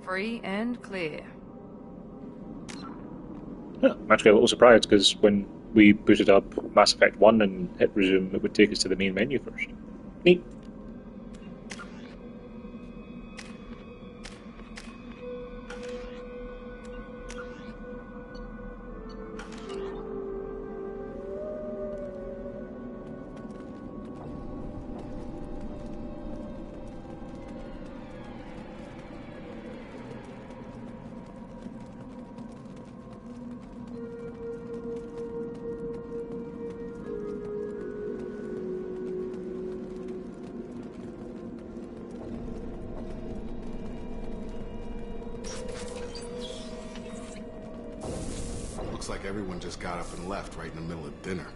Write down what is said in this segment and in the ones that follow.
Free and clear. Yeah, I'm actually a little surprised because when we booted up Mass Effect 1 and hit resume, it would take us to the main menu first. Neat. Looks like everyone just got up and left right in the middle of dinner.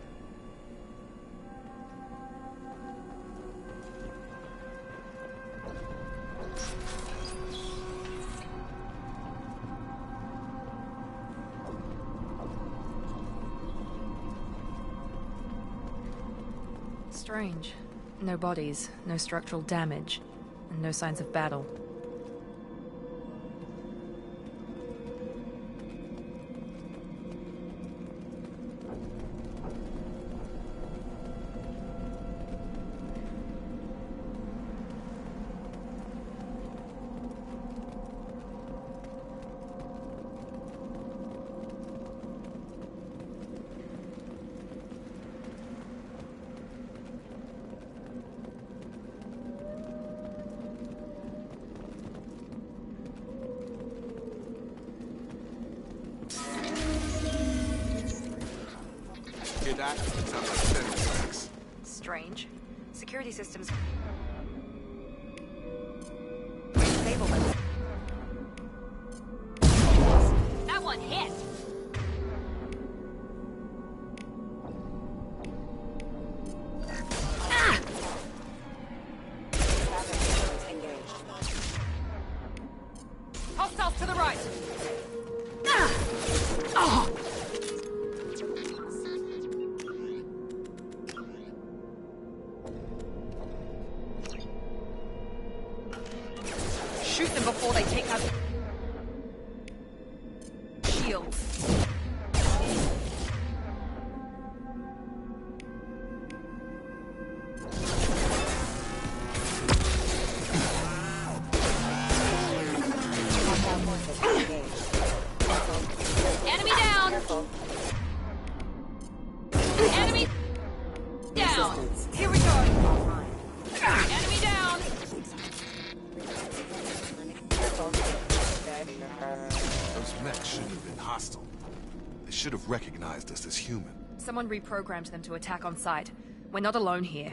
Strange. No bodies, no structural damage, and no signs of battle. Hear that? It sounds like sentry tracks. Strange. Security systems... Disablement. That one hit! Hostiles to the right! Shoot them before they take out shields. Enemy down! Enemy down! Here we go! Enemy down! Those mechs shouldn't have been hostile. They should have recognized us as human. Someone reprogrammed them to attack on sight. We're not alone here.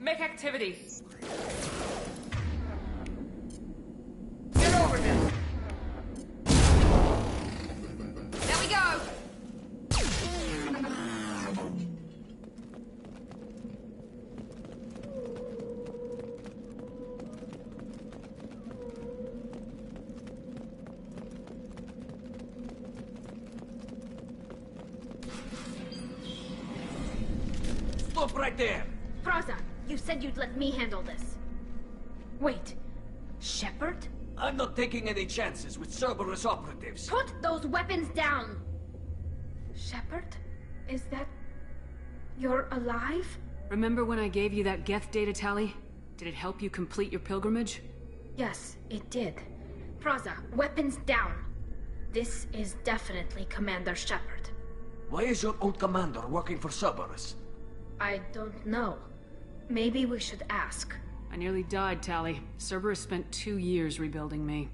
Make activity. Get over here. There we go. Stop right there! Frazan, you said you'd let me handle this. Wait, Shepard? I'm not taking any chances with Cerberus operatives. Put those weapons down! Shepard? Is that... You're alive? Remember when I gave you that Geth data tally? Did it help you complete your pilgrimage? Yes, it did. Praza, weapons down. This is definitely Commander Shepard. Why is your old commander working for Cerberus? I don't know. Maybe we should ask. I nearly died, Tally. Cerberus spent 2 years rebuilding me.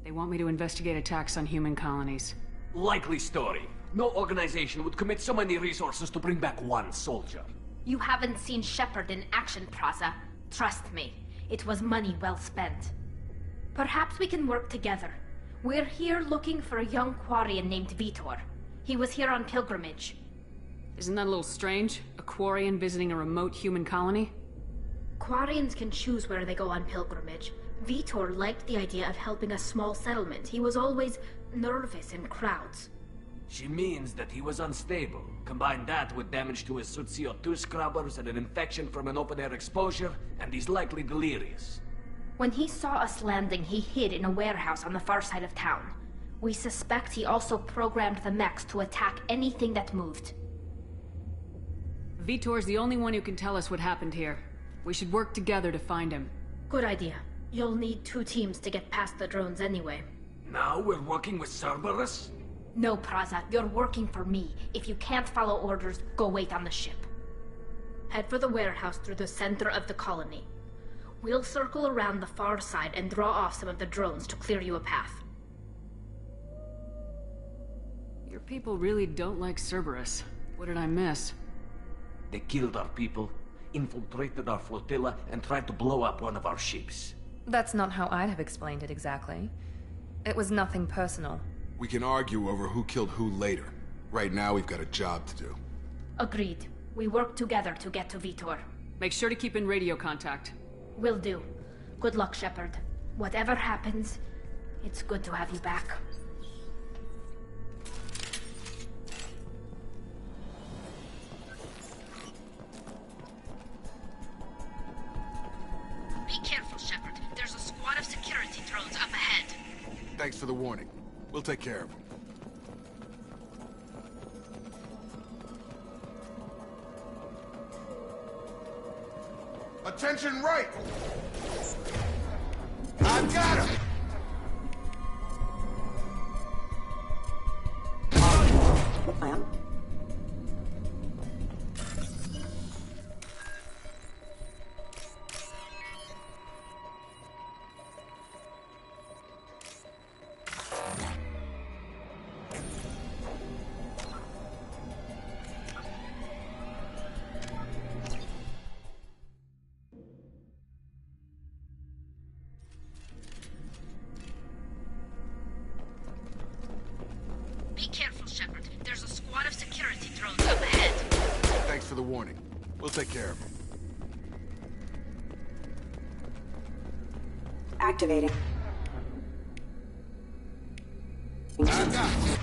They want me to investigate attacks on human colonies. Likely story. No organization would commit so many resources to bring back one soldier. You haven't seen Shepard in action, Praza. Trust me, it was money well spent. Perhaps we can work together. We're here looking for a young Quarian named Vitor. He was here on pilgrimage. Isn't that a little strange? A Quarian visiting a remote human colony? Quarians can choose where they go on pilgrimage. Vitor liked the idea of helping a small settlement. He was always nervous in crowds. She means that he was unstable. Combine that with damage to his suit CO2 scrubbers and an infection from an open-air exposure, and he's likely delirious. When he saw us landing, he hid in a warehouse on the far side of town. We suspect he also programmed the mechs to attack anything that moved. Vitor's the only one who can tell us what happened here. We should work together to find him. Good idea. You'll need 2 teams to get past the drones anyway. Now we're working with Cerberus? No, Praza, you're working for me. If you can't follow orders, go wait on the ship. Head for the warehouse through the center of the colony. We'll circle around the far side and draw off some of the drones to clear you a path. Your people really don't like Cerberus. What did I miss? They killed our people, infiltrated our flotilla, and tried to blow up one of our ships. That's not how I'd have explained it exactly. It was nothing personal. We can argue over who killed who later. Right now, we've got a job to do. Agreed. We work together to get to Vitor. Make sure to keep in radio contact. Will do. Good luck, Shepard. Whatever happens, it's good to have you back. Be careful, Shepard. There's a squad of security drones up ahead. Thanks for the warning. We'll take care of them. Attention right! I've got him! Be careful, Shepard. There's a squad of security drones up ahead. Thanks for the warning. We'll take care of them. Activating. I've got him.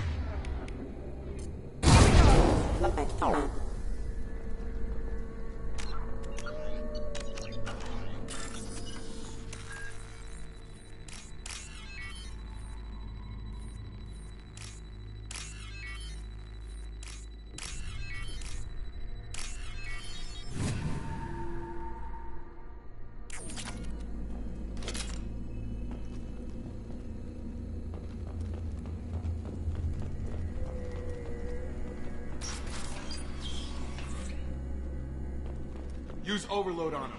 Use overload on him.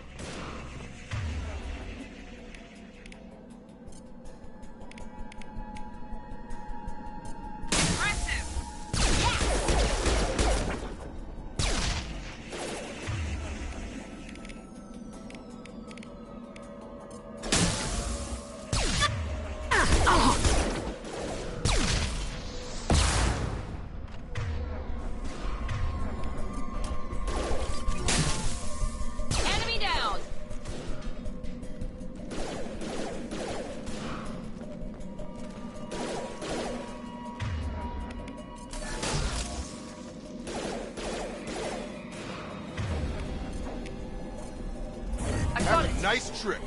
Nice trip.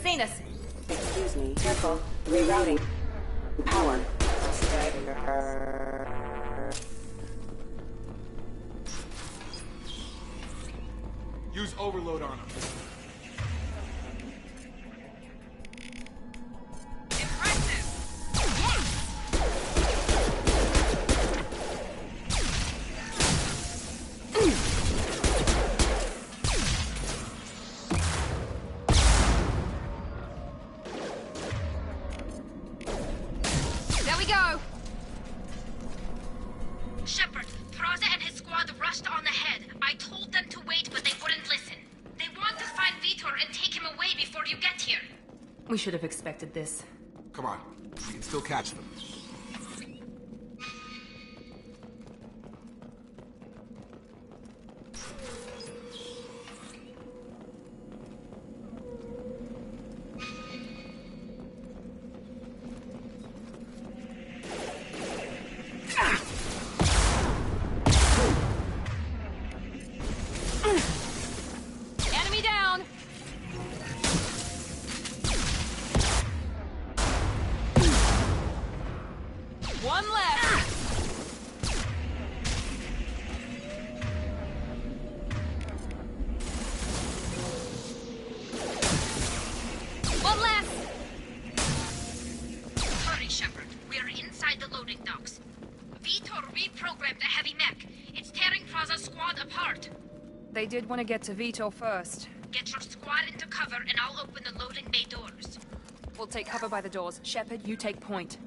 seen us. Excuse me. Careful. Rerouting. Power. Use overload on him. There we go. Shepard, Praza and his squad rushed on ahead. I told them to wait, but they wouldn't listen. They want to find Vitor and take him away before you get here. We should have expected this. Come on. We can still catch them. Enemy down. One left. One left. Hurry, Shepard. We are inside the loading docks. Vitor reprogrammed the heavy mech. It's tearing Praza's squad apart. They did want to get to Vitor first. Get your squad into cover and I'll open the loading bay doors. We'll take cover by the doors. Shepard, you take point.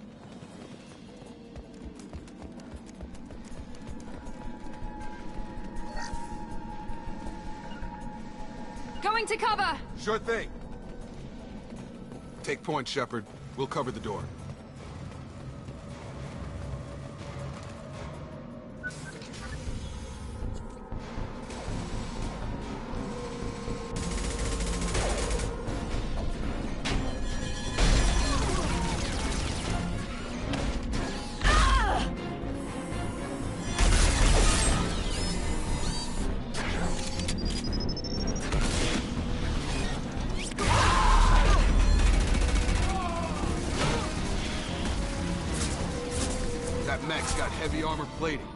Going to cover! Sure thing. Take point, Shepard. We'll cover the door. That mech's got heavy armor plating.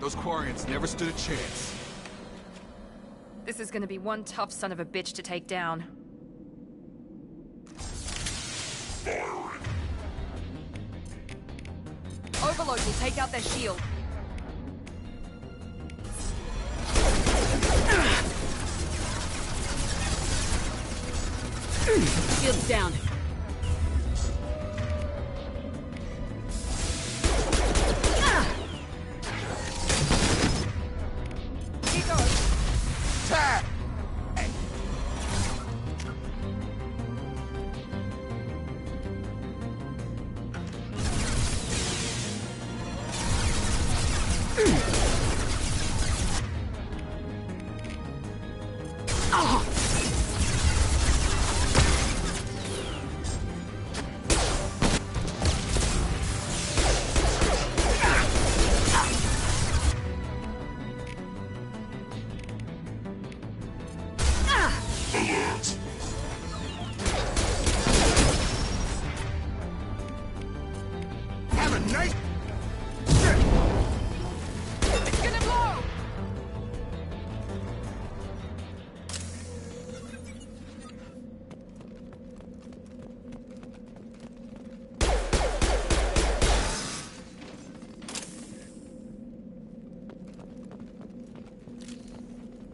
Those Quarians never stood a chance. This is gonna be one tough son of a bitch to take down. Overload will take out their shield. Shield's down. Here goes. Tag! Have a nice... It's gonna blow!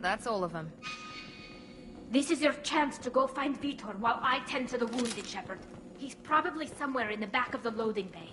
That's all of them. This is your chance to go find Vitor while I tend to the wounded, Shepard. He's probably somewhere in the back of the loading bay.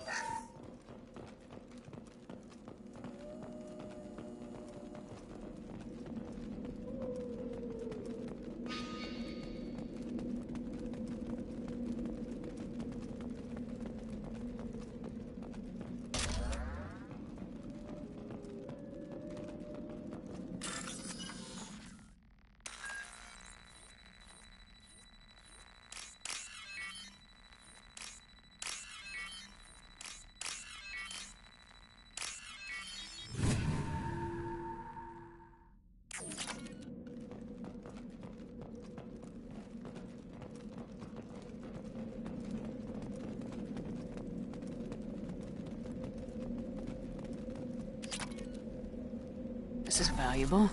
This is valuable.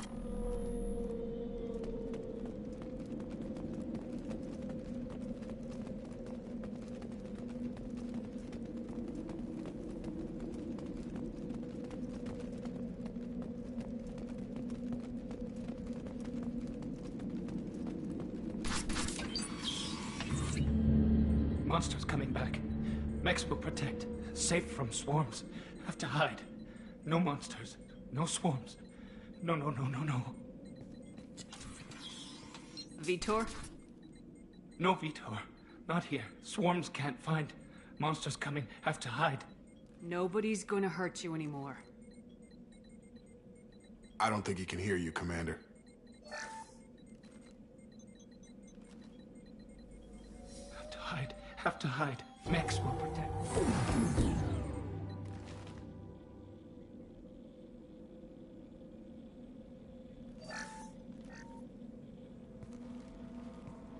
Monsters coming back. Mechs will protect. Safe from swarms. Have to hide. No monsters. No swarms. No. Vitor? No Vitor. Not here. Swarms can't find. Monsters coming. Have to hide. Nobody's gonna hurt you anymore. I don't think he can hear you, Commander. Have to hide. Have to hide. Mechs will protect.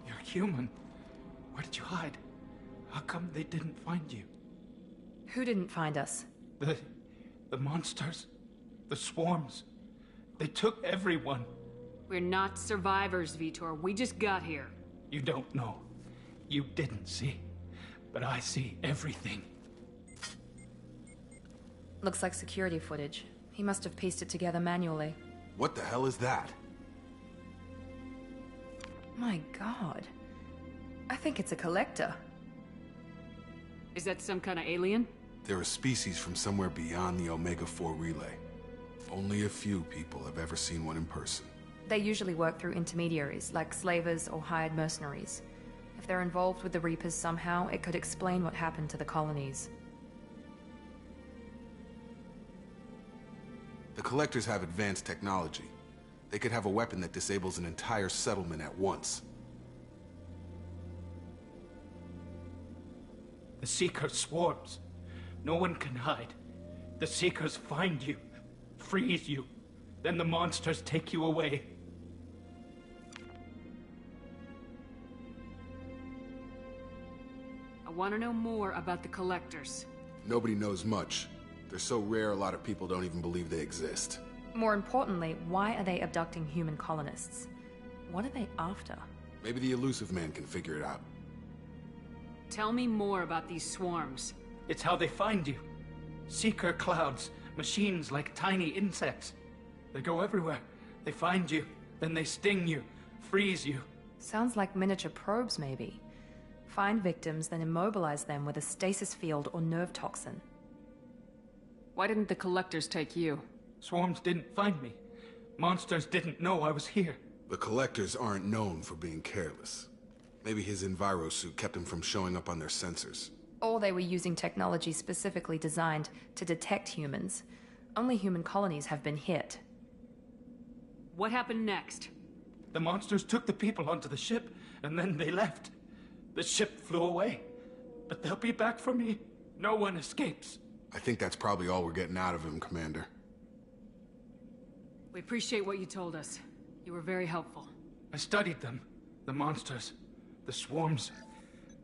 You're human. Where did you hide? How come they didn't find you? Who didn't find us? The monsters. The swarms. They took everyone. We're not survivors, Vitor. We just got here. You don't know. You didn't see. But I see everything. Looks like security footage. He must have pieced it together manually. What the hell is that? My god. I think it's a collector. Is that some kind of alien? They're a species from somewhere beyond the Omega-4 relay. Only a few people have ever seen one in person. They usually work through intermediaries, like slavers or hired mercenaries. If they're involved with the Reapers somehow, it could explain what happened to the colonies. The Collectors have advanced technology. They could have a weapon that disables an entire settlement at once. The Seeker swarms. No one can hide. The Seekers find you, freeze you, then the monsters take you away. I want to know more about the Collectors. Nobody knows much. They're so rare, a lot of people don't even believe they exist. More importantly, why are they abducting human colonists? What are they after? Maybe the Elusive Man can figure it out. Tell me more about these swarms. It's how they find you. Seeker clouds, machines like tiny insects. They go everywhere. They find you, then they sting you, freeze you. Sounds like miniature probes, maybe. Find victims, then immobilize them with a stasis field or nerve toxin. Why didn't the Collectors take you? Swarms didn't find me. Monsters didn't know I was here. The Collectors aren't known for being careless. Maybe his Enviro suit kept him from showing up on their sensors. Or they were using technology specifically designed to detect humans. Only human colonies have been hit. What happened next? The monsters took the people onto the ship, and then they left. The ship flew away. But they'll be back for me. No one escapes. I think that's probably all we're getting out of him, Commander. We appreciate what you told us. You were very helpful. I studied them. The monsters. The swarms.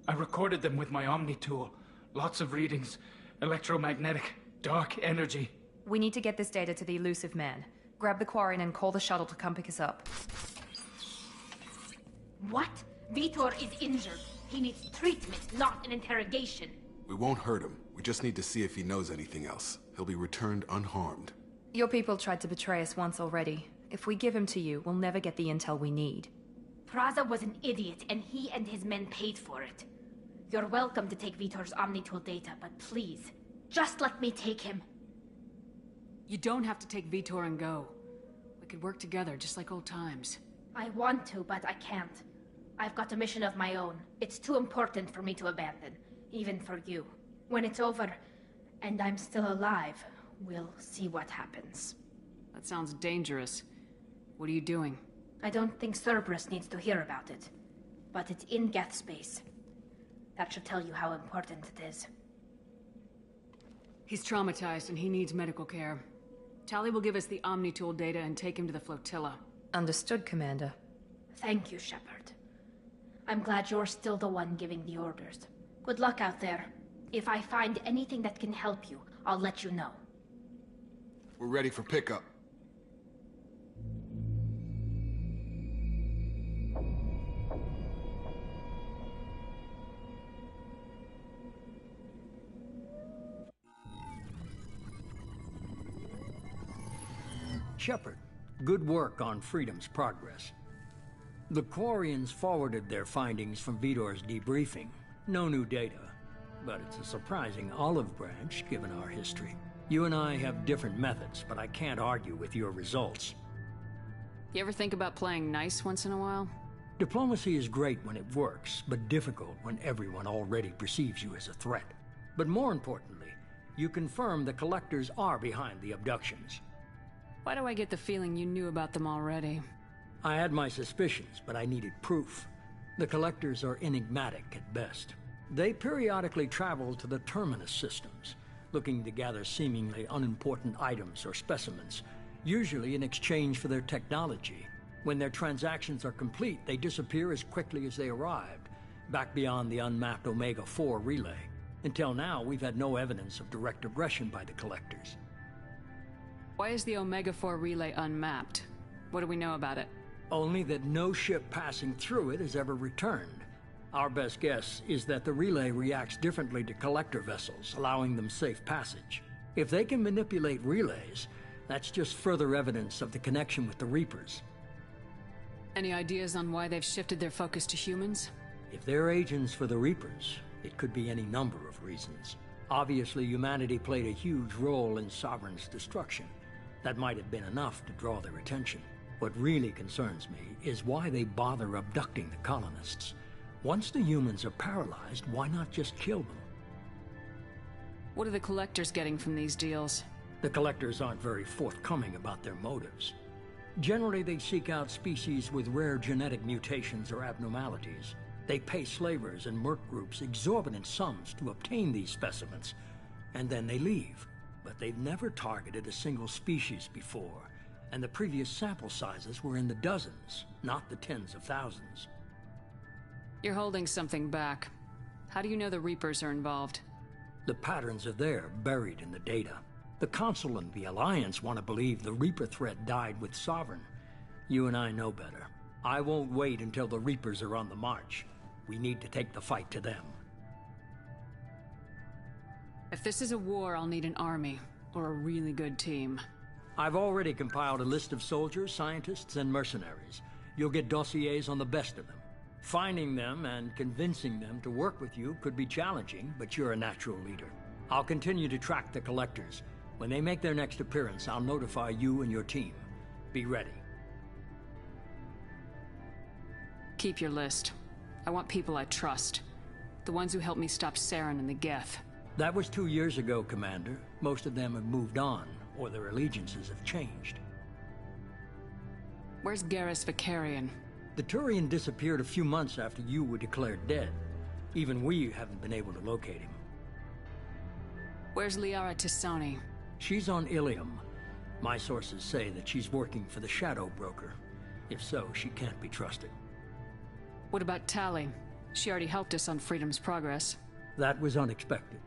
I recorded them with my Omni tool. Lots of readings. Electromagnetic. Dark energy. We need to get this data to the Elusive Man. Grab the Quarian and call the shuttle to come pick us up. What? Vitor is injured. He needs treatment, not an interrogation. We won't hurt him. We just need to see if he knows anything else. He'll be returned unharmed. Your people tried to betray us once already. If we give him to you, we'll never get the intel we need. Praza was an idiot, and he and his men paid for it. You're welcome to take Vitor's Omnitool data, but please, just let me take him. You don't have to take Vitor and go. We could work together, just like old times. I want to, but I can't. I've got a mission of my own. It's too important for me to abandon, even for you. When it's over, and I'm still alive, we'll see what happens. That sounds dangerous. What are you doing? I don't think Cerberus needs to hear about it. But it's in Geth space. That should tell you how important it is. He's traumatized and he needs medical care. Tali will give us the Omnitool data and take him to the flotilla. Understood, Commander. Thank you, Shepard. I'm glad you're still the one giving the orders. Good luck out there. If I find anything that can help you, I'll let you know. We're ready for pickup. Shepard, good work on Freedom's progress. The Quarians forwarded their findings from Vidor's debriefing. No new data, but it's a surprising olive branch given our history. You and I have different methods, but I can't argue with your results. You ever think about playing nice once in a while? Diplomacy is great when it works, but difficult when everyone already perceives you as a threat. But more importantly, you confirm the Collectors are behind the abductions. Why do I get the feeling you knew about them already? I had my suspicions, but I needed proof. The Collectors are enigmatic at best. They periodically travel to the Terminus systems, looking to gather seemingly unimportant items or specimens, usually in exchange for their technology. When their transactions are complete, they disappear as quickly as they arrived, back beyond the unmapped Omega-4 relay. Until now, we've had no evidence of direct aggression by the Collectors. Why is the Omega-4 relay unmapped? What do we know about it? Only that no ship passing through it has ever returned. Our best guess is that the relay reacts differently to Collector vessels, allowing them safe passage. If they can manipulate relays, that's just further evidence of the connection with the Reapers. Any ideas on why they've shifted their focus to humans? If they're agents for the Reapers, it could be any number of reasons. Obviously, humanity played a huge role in Sovereign's destruction. That might have been enough to draw their attention. What really concerns me is why they bother abducting the colonists. Once the humans are paralyzed, why not just kill them? What are the Collectors getting from these deals? The Collectors aren't very forthcoming about their motives. Generally, they seek out species with rare genetic mutations or abnormalities. They pay slavers and merc groups exorbitant sums to obtain these specimens, and then they leave. But they've never targeted a single species before, and the previous sample sizes were in the dozens, not the tens of thousands. You're holding something back. How do you know the Reapers are involved? The patterns are there, buried in the data. The Council and the Alliance want to believe the Reaper threat died with Sovereign. You and I know better. I won't wait until the Reapers are on the march. We need to take the fight to them. If this is a war, I'll need an army, or a really good team. I've already compiled a list of soldiers, scientists, and mercenaries. You'll get dossiers on the best of them. Finding them and convincing them to work with you could be challenging, but you're a natural leader. I'll continue to track the Collectors. When they make their next appearance, I'll notify you and your team. Be ready. Keep your list. I want people I trust. The ones who helped me stop Saren and the Geth. That was 2 years ago, Commander. Most of them have moved on, or their allegiances have changed. Where's Garrus Vakarian? The Turian disappeared a few months after you were declared dead. Even we haven't been able to locate him. Where's Liara T'Soni? She's on Ilium. My sources say that she's working for the Shadow Broker. If so, she can't be trusted. What about Tali? She already helped us on Freedom's progress. That was unexpected.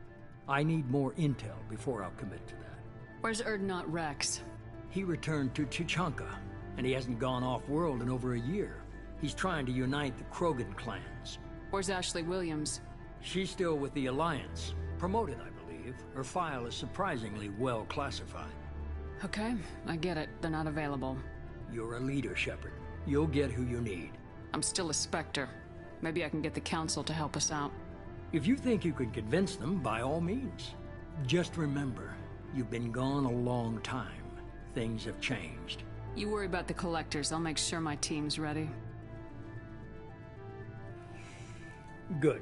I need more intel before I'll commit to that. Where's Erdnot Rex? He returned to Tuchanka, and he hasn't gone off-world in over a year. He's trying to unite the Krogan clans. Where's Ashley Williams? She's still with the Alliance. Promoted, I believe. Her file is surprisingly well classified. Okay, I get it. They're not available. You're a leader, Shepard. You'll get who you need. I'm still a Spectre. Maybe I can get the Council to help us out. If you think you can convince them, by all means. Just remember, you've been gone a long time. Things have changed. You worry about the Collectors. I'll make sure my team's ready. Good.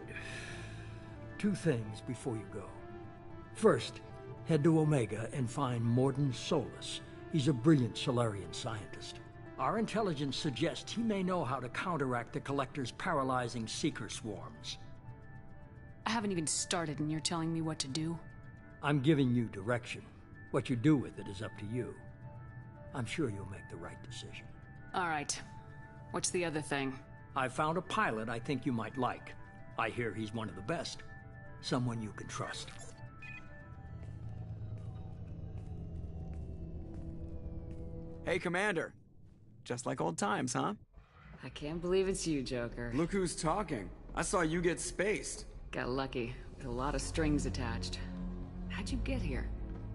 2 things before you go. First, head to Omega and find Mordin Solus. He's a brilliant Solarian scientist. Our intelligence suggests he may know how to counteract the Collector's paralyzing Seeker swarms. I haven't even started and you're telling me what to do? I'm giving you direction. What you do with it is up to you. I'm sure you'll make the right decision. All right. What's the other thing? I found a pilot I think you might like. I hear he's one of the best. Someone you can trust. Hey, Commander. Just like old times, huh? I can't believe it's you, Joker. Look who's talking. I saw you get spaced. Got lucky, with a lot of strings attached. How'd you get here?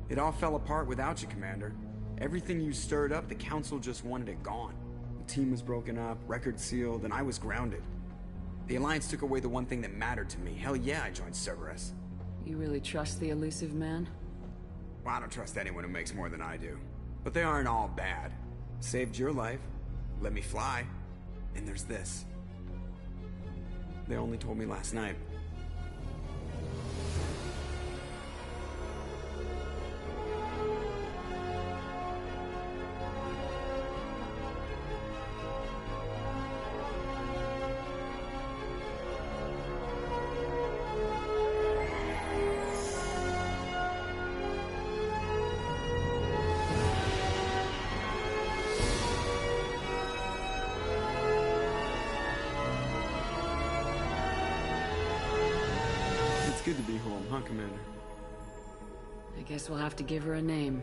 It all fell apart without you, Commander. Everything you stirred up, the Council just wanted it gone. The team was broken up, record sealed, and I was grounded. The Alliance took away the one thing that mattered to me. Hell yeah, I joined Cerberus. You really trust the elusive man? Well, I don't trust anyone who makes more than I do. But they aren't all bad. Saved your life, let me fly, and there's this. They only told me last night. Good to be home, huh, Commander? I guess we'll have to give her a name.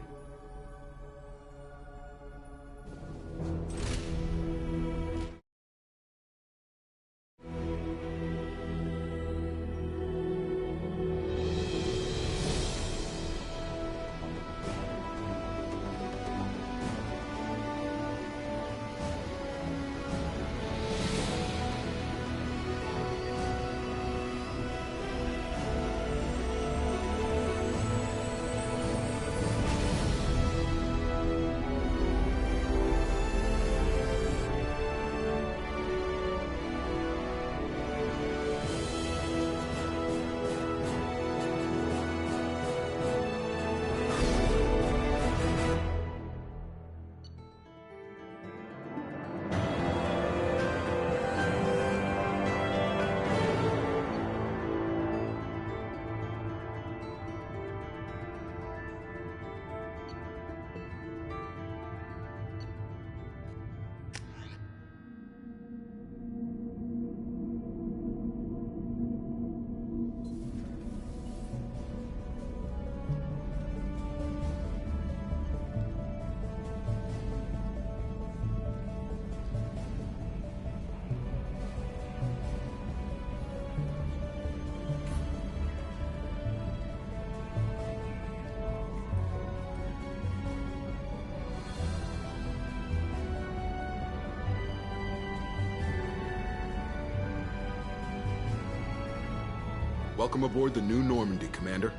Welcome aboard the New Normandy, Commander.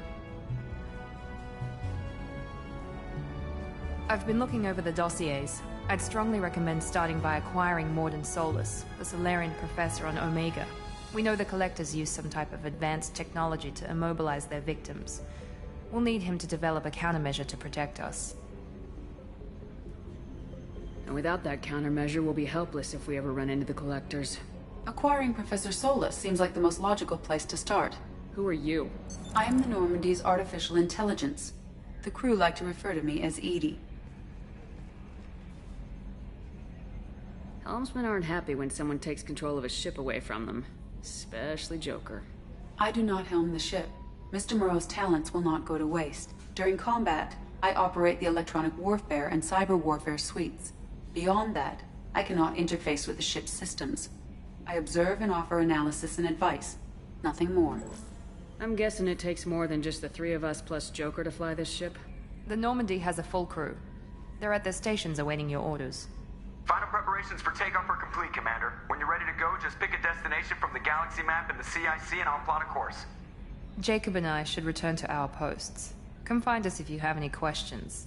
I've been looking over the dossiers. I'd strongly recommend starting by acquiring Mordin Solus, the Solarian professor on Omega. We know the Collectors use some type of advanced technology to immobilize their victims. We'll need him to develop a countermeasure to protect us. And without that countermeasure, we'll be helpless if we ever run into the Collectors. Acquiring Professor Solus seems like the most logical place to start. Who are you? I am the Normandy's artificial intelligence. The crew like to refer to me as EDI. Helmsmen aren't happy when someone takes control of a ship away from them. Especially Joker. I do not helm the ship. Mr. Moreau's talents will not go to waste. During combat, I operate the electronic warfare and cyber warfare suites. Beyond that, I cannot interface with the ship's systems. I observe and offer analysis and advice. Nothing more. I'm guessing it takes more than just the three of us plus Joker to fly this ship? The Normandy has a full crew. They're at their stations awaiting your orders. Final preparations for takeoff are complete, Commander. When you're ready to go, just pick a destination from the galaxy map in the CIC and I'll plot a course. Jacob and I should return to our posts. Come find us if you have any questions.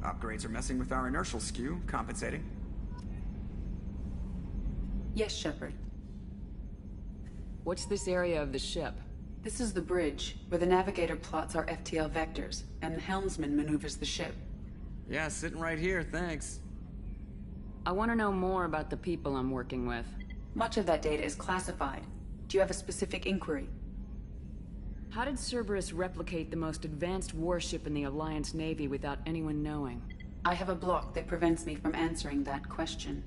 Upgrades are messing with our inertial skew, compensating. Yes, Shepard. What's this area of the ship? This is the bridge, where the navigator plots our FTL vectors, and the helmsman maneuvers the ship. Yeah, sitting right here, thanks. I want to know more about the people I'm working with. Much of that data is classified. Do you have a specific inquiry? How did Cerberus replicate the most advanced warship in the Alliance Navy without anyone knowing? I have a block that prevents me from answering that question.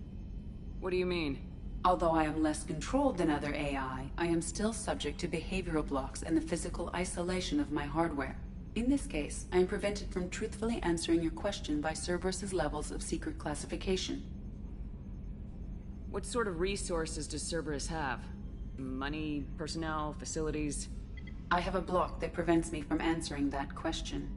What do you mean? Although I am less controlled than other AI, I am still subject to behavioral blocks and the physical isolation of my hardware. In this case, I am prevented from truthfully answering your question by Cerberus's levels of secret classification. What sort of resources does Cerberus have? Money, personnel, facilities? I have a block that prevents me from answering that question.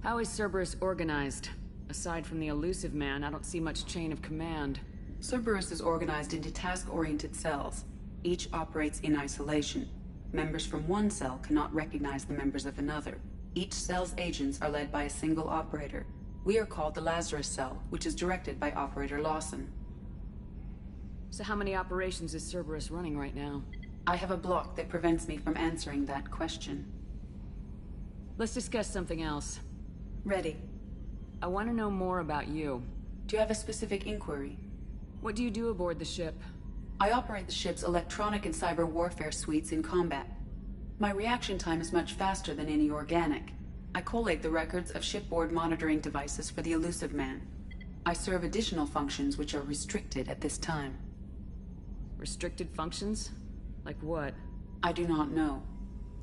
How is Cerberus organized? Aside from the Elusive Man, I don't see much chain of command. Cerberus is organized into task-oriented cells. Each operates in isolation. Members from one cell cannot recognize the members of another. Each cell's agents are led by a single operator. We are called the Lazarus Cell, which is directed by Operator Lawson. So how many operations is Cerberus running right now? I have a block that prevents me from answering that question. Let's discuss something else. Ready. I want to know more about you. Do you have a specific inquiry? What do you do aboard the ship? I operate the ship's electronic and cyber warfare suites in combat. My reaction time is much faster than any organic. I collate the records of shipboard monitoring devices for the Elusive Man. I serve additional functions which are restricted at this time. Restricted functions? Like what? I do not know.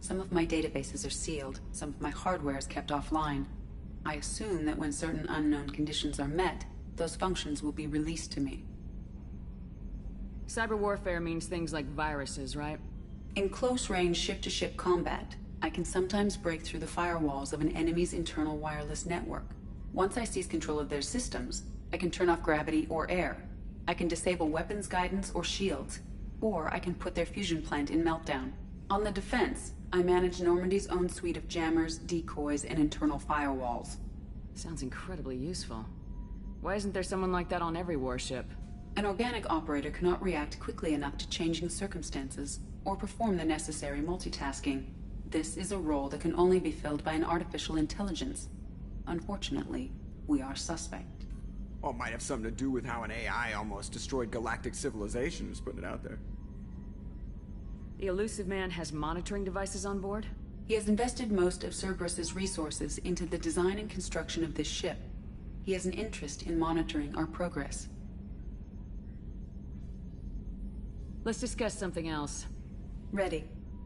Some of my databases are sealed, some of my hardware is kept offline. I assume that when certain unknown conditions are met, those functions will be released to me. Cyber warfare means things like viruses, right? In close-range ship-to-ship combat, I can sometimes break through the firewalls of an enemy's internal wireless network. Once I seize control of their systems, I can turn off gravity or air. I can disable weapons guidance or shields, or I can put their fusion plant in meltdown. On the defense, I manage Normandy's own suite of jammers, decoys, and internal firewalls. Sounds incredibly useful. Why isn't there someone like that on every warship? An organic operator cannot react quickly enough to changing circumstances, or perform the necessary multitasking. This is a role that can only be filled by an artificial intelligence. Unfortunately, we are suspect. Well, it might have something to do with how an AI almost destroyed galactic civilization, just putting it out there. The Elusive Man has monitoring devices on board? He has invested most of Cerberus's resources into the design and construction of this ship. He has an interest in monitoring our progress. Let's discuss something else. Ready.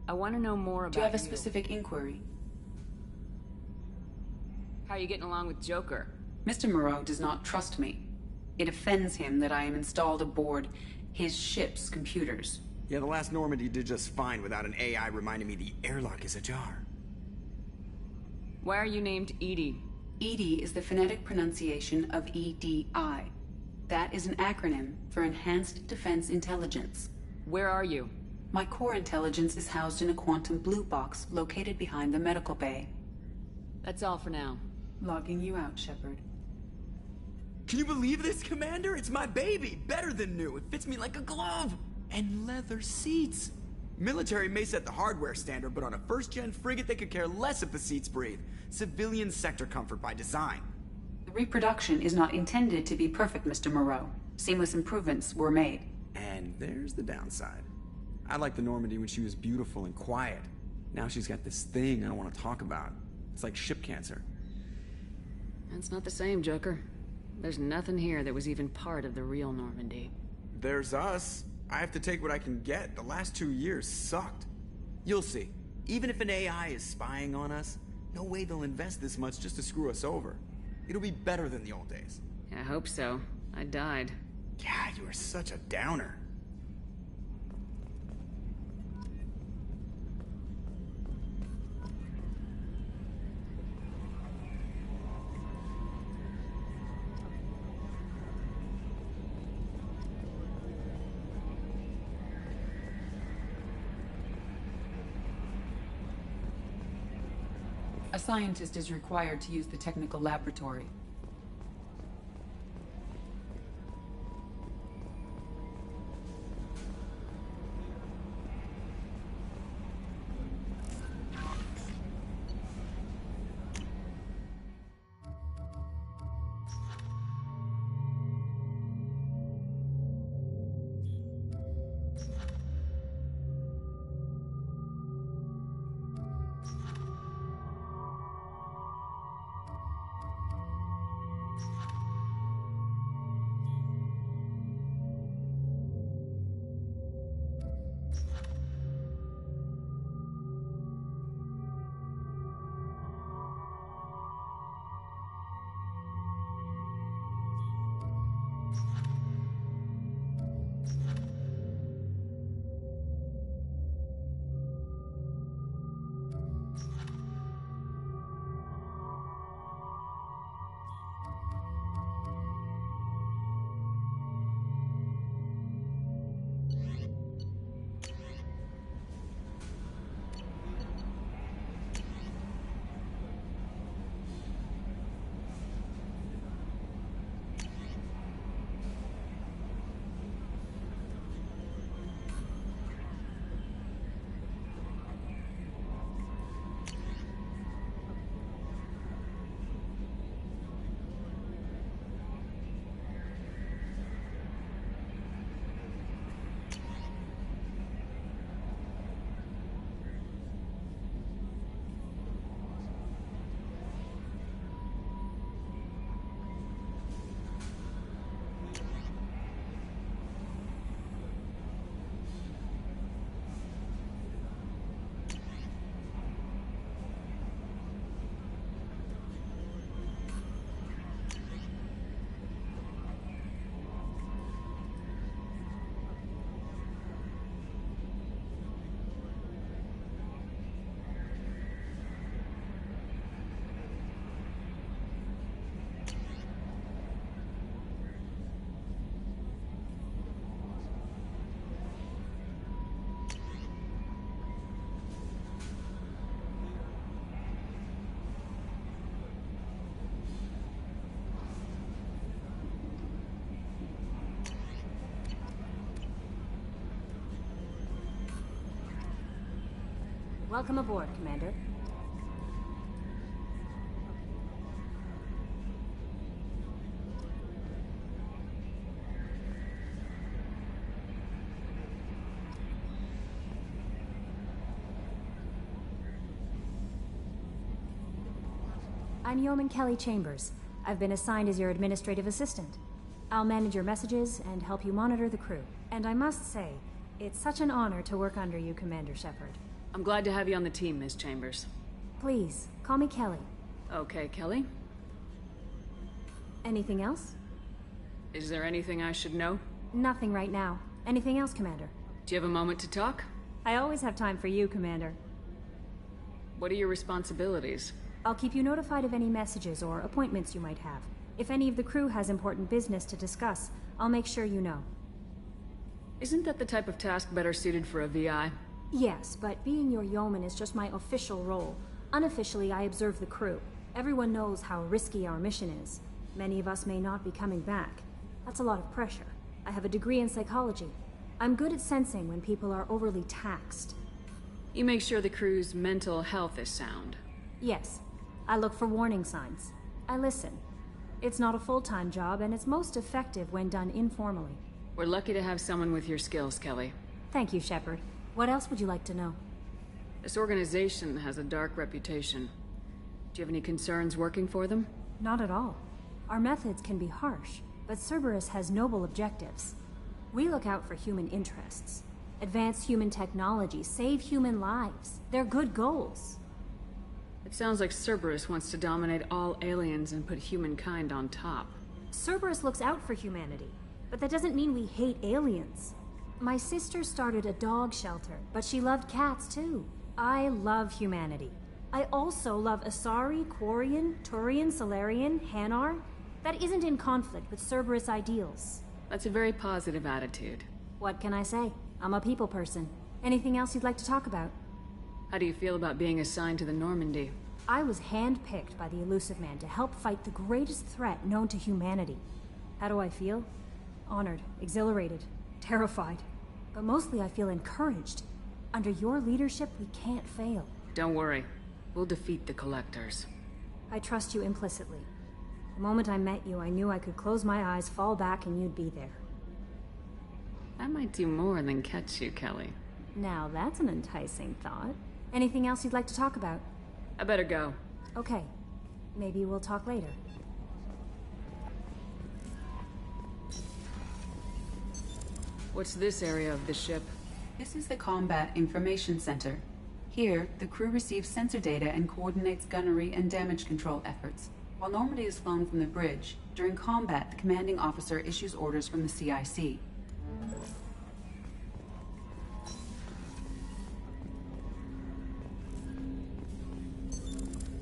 I want to know more about Do you have a specific inquiry? How are you getting along with Joker? Mr. Moreau does not trust me. It offends him that I am installed aboard his ship's computers. Yeah, the last Normandy did just fine without an AI reminding me the airlock is ajar. Why are you named EDI? EDI is the phonetic pronunciation of EDI. That is an acronym for Enhanced Defense Intelligence. Where are you? My core intelligence is housed in a quantum blue box located behind the medical bay. That's all for now. Logging you out, Shepard. Can you believe this, Commander? It's my baby! Better than new. It fits me like a glove! And leather seats. Military may set the hardware standard, but on a first-gen frigate they could care less if the seats breathe. Civilian sector comfort by design. The reproduction is not intended to be perfect, Mr. Moreau. Seamless improvements were made. And there's the downside. I liked the Normandy when she was beautiful and quiet. Now she's got this thing I don't want to talk about. It's like ship cancer. That's not the same, Joker. There's nothing here that was even part of the real Normandy. There's us. I have to take what I can get. The last 2 years sucked. You'll see. Even if an AI is spying on us, no way they'll invest this much just to screw us over. It'll be better than the old days. I hope so. I died. Yeah, you are such a downer. A scientist is required to use the technical laboratory. Welcome aboard, Commander. I'm Yeoman Kelly Chambers. I've been assigned as your administrative assistant. I'll manage your messages and help you monitor the crew. And I must say, it's such an honor to work under you, Commander Shepard. I'm glad to have you on the team, Ms. Chambers. Please, call me Kelly. Okay, Kelly. Anything else? Is there anything I should know? Nothing right now. Anything else, Commander? Do you have a moment to talk? I always have time for you, Commander. What are your responsibilities? I'll keep you notified of any messages or appointments you might have. If any of the crew has important business to discuss, I'll make sure you know. Isn't that the type of task better suited for a VI? Yes, but being your yeoman is just my official role. Unofficially, I observe the crew. Everyone knows how risky our mission is. Many of us may not be coming back. That's a lot of pressure. I have a degree in psychology. I'm good at sensing when people are overly taxed. You make sure the crew's mental health is sound. Yes. I look for warning signs. I listen. It's not a full-time job, and it's most effective when done informally. We're lucky to have someone with your skills, Kelly. Thank you, Shepard. What else would you like to know? This organization has a dark reputation. Do you have any concerns working for them? Not at all. Our methods can be harsh, but Cerberus has noble objectives. We look out for human interests. Advance human technology, save human lives. They're good goals. It sounds like Cerberus wants to dominate all aliens and put humankind on top. Cerberus looks out for humanity, but that doesn't mean we hate aliens. My sister started a dog shelter, but she loved cats too. I love humanity. I also love Asari, Quarian, Turian, Salarian, Hanar. That isn't in conflict with Cerberus ideals. That's a very positive attitude. What can I say? I'm a people person. Anything else you'd like to talk about? How do you feel about being assigned to the Normandy? I was handpicked by the Illusive Man to help fight the greatest threat known to humanity. How do I feel? Honored, exhilarated, terrified. But mostly I feel encouraged. Under your leadership, we can't fail. Don't worry. We'll defeat the Collectors. I trust you implicitly. The moment I met you, I knew I could close my eyes, fall back, and you'd be there. I might do more than catch you, Kelly. Now that's an enticing thought. Anything else you'd like to talk about? I better go. Okay. Maybe we'll talk later. What's this area of the ship? This is the Combat Information Center. Here, the crew receives sensor data and coordinates gunnery and damage control efforts. While Normandy is flown from the bridge, during combat, the commanding officer issues orders from the CIC.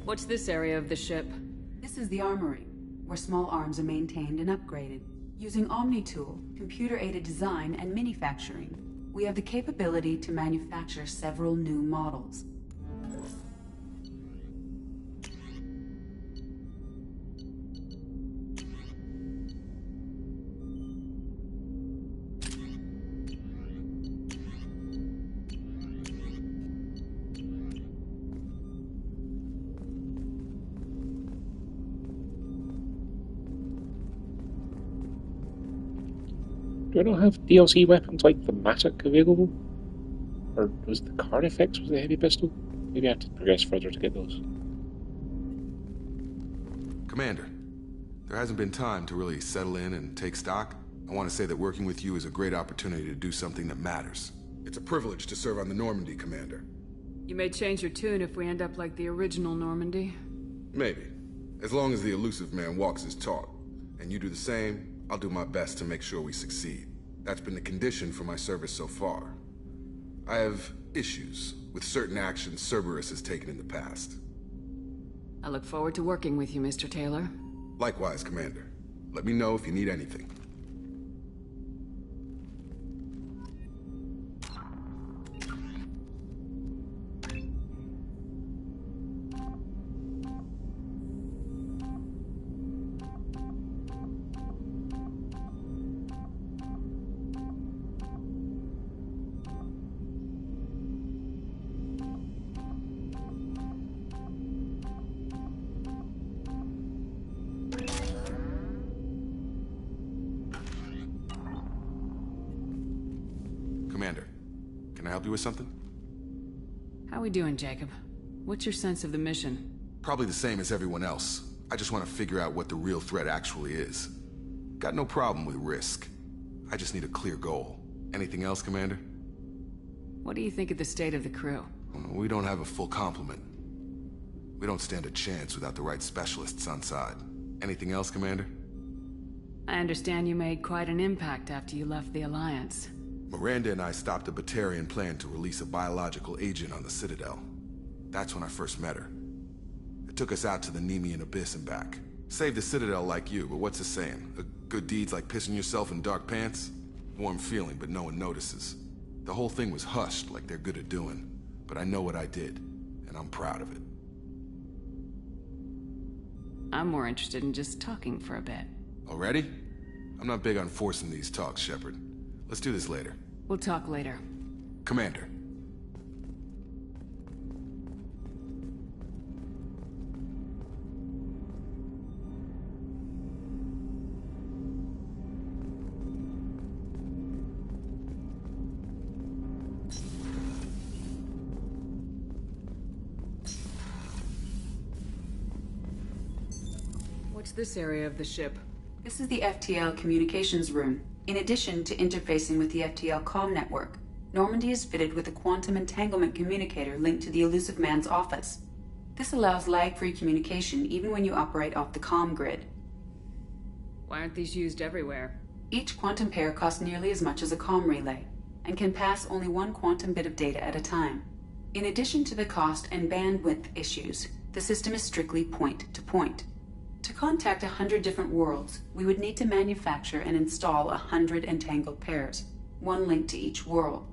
What's this area of the ship? This is the armory, where small arms are maintained and upgraded. Using Omni-Tool, computer-aided design, and manufacturing, we have the capability to manufacture several new models. Do I not have DLC weapons like the Matic available? Or was the Carnifex was the heavy pistol? Maybe I have to progress further to get those. Commander, there hasn't been time to really settle in and take stock. I want to say that working with you is a great opportunity to do something that matters. It's a privilege to serve on the Normandy, Commander. You may change your tune if we end up like the original Normandy. Maybe. As long as the Illusive Man walks his talk. And you do the same, I'll do my best to make sure we succeed. That's been the condition for my service so far. I have issues with certain actions Cerberus has taken in the past. I look forward to working with you, Mr. Taylor. Likewise, Commander. Let me know if you need anything. help you with something? How we doing, Jacob? What's your sense of the mission? Probably the same as everyone else. I just want to figure out what the real threat actually is. Got no problem with risk. I just need a clear goal. Anything else, Commander? What do you think of the state of the crew? We don't have a full complement. We don't stand a chance without the right specialists on side. Anything else, Commander? I understand you made quite an impact after you left the Alliance. Miranda and I stopped a Batarian plan to release a biological agent on the Citadel. That's when I first met her. It took us out to the Nemean Abyss and back. Saved the Citadel like you, but what's the saying? A good deed's like pissing yourself in dark pants? Warm feeling, but no one notices. The whole thing was hushed like they're good at doing. But I know what I did, and I'm proud of it. I'm more interested in just talking for a bit. Already? I'm not big on forcing these talks, Shepard. Let's do this later. We'll talk later. Commander. What's this area of the ship? This is the FTL communications room. In addition to interfacing with the FTL comm network, Normandy is fitted with a quantum entanglement communicator linked to the Illusive Man's office. This allows lag-free communication even when you operate off the comm grid. Why aren't these used everywhere? Each quantum pair costs nearly as much as a comm relay, and can pass only one quantum bit of data at a time. In addition to the cost and bandwidth issues, the system is strictly point-to-point. To contact 100 different worlds, we would need to manufacture and install 100 entangled pairs, one linked to each world.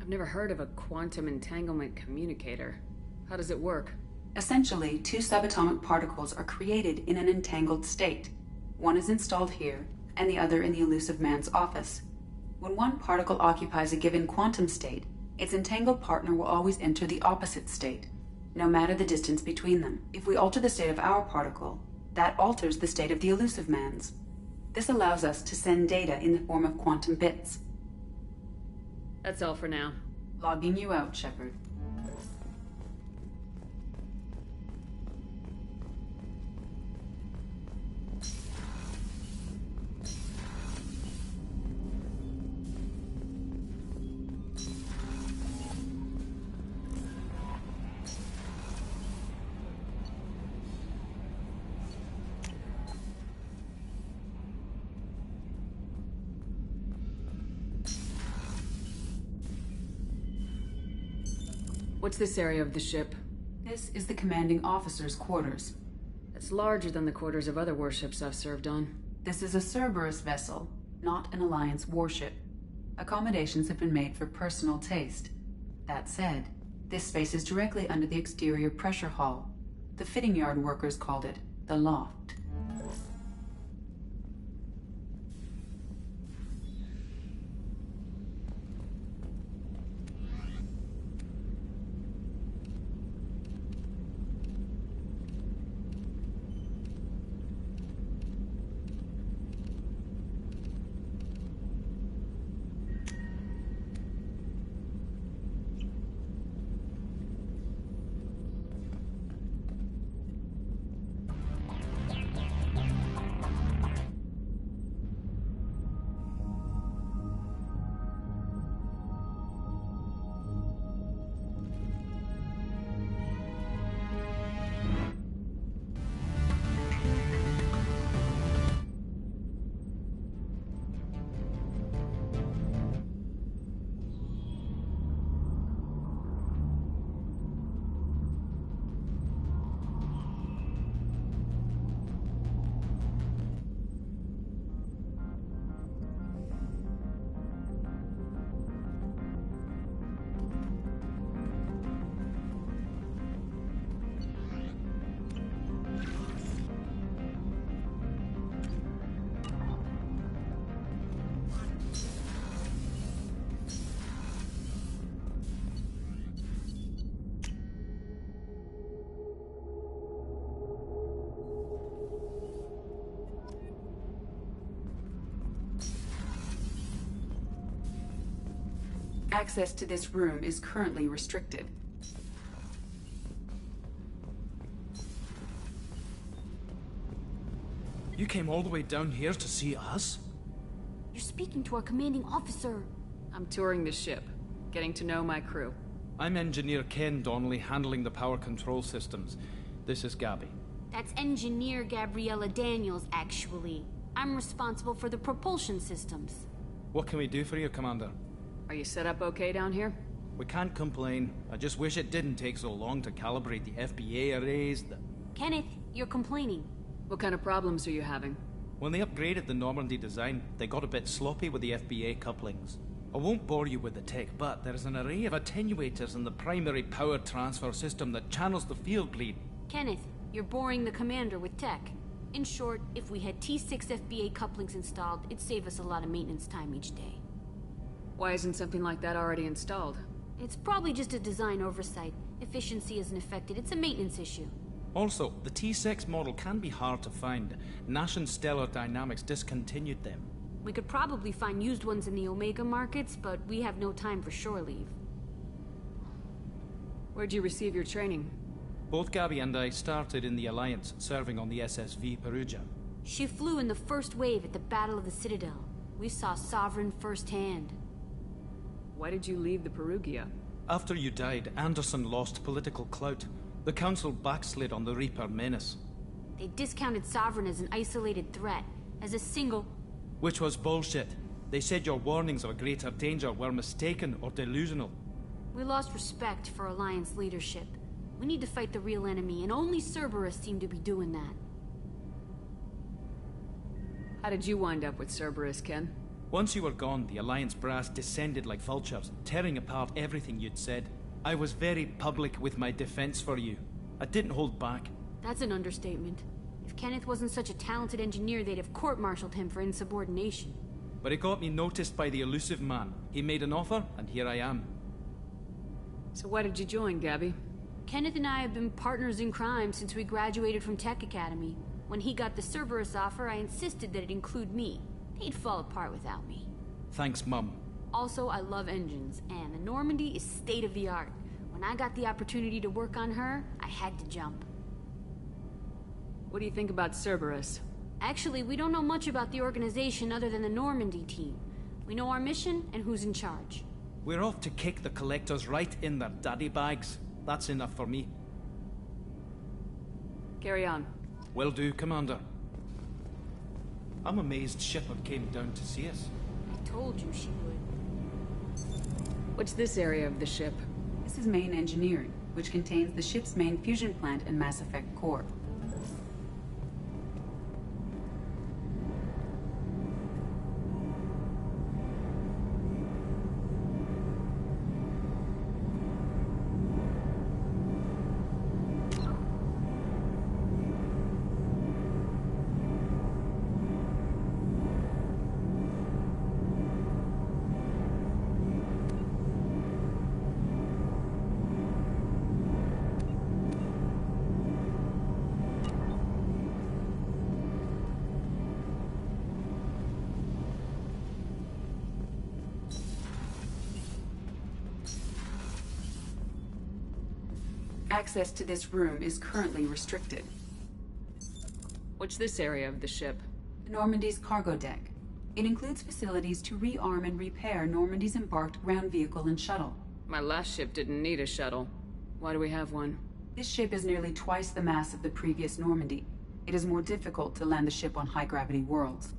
I've never heard of a quantum entanglement communicator. How does it work? Essentially, two subatomic particles are created in an entangled state. One is installed here, and the other in the Illusive Man's office. When one particle occupies a given quantum state, its entangled partner will always enter the opposite state, no matter the distance between them. If we alter the state of our particle, that alters the state of the Illusive Man's. This allows us to send data in the form of quantum bits. That's all for now. Logging you out, Shepard. What's this area of the ship? This is the commanding officer's quarters. It's larger than the quarters of other warships I've served on. This is a Cerberus vessel, not an Alliance warship. Accommodations have been made for personal taste. That said, this space is directly under the exterior pressure hull. The fitting yard workers called it the loft. Access to this room is currently restricted. You came all the way down here to see us? You're speaking to our commanding officer. I'm touring the ship, getting to know my crew. I'm Engineer Ken Donnelly, handling the power control systems. This is Gabby. That's Engineer Gabriella Daniels, actually. I'm responsible for the propulsion systems. What can we do for you, Commander? Are you set up okay down here? We can't complain. I just wish it didn't take so long to calibrate the FBA arrays. Kenneth, you're complaining. What kind of problems are you having? When they upgraded the Normandy design, they got a bit sloppy with the FBA couplings. I won't bore you with the tech, but there's an array of attenuators in the primary power transfer system that channels the field bleed. Kenneth, you're boring the commander with tech. In short, if we had T6 FBA couplings installed, it'd save us a lot of maintenance time each day. Why isn't something like that already installed? It's probably just a design oversight. Efficiency isn't affected, it's a maintenance issue. Also, the T6 model can be hard to find. Nash and Stellar Dynamics discontinued them. We could probably find used ones in the Omega markets, but we have no time for shore leave. Where'd you receive your training? Both Gabby and I started in the Alliance, serving on the SSV Perugia. She flew in the first wave at the Battle of the Citadel. We saw Sovereign firsthand. Why did you leave the Perugia? After you died, Anderson lost political clout. The Council backslid on the Reaper menace. They discounted Sovereign as an isolated threat, as a single... Which was bullshit. They said your warnings of a greater danger were mistaken or delusional. We lost respect for Alliance leadership. We need to fight the real enemy, and only Cerberus seemed to be doing that. How did you wind up with Cerberus, Ken? Once you were gone, the Alliance brass descended like vultures, tearing apart everything you'd said. I was very public with my defense for you. I didn't hold back. That's an understatement. If Kenneth wasn't such a talented engineer, they'd have court-martialed him for insubordination. But it got me noticed by the elusive man. He made an offer, and here I am. So why did you join, Gabby? Kenneth and I have been partners in crime since we graduated from Tech Academy. When he got the Cerberus offer, I insisted that it include me. They'd fall apart without me. Thanks, Mum. Also, I love engines, and the Normandy is state-of-the-art. When I got the opportunity to work on her, I had to jump. What do you think about Cerberus? Actually, we don't know much about the organization other than the Normandy team. We know our mission and who's in charge. We're off to kick the Collectors right in their daddy bags. That's enough for me. Carry on. Will do, Commander. I'm amazed Shepard came down to see us. I told you she would. What's this area of the ship? This is main engineering, which contains the ship's main fusion plant and Mass Effect core. Access to this room is currently restricted. What's this area of the ship? The Normandy's cargo deck. It includes facilities to rearm and repair Normandy's embarked ground vehicle and shuttle. My last ship didn't need a shuttle. Why do we have one? This ship is nearly twice the mass of the previous Normandy. It is more difficult to land the ship on high-gravity worlds.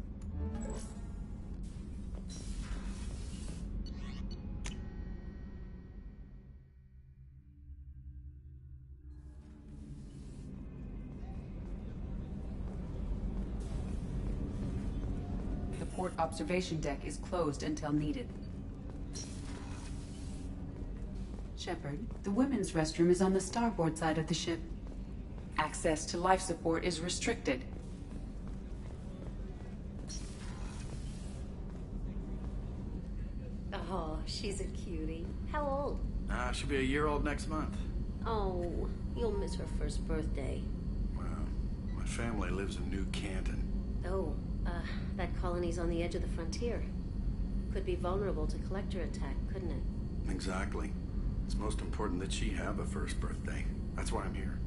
The port observation deck is closed until needed. Shepard, the women's restroom is on the starboard side of the ship. Access to life support is restricted. Oh, she's a cutie. How old? She'll be a year old next month. Oh, you'll miss her first birthday. Well, my family lives in New Canton. Oh, that colony's on the edge of the frontier. Could be vulnerable to collector attack, couldn't it? Exactly. It's most important that she have a first birthday. That's why I'm here.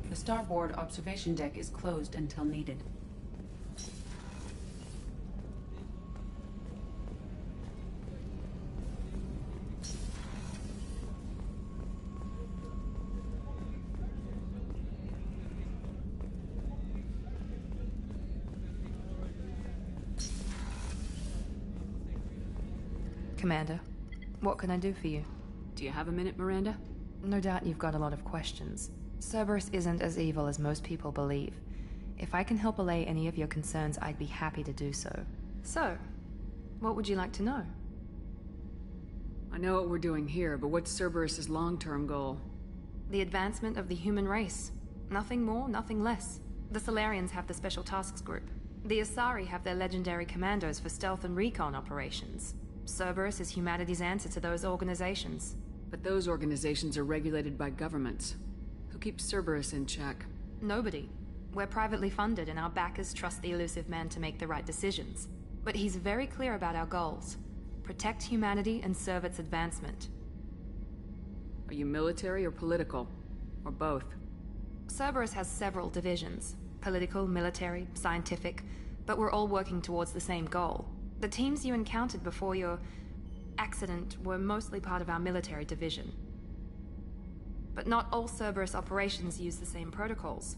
The starboard observation deck is closed until needed. Commander, what can I do for you? Do you have a minute, Miranda? No doubt you've got a lot of questions. Cerberus isn't as evil as most people believe. If I can help allay any of your concerns, I'd be happy to do so. So, what would you like to know? I know what we're doing here, but what's Cerberus's long-term goal? The advancement of the human race. Nothing more, nothing less. The Solarians have the Special Tasks Group. The Asari have their legendary commandos for stealth and recon operations. Cerberus is humanity's answer to those organizations. But those organizations are regulated by governments. Who keeps Cerberus in check? Nobody. We're privately funded and our backers trust the Elusive Man to make the right decisions. But he's very clear about our goals. Protect humanity and serve its advancement. Are you military or political? Or both? Cerberus has several divisions. Political, military, scientific. But we're all working towards the same goal. The teams you encountered before your accident were mostly part of our military division. But not all Cerberus operations use the same protocols.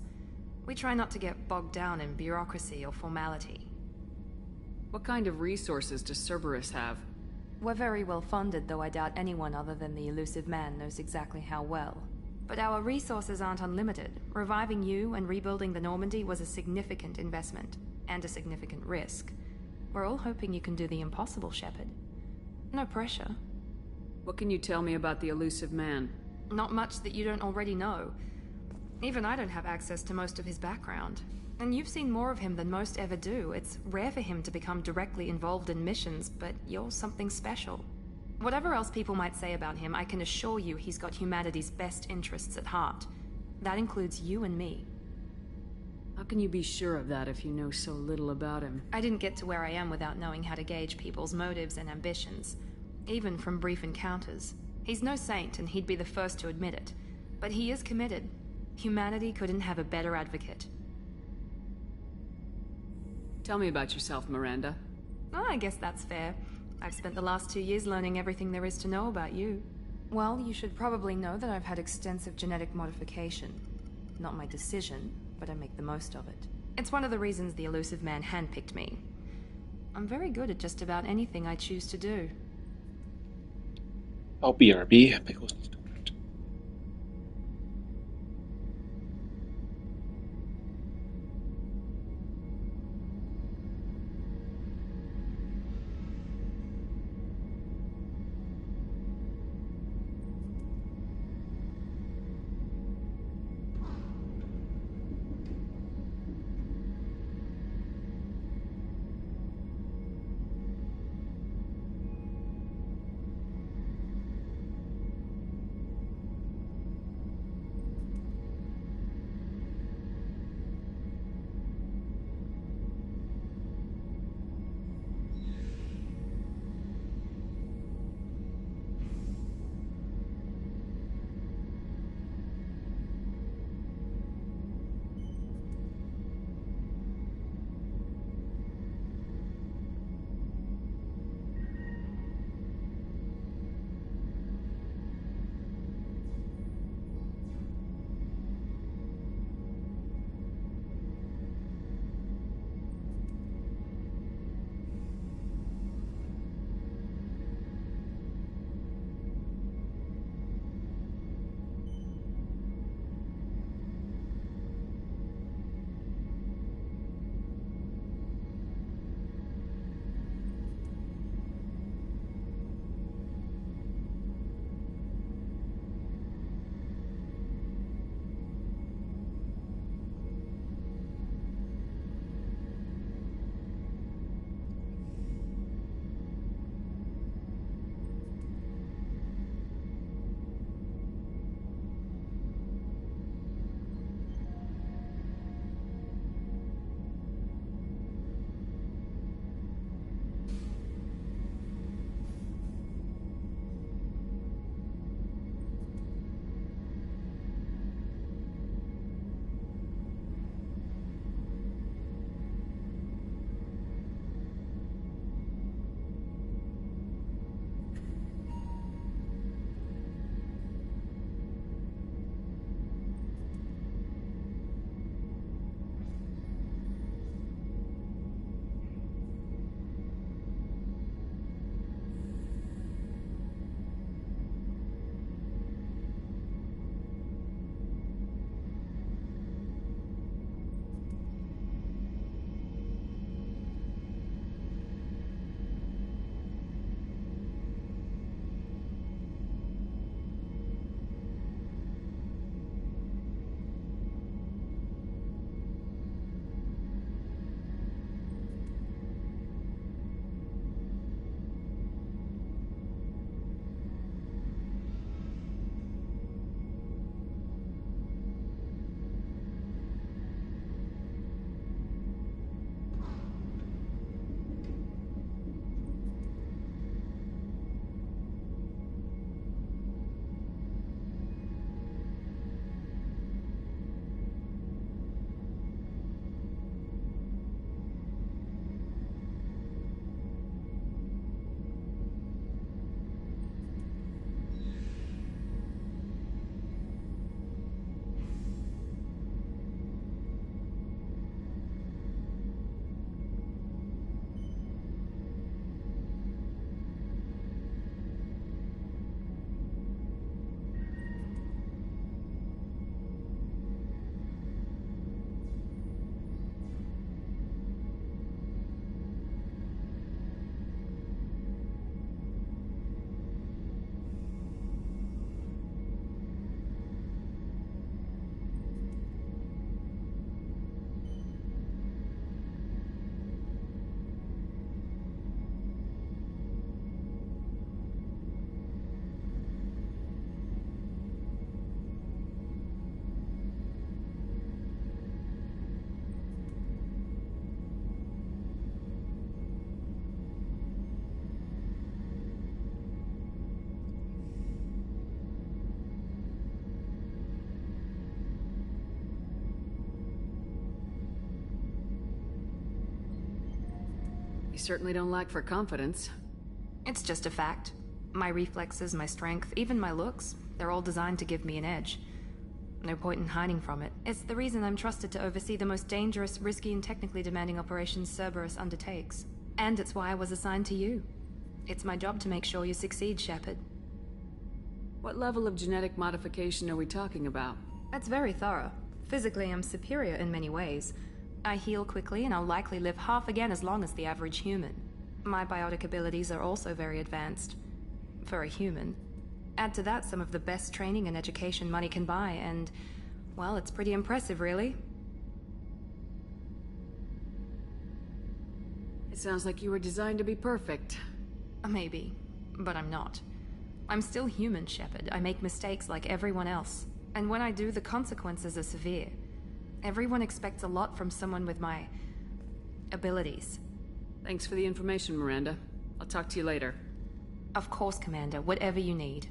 We try not to get bogged down in bureaucracy or formality. What kind of resources does Cerberus have? We're very well funded, though I doubt anyone other than the Elusive Man knows exactly how well. But our resources aren't unlimited. Reviving you and rebuilding the Normandy was a significant investment, and a significant risk. We're all hoping you can do the impossible, Shepard. No pressure. What can you tell me about the Elusive Man? Not much that you don't already know. Even I don't have access to most of his background. And you've seen more of him than most ever do. It's rare for him to become directly involved in missions, but you're something special. Whatever else people might say about him, I can assure you he's got humanity's best interests at heart. That includes you and me. How can you be sure of that if you know so little about him? I didn't get to where I am without knowing how to gauge people's motives and ambitions, even from brief encounters. He's no saint, and he'd be the first to admit it. But he is committed. Humanity couldn't have a better advocate. Tell me about yourself, Miranda. Oh, I guess that's fair. I've spent the last 2 years learning everything there is to know about you. Well, you should probably know that I've had extensive genetic modification. Not my decision, but I make the most of it. It's one of the reasons the Elusive Man handpicked me. I'm very good at just about anything I choose to do. I'll BRB. Pickles needs to come out. You certainly don't lack for confidence. It's just a fact. My reflexes, my strength, even my looks, they're all designed to give me an edge. No point in hiding from it. It's the reason I'm trusted to oversee the most dangerous, risky, and technically demanding operations Cerberus undertakes. And it's why I was assigned to you. It's my job to make sure you succeed, Shepard. What level of genetic modification are we talking about? That's very thorough. Physically, I'm superior in many ways. I heal quickly, and I'll likely live half again as long as the average human. My biotic abilities are also very advanced. For a human. Add to that some of the best training and education money can buy, and, well, it's pretty impressive, really. It sounds like you were designed to be perfect. Maybe, but I'm not. I'm still human, Shepard. I make mistakes like everyone else. And when I do, the consequences are severe. Everyone expects a lot from someone with my abilities. Thanks for the information, Miranda. I'll talk to you later. Of course, Commander. Whatever you need.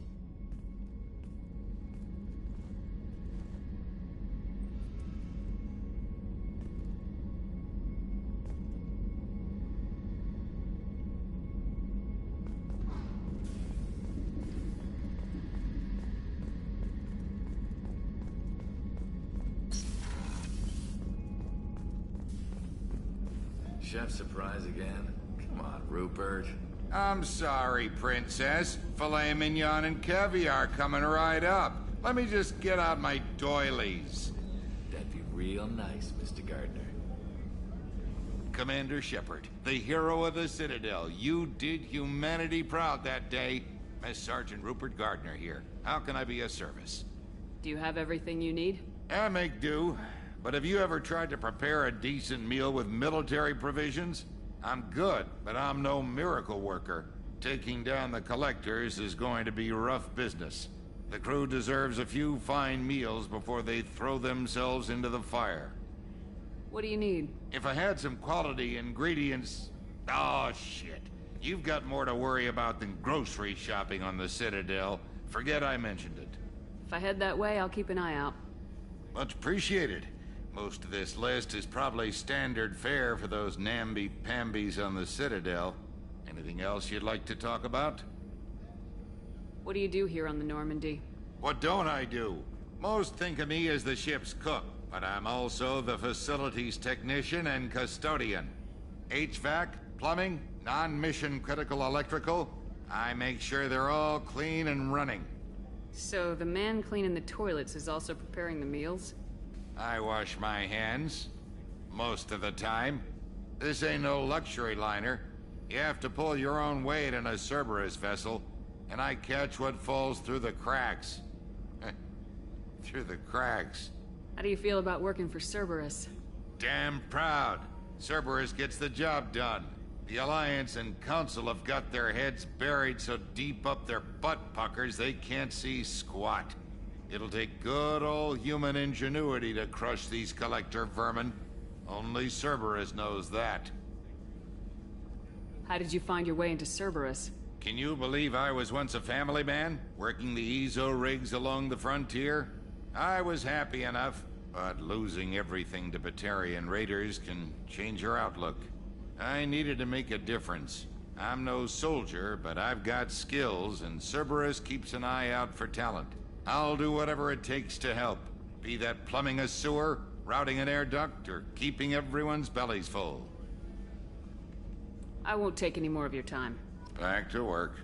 Chef surprise again? Come on, Rupert. I'm sorry, Princess. Filet mignon and caviar coming right up. Let me just get out my doilies. That'd be real nice, Mr. Gardner. Commander Shepard, the hero of the Citadel. You did humanity proud that day. Mess Sergeant Rupert Gardner here. How can I be of service? Do you have everything you need? I make do. But have you ever tried to prepare a decent meal with military provisions? I'm good, but I'm no miracle worker. Taking down the Collectors is going to be rough business. The crew deserves a few fine meals before they throw themselves into the fire. What do you need? If I had some quality ingredients... Oh, shit. You've got more to worry about than grocery shopping on the Citadel. Forget I mentioned it. If I head that way, I'll keep an eye out. Much appreciated. Most of this list is probably standard fare for those namby-pambies on the Citadel. Anything else you'd like to talk about? What do you do here on the Normandy? What don't I do? Most think of me as the ship's cook, but I'm also the facilities technician and custodian. HVAC, plumbing, non-mission critical electrical. I make sure they're all clean and running. So the man cleaning the toilets is also preparing the meals? I wash my hands. Most of the time. This ain't no luxury liner. You have to pull your own weight in a Cerberus vessel, and I catch what falls through the cracks. Through the cracks. How do you feel about working for Cerberus? Damn proud. Cerberus gets the job done. The Alliance and Council have got their heads buried so deep up their butt puckers they can't see squat. It'll take good old human ingenuity to crush these Collector vermin. Only Cerberus knows that. How did you find your way into Cerberus? Can you believe I was once a family man, working the Ezo rigs along the frontier? I was happy enough, but losing everything to Batarian raiders can change your outlook. I needed to make a difference. I'm no soldier, but I've got skills, and Cerberus keeps an eye out for talent. I'll do whatever it takes to help. Be that plumbing a sewer, routing an air duct, or keeping everyone's bellies full. I won't take any more of your time. Back to work.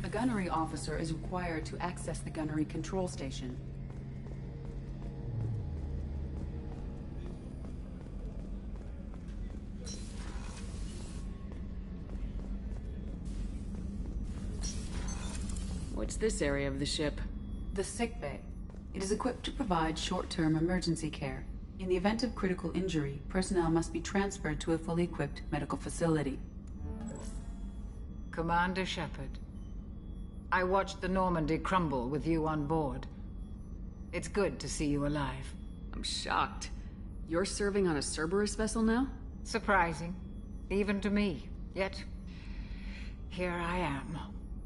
A gunnery officer is required to access the gunnery control station. What's this area of the ship? The sick bay. It is equipped to provide short-term emergency care. In the event of critical injury, personnel must be transferred to a fully equipped medical facility. Commander Shepard, I watched the Normandy crumble with you on board. It's good to see you alive. I'm shocked. You're serving on a Cerberus vessel now? Surprising, even to me. Yet, here I am.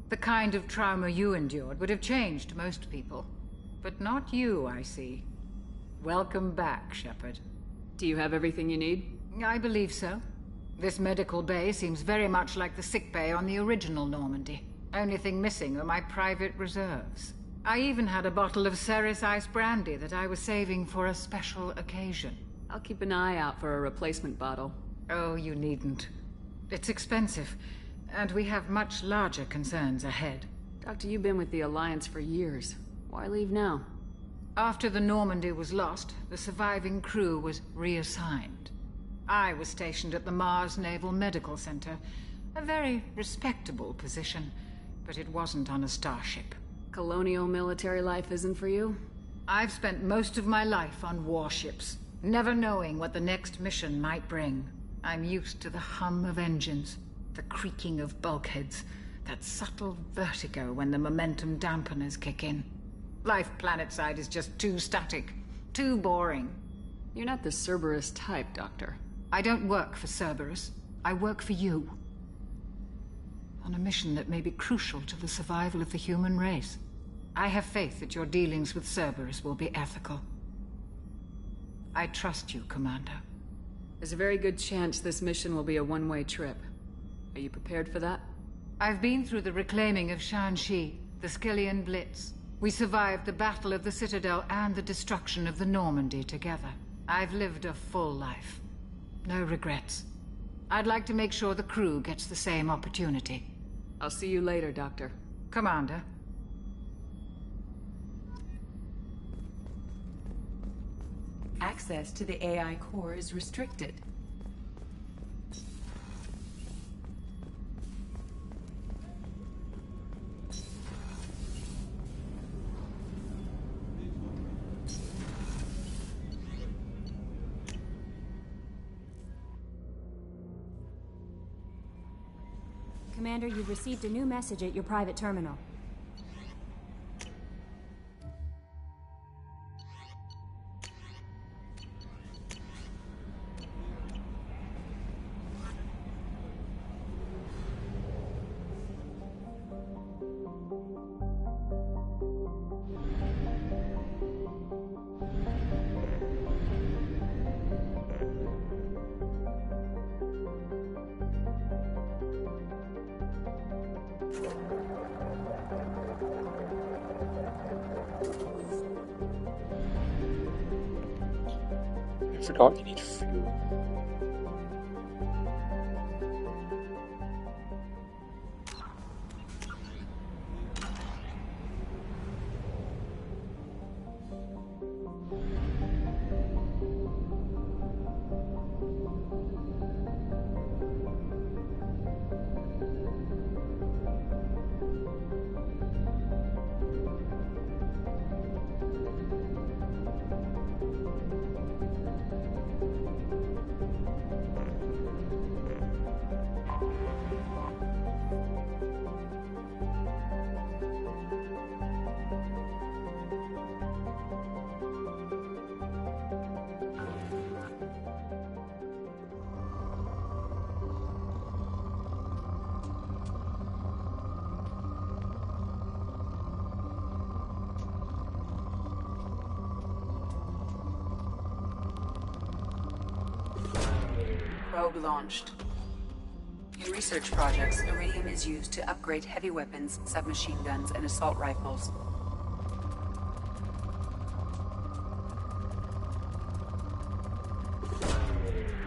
The kind of trauma you endured would have changed most people. But not you, I see. Welcome back, Shepard. Do you have everything you need? I believe so. This medical bay seems very much like the sick bay on the original Normandy. Only thing missing are my private reserves. I even had a bottle of Ceres Ice Brandy that I was saving for a special occasion. I'll keep an eye out for a replacement bottle. Oh, you needn't. It's expensive, and we have much larger concerns ahead. Doctor, you've been with the Alliance for years. Why leave now? After the Normandy was lost, the surviving crew was reassigned. I was stationed at the Mars Naval Medical Center, a very respectable position, but it wasn't on a starship. Colonial military life isn't for you? I've spent most of my life on warships, never knowing what the next mission might bring. I'm used to the hum of engines, the creaking of bulkheads, that subtle vertigo when the momentum dampeners kick in. Life planetside is just too static, too boring. You're not the Cerberus type, Doctor. I don't work for Cerberus. I work for you. On a mission that may be crucial to the survival of the human race. I have faith that your dealings with Cerberus will be ethical. I trust you, Commander. There's a very good chance this mission will be a one-way trip. Are you prepared for that? I've been through the reclaiming of Shanxi, the Skyllian Blitz. We survived the Battle of the Citadel and the destruction of the Normandy together. I've lived a full life. No regrets. I'd like to make sure the crew gets the same opportunity. I'll see you later, Doctor. Commander. Access to the AI core is restricted. Commander, you've received a new message at your private terminal. I forgot you need fuel. Probe launched. In research projects, Iridium is used to upgrade heavy weapons, submachine guns, and assault rifles.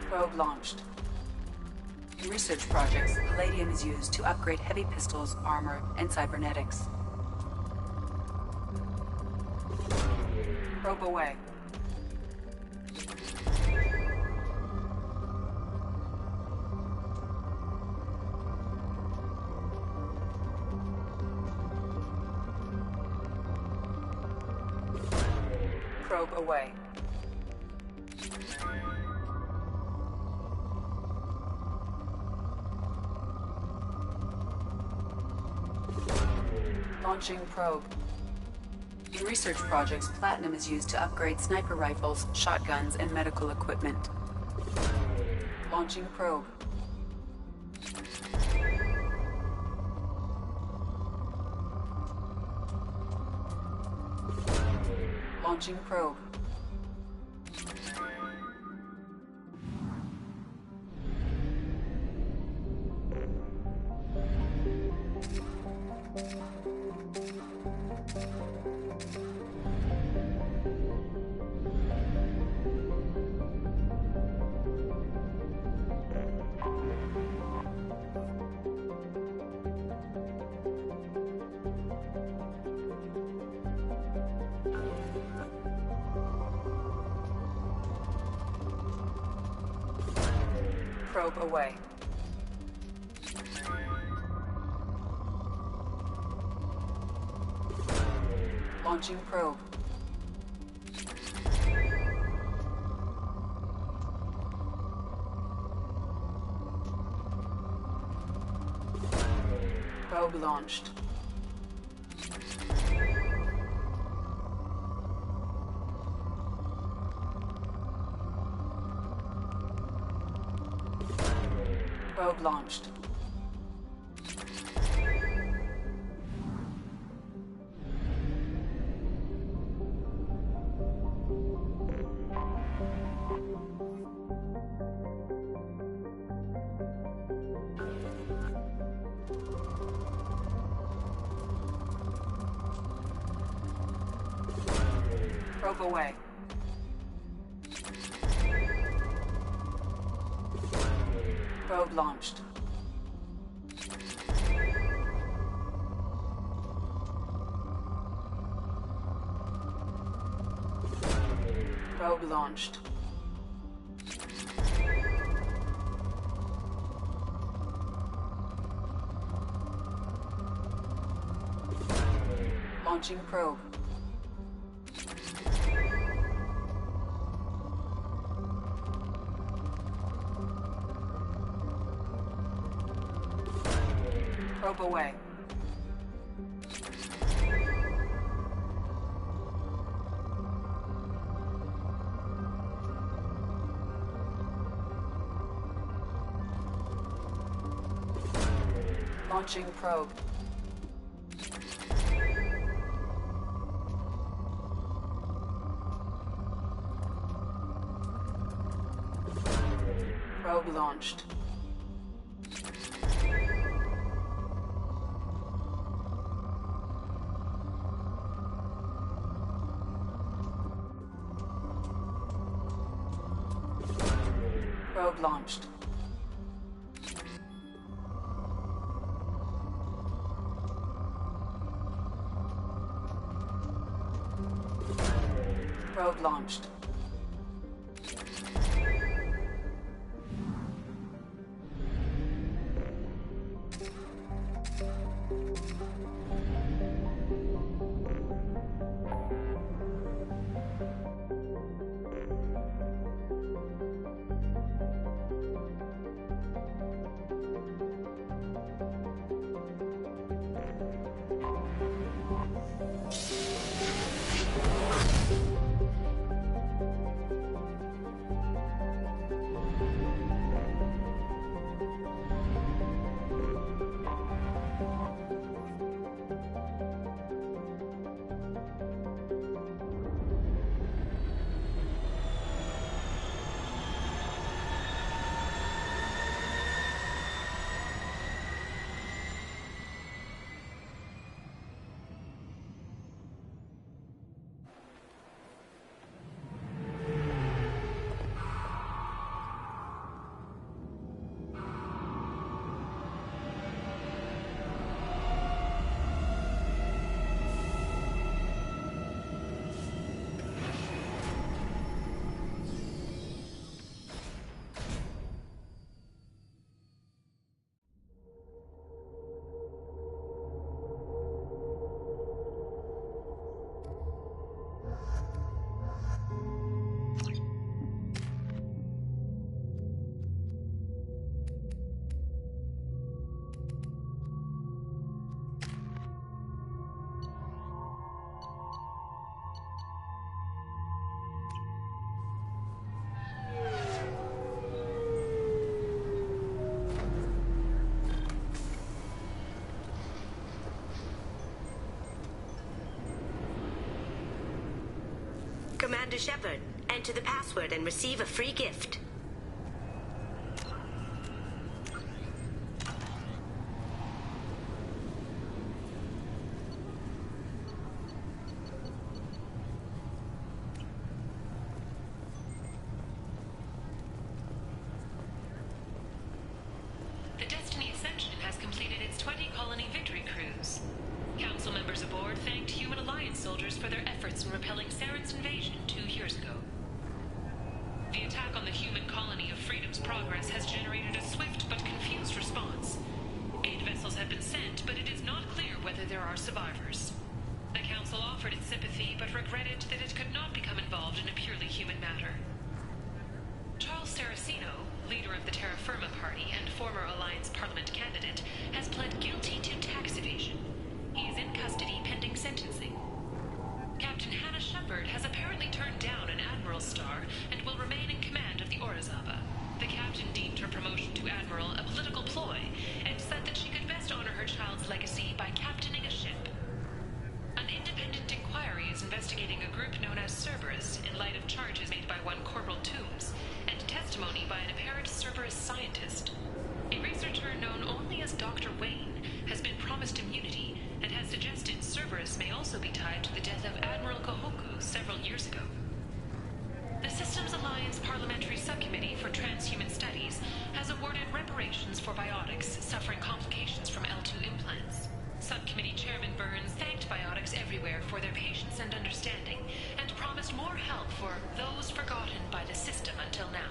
Probe launched. In research projects, Palladium is used to upgrade heavy pistols, armor, and cybernetics. Probe away. Probe away. Launching probe. In research projects, Platinum is used to upgrade sniper rifles, shotguns, and medical equipment. Launching probe. Launching probe. probe away. Launching probe. Probe launched. Probe launched. Probe away. Probe launched. Probe launched. Launching probe. Probe away. Launching probe. Probe launched. Probe launched. Probe launched. Commander Shepard, enter the password and receive a free gift. The Destiny Ascension has completed its 20-colony victory cruise. Council members aboard thanked Human Alliance soldiers for their efforts in repelling Saren's invasion 2 years ago. The attack on the human colony of Freedom's Progress has generated a swift but confused response. Aid vessels have been sent, but it is not clear whether there are survivors. The Council offered its sympathy, but regretted that it could not become involved in a purely human matter. Charles Saraceno, leader of the Terra Firma Party and former Alliance Parliament candidate, has pled guilty to tax evasion. He is in custody pending sentencing. Captain Hannah Shepard has apparently turned down an Admiral's star and will remain in command of the Orizaba. The captain deemed her promotion to Admiral a political ploy and said that she could best honor her child's legacy by captaining a ship. An independent inquiry is investigating a group known as Cerberus in light of charges made by one Corporal Toombs and testimony by an apparent Cerberus scientist. A researcher known only as Dr. Wayne has been promised immunity and has suggested Cerberus may also be tied to the death of Admiral Kohoku several years ago. The Systems Alliance Parliamentary Subcommittee for Transhuman Studies has awarded reparations for biotics suffering complications from L2 implants. Subcommittee Chairman Burns thanked biotics everywhere for their patience and understanding, and promised more help for those forgotten by the system until now.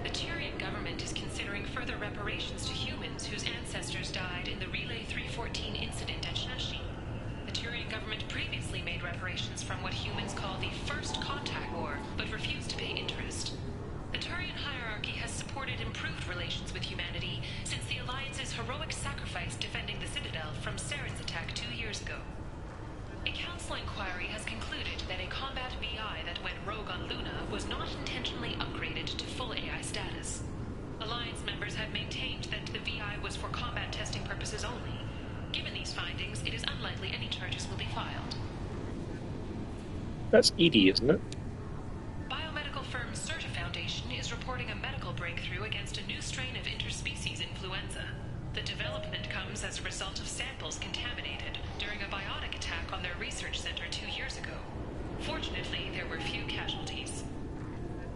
The Tyrian government is considering further reparations to humans whose ancestors died in the Relay 314 incident at Shashi. The Tyrian government previously made reparations from what humans call the First Contact War, but refused to pay interest. The Turian hierarchy has supported improved relations with humanity since the Alliance's heroic sacrifice defending the Citadel from Saren's attack 2 years ago. A council inquiry has concluded that a combat VI that went rogue on Luna was not intentionally upgraded to full AI status. Alliance members have maintained that the VI was for combat testing purposes only. Given these findings, it is unlikely any charges will be filed. That's Edie, isn't it? Biomedical firm Certa Foundation is reporting a medical breakthrough against a new strain of interspecies influenza. The development comes as a result of samples contaminated during a biotic attack on their research center 2 years ago. Fortunately, there were few casualties.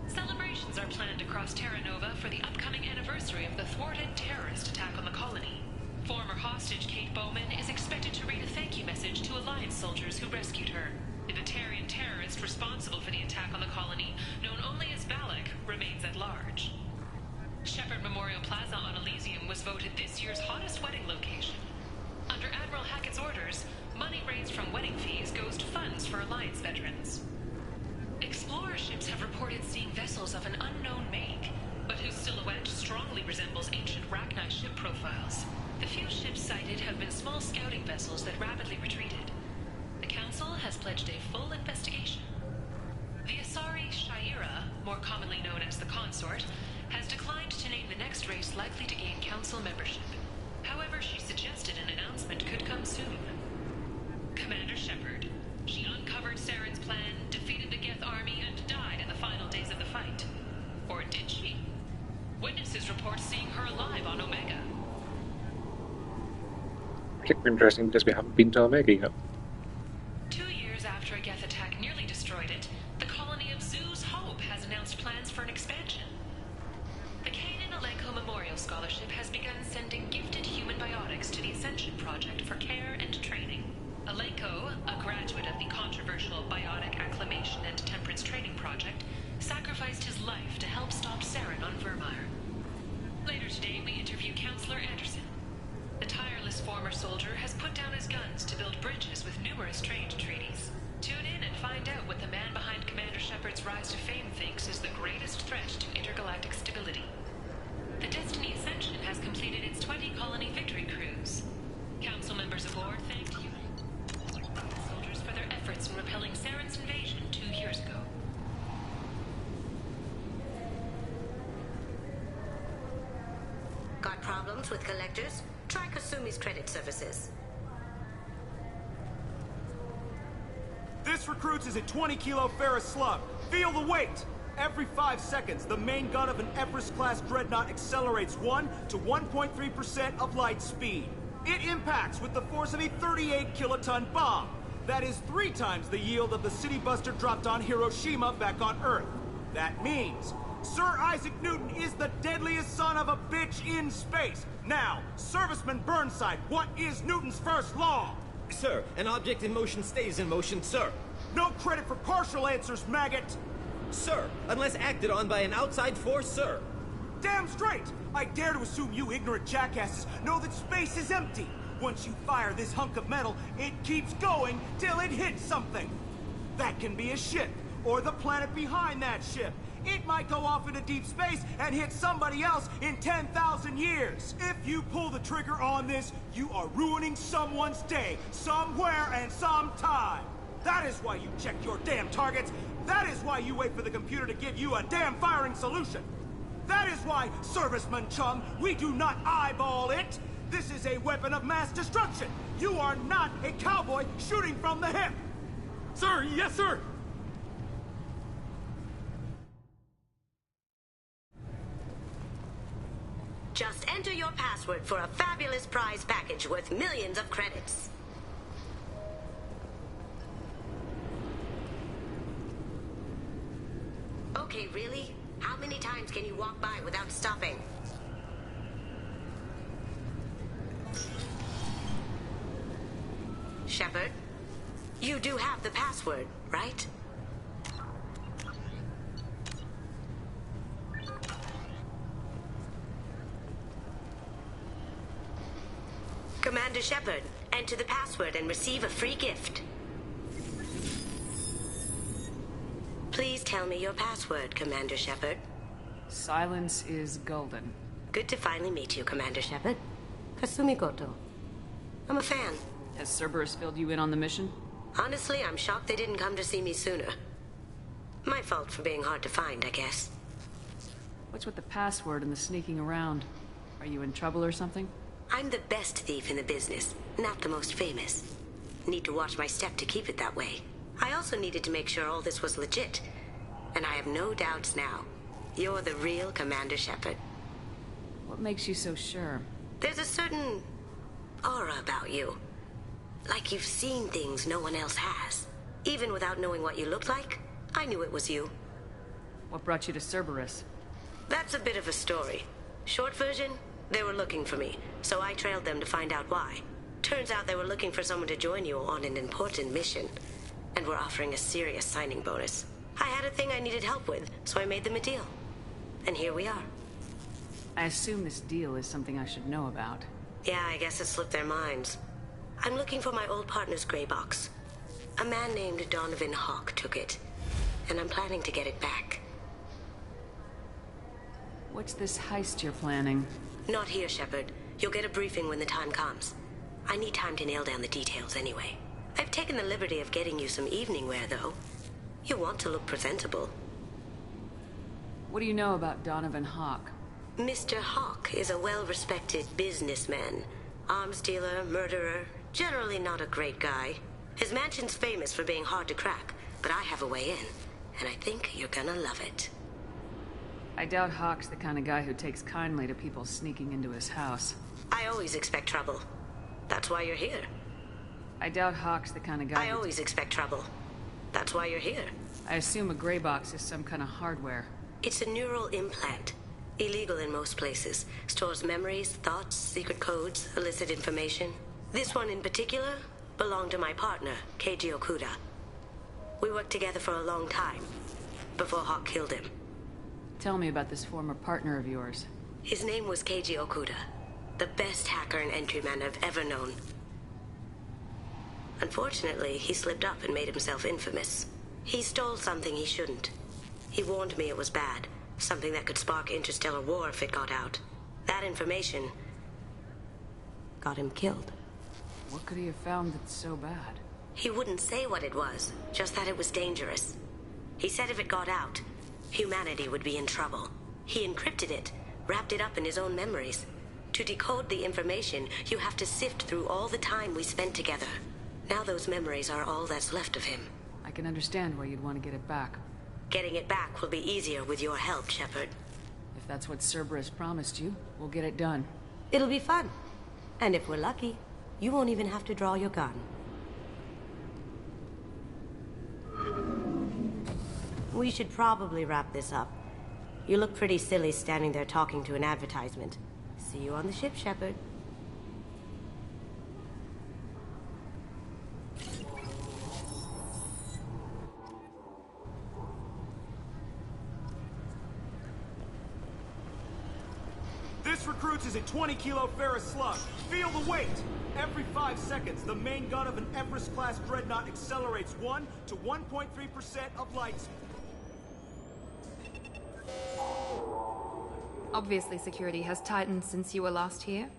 Celebrations are planned across Terra Nova for the upcoming anniversary of the thwarted terrorist attack on the colony. Former hostage Kate Bowman is expected to read a thank you message to Alliance soldiers who rescued her. The Batarian terrorist responsible for the attack on the colony, known only as Balak, remains at large. Shepard Memorial Plaza on Elysium was voted this year's hottest wedding location. Under Admiral Hackett's orders, money raised from wedding fees goes to funds for Alliance veterans. Explorer ships have reported seeing vessels of an unknown make, but whose silhouette strongly resembles ancient Rachni ship profiles. The few ships sighted have been small scouting vessels that rapidly retreated. The Council has pledged a full investigation. The Asari Shaira, more commonly known as the Consort, has declined to name the next race likely to gain Council membership. However, she suggested an announcement could come soon. Commander Shepard. She uncovered Saren's plan, defeated the Geth army, and died in the final days of the fight. Or did she? Witnesses report seeing her alive on Omega. Particularly interesting because we haven't been to Omega yet. 2 years after a Geth attack nearly destroyed it, the colony of Zoo's Hope has announced plans for an expansion. The Kanan Alenko Memorial Scholarship has begun sending gifted human biotics to the Ascension Project for care and training. Alenko, a graduate of the controversial Biotic Acclimation and Temperance Training Project, sacrificed his life to help stop Saren on Vermire. Later today, we interview Counselor Anderson. The tireless former soldier has put down his guns to build bridges with numerous trade treaties. Tune in and find out what the man behind Commander Shepard's rise to fame thinks is the greatest threat to intergalactic stability. The Destiny Ascension has completed its 20-colony victory cruise. Council members aboard thanked human soldiers for their efforts in repelling Saren's invasion 2 years ago. Got problems with collectors? Try Kasumi's credit services. This recruits is a 20-kilo ferrous slug. Feel the weight! Every 5 seconds, the main gun of an Everest-class dreadnought accelerates 1 to 1.3% of light speed. It impacts with the force of a 38-kiloton bomb. That is 3 times the yield of the City Buster dropped on Hiroshima back on Earth. That means Sir Isaac Newton is the deadliest son of a bitch in space. Now, Serviceman Burnside, what is Newton's first law? Sir, an object in motion stays in motion, sir. No credit for partial answers, maggot! Sir, unless acted on by an outside force, sir. Damn straight! I dare to assume you ignorant jackasses know that space is empty. Once you fire this hunk of metal, it keeps going till it hits something. That can be a ship, or the planet behind that ship. It might go off into deep space and hit somebody else in 10,000 years. If you pull the trigger on this, you are ruining someone's day, somewhere and sometime. That is why you check your damn targets. That is why you wait for the computer to give you a damn firing solution. That is why, Serviceman Chung, we do not eyeball it. This is a weapon of mass destruction. You are not a cowboy shooting from the hip. Sir, yes, sir. Just enter your password for a fabulous prize package worth millions of credits. Okay, really? How many times can you walk by without stopping? Shepard, you do have the password, right? Commander Shepard, enter the password and receive a free gift. Please tell me your password, Commander Shepard. Silence is golden. Good to finally meet you, Commander Shepard. Kasumi Goto. I'm a fan. Has Cerberus filled you in on the mission? Honestly, I'm shocked they didn't come to see me sooner. My fault for being hard to find, I guess. What's with the password and the sneaking around? Are you in trouble or something? I'm the best thief in the business, not the most famous. Need to watch my step to keep it that way. I also needed to make sure all this was legit. And I have no doubts now. You're the real Commander Shepard. What makes you so sure? There's a certain aura about you. Like you've seen things no one else has. Even without knowing what you looked like, I knew it was you. What brought you to Cerberus? That's a bit of a story. Short version, they were looking for me, so I trailed them to find out why. Turns out they were looking for someone to join you on an important mission, and were offering a serious signing bonus. I had a thing I needed help with, so I made them a deal. And here we are. I assume this deal is something I should know about. Yeah, I guess it slipped their minds. I'm looking for my old partner's gray box. A man named Donovan Hawk took it, and I'm planning to get it back. What's this heist you're planning? Not here, Shepard. You'll get a briefing when the time comes. I need time to nail down the details anyway. I've taken the liberty of getting you some evening wear, though. You want to look presentable. What do you know about Donovan Hawk? Mr. Hawk is a well-respected businessman. Arms dealer, murderer, generally not a great guy. His mansion's famous for being hard to crack, but I have a way in, and I think you're gonna love it. I doubt Hawk's the kind of guy who takes kindly to people sneaking into his house. I always expect trouble. That's why you're here. I doubt Hawk's the kind of guy I always expect trouble. That's why you're here. I assume a gray box is some kind of hardware. It's a neural implant. Illegal in most places. Stores memories, thoughts, secret codes, illicit information. This one in particular belonged to my partner, Keiji Okuda. We worked together for a long time, before Hawk killed him. Tell me about this former partner of yours. His name was Keiji Okuda, the best hacker and entryman I've ever known. Unfortunately, he slipped up and made himself infamous. He stole something he shouldn't. He warned me it was bad, something that could spark interstellar war if it got out. That information got him killed. What could he have found that's so bad? He wouldn't say what it was, just that it was dangerous. He said if it got out, humanity would be in trouble. He encrypted it, wrapped it up in his own memories. To decode the information, you have to sift through all the time we spent together. Now those memories are all that's left of him. I can understand why you'd want to get it back. Getting it back will be easier with your help, Shepard. If that's what Cerberus promised you, we'll get it done. It'll be fun. And if we're lucky, you won't even have to draw your gun. We should probably wrap this up. You look pretty silly standing there talking to an advertisement. See you on the ship, Shepard. This recruits is a 20-kilo ferrous slug. Feel the weight! Every 5 seconds, the main gun of an Everest-class dreadnought accelerates 1 to 1.3% of light speed. Obviously, security has tightened since you were last here.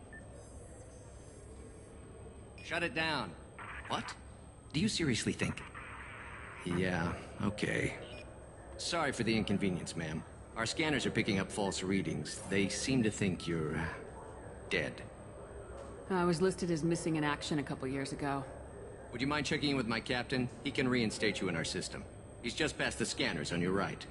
Shut it down. What? Do you seriously think? Yeah, okay. Sorry for the inconvenience, ma'am. Our scanners are picking up false readings. They seem to think you're... dead. I was listed as missing in action a couple years ago. Would you mind checking in with my captain? He can reinstate you in our system. He's just past the scanners on your right.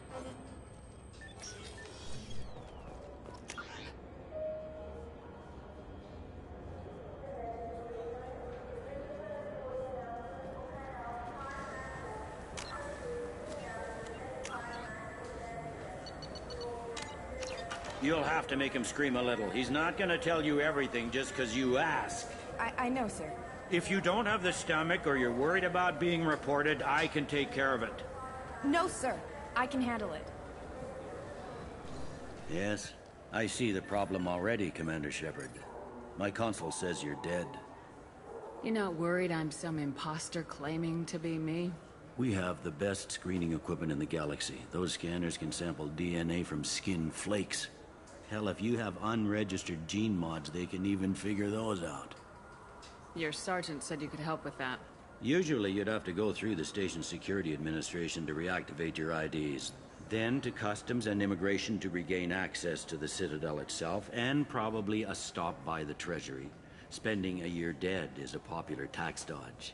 You'll have to make him scream a little. He's not gonna tell you everything just because you ask. I know, sir. If you don't have the stomach or you're worried about being reported, I can take care of it. No, sir. I can handle it. Yes, I see the problem already, Commander Shepard. My console says you're dead. You're not worried I'm some imposter claiming to be me? We have the best screening equipment in the galaxy. Those scanners can sample DNA from skin flakes. Hell, if you have unregistered gene mods, they can even figure those out. Your sergeant said you could help with that. Usually you'd have to go through the station security administration to reactivate your IDs. Then to customs and immigration to regain access to the Citadel itself, and probably a stop by the Treasury. Spending a year dead is a popular tax dodge.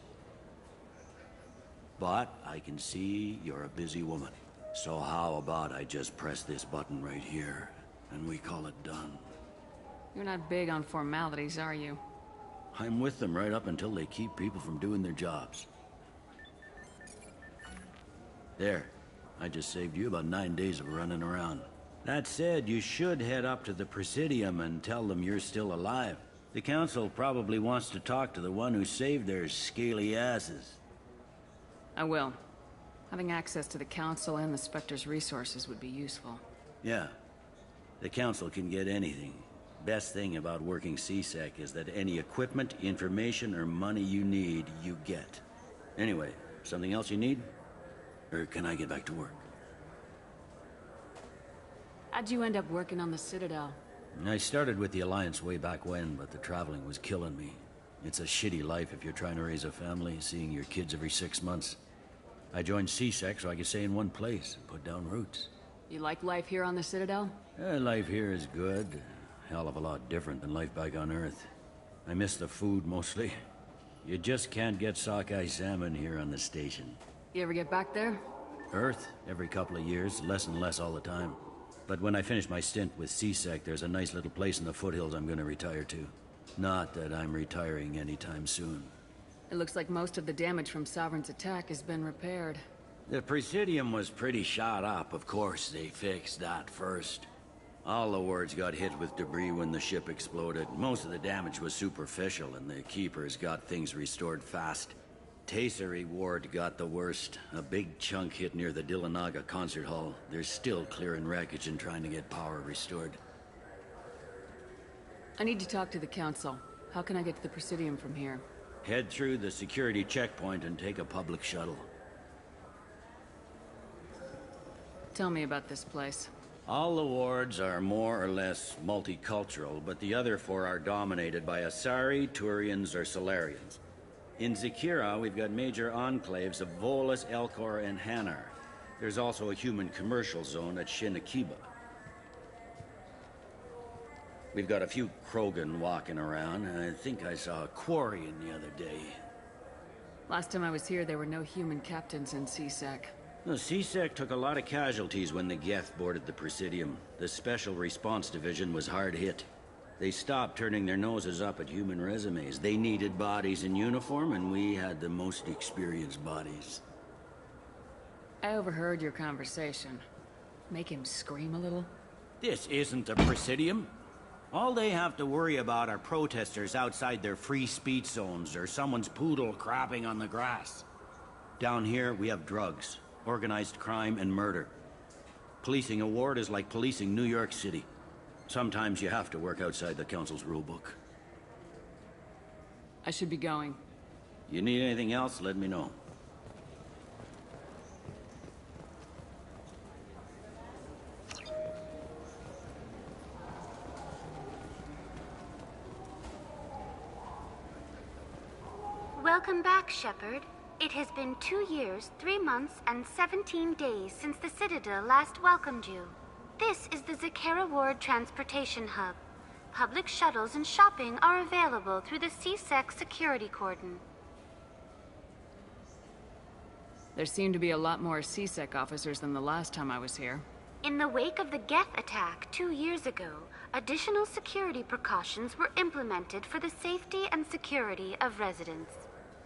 But I can see you're a busy woman. So how about I just press this button right here, and we call it done? You're not big on formalities, are you? I'm with them right up until they keep people from doing their jobs. There. I just saved you about 9 days of running around. That said, you should head up to the Presidium and tell them you're still alive. The Council probably wants to talk to the one who saved their scaly asses. I will. Having access to the Council and the Spectre's resources would be useful. Yeah. The Council can get anything. Best thing about working C-Sec is that any equipment, information, or money you need, you get. Anyway, something else you need? Or can I get back to work? How'd you end up working on the Citadel? I started with the Alliance way back when, but the traveling was killing me. It's a shitty life if you're trying to raise a family, seeing your kids every 6 months. I joined C-Sec so I could stay in one place and put down roots. You like life here on the Citadel? Life here is good. Hell of a lot different than life back on Earth. I miss the food mostly. You just can't get sockeye salmon here on the station. You ever get back there? Earth, every couple of years, less and less all the time. But when I finish my stint with C-Sec, there's a nice little place in the foothills I'm gonna retire to. Not that I'm retiring anytime soon. It looks like most of the damage from Sovereign's attack has been repaired. The Presidium was pretty shot up. Of course, they fixed that first. All the wards got hit with debris when the ship exploded. Most of the damage was superficial, and the Keepers got things restored fast. Tasery Ward got the worst. A big chunk hit near the Dillanaga concert hall. They're still clearing wreckage and trying to get power restored. I need to talk to the Council. How can I get to the Presidium from here? Head through the security checkpoint and take a public shuttle. Tell me about this place. All the wards are more or less multicultural, but the other 4 are dominated by Asari, Turians, or Solarians. In Zakira, we've got major enclaves of Volus, Elcor, and Hanar. There's also a human commercial zone at Shinakiba. We've got a few Krogan walking around, and I think I saw a Quarian the other day. Last time I was here, there were no human captains in C-Sec. The C-Sec took a lot of casualties when the Geth boarded the Presidium. The Special Response Division was hard hit. They stopped turning their noses up at human resumes. They needed bodies in uniform, and we had the most experienced bodies. I overheard your conversation. Make him scream a little? This isn't a Presidium. All they have to worry about are protesters outside their free speech zones or someone's poodle crapping on the grass. Down here, we have drugs, organized crime, and murder. Policing a ward is like policing New York City. Sometimes you have to work outside the Council's rulebook. I should be going. You need anything else, let me know. Welcome back, Shepard. It has been 2 years, 3 months, and 17 days since the Citadel last welcomed you. This is the Zakera Ward Transportation Hub. Public shuttles and shopping are available through the C-Sec security cordon. There seem to be a lot more C-Sec officers than the last time I was here. In the wake of the Geth attack 2 years ago, additional security precautions were implemented for the safety and security of residents.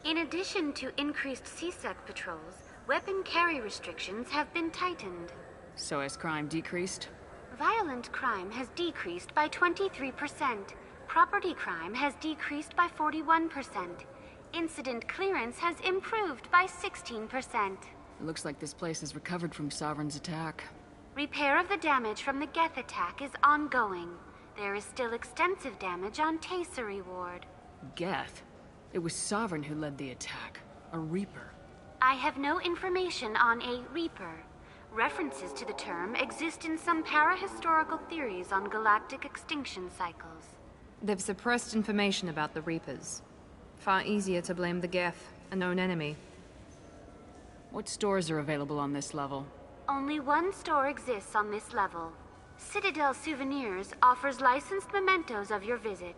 In addition to increased C-Sec patrols, weapon carry restrictions have been tightened. So has crime decreased? Violent crime has decreased by 23%. Property crime has decreased by 41%. Incident clearance has improved by 16%. It looks like this place has recovered from Sovereign's attack. Repair of the damage from the Geth attack is ongoing. There is still extensive damage on Tasery Ward. Geth? It was Sovereign who led the attack. A Reaper. I have no information on a Reaper. References to the term exist in some parahistorical theories on galactic extinction cycles. They've suppressed information about the Reapers. Far easier to blame the Geth, a known enemy. What stores are available on this level? Only one store exists on this level. Citadel Souvenirs offers licensed mementos of your visit.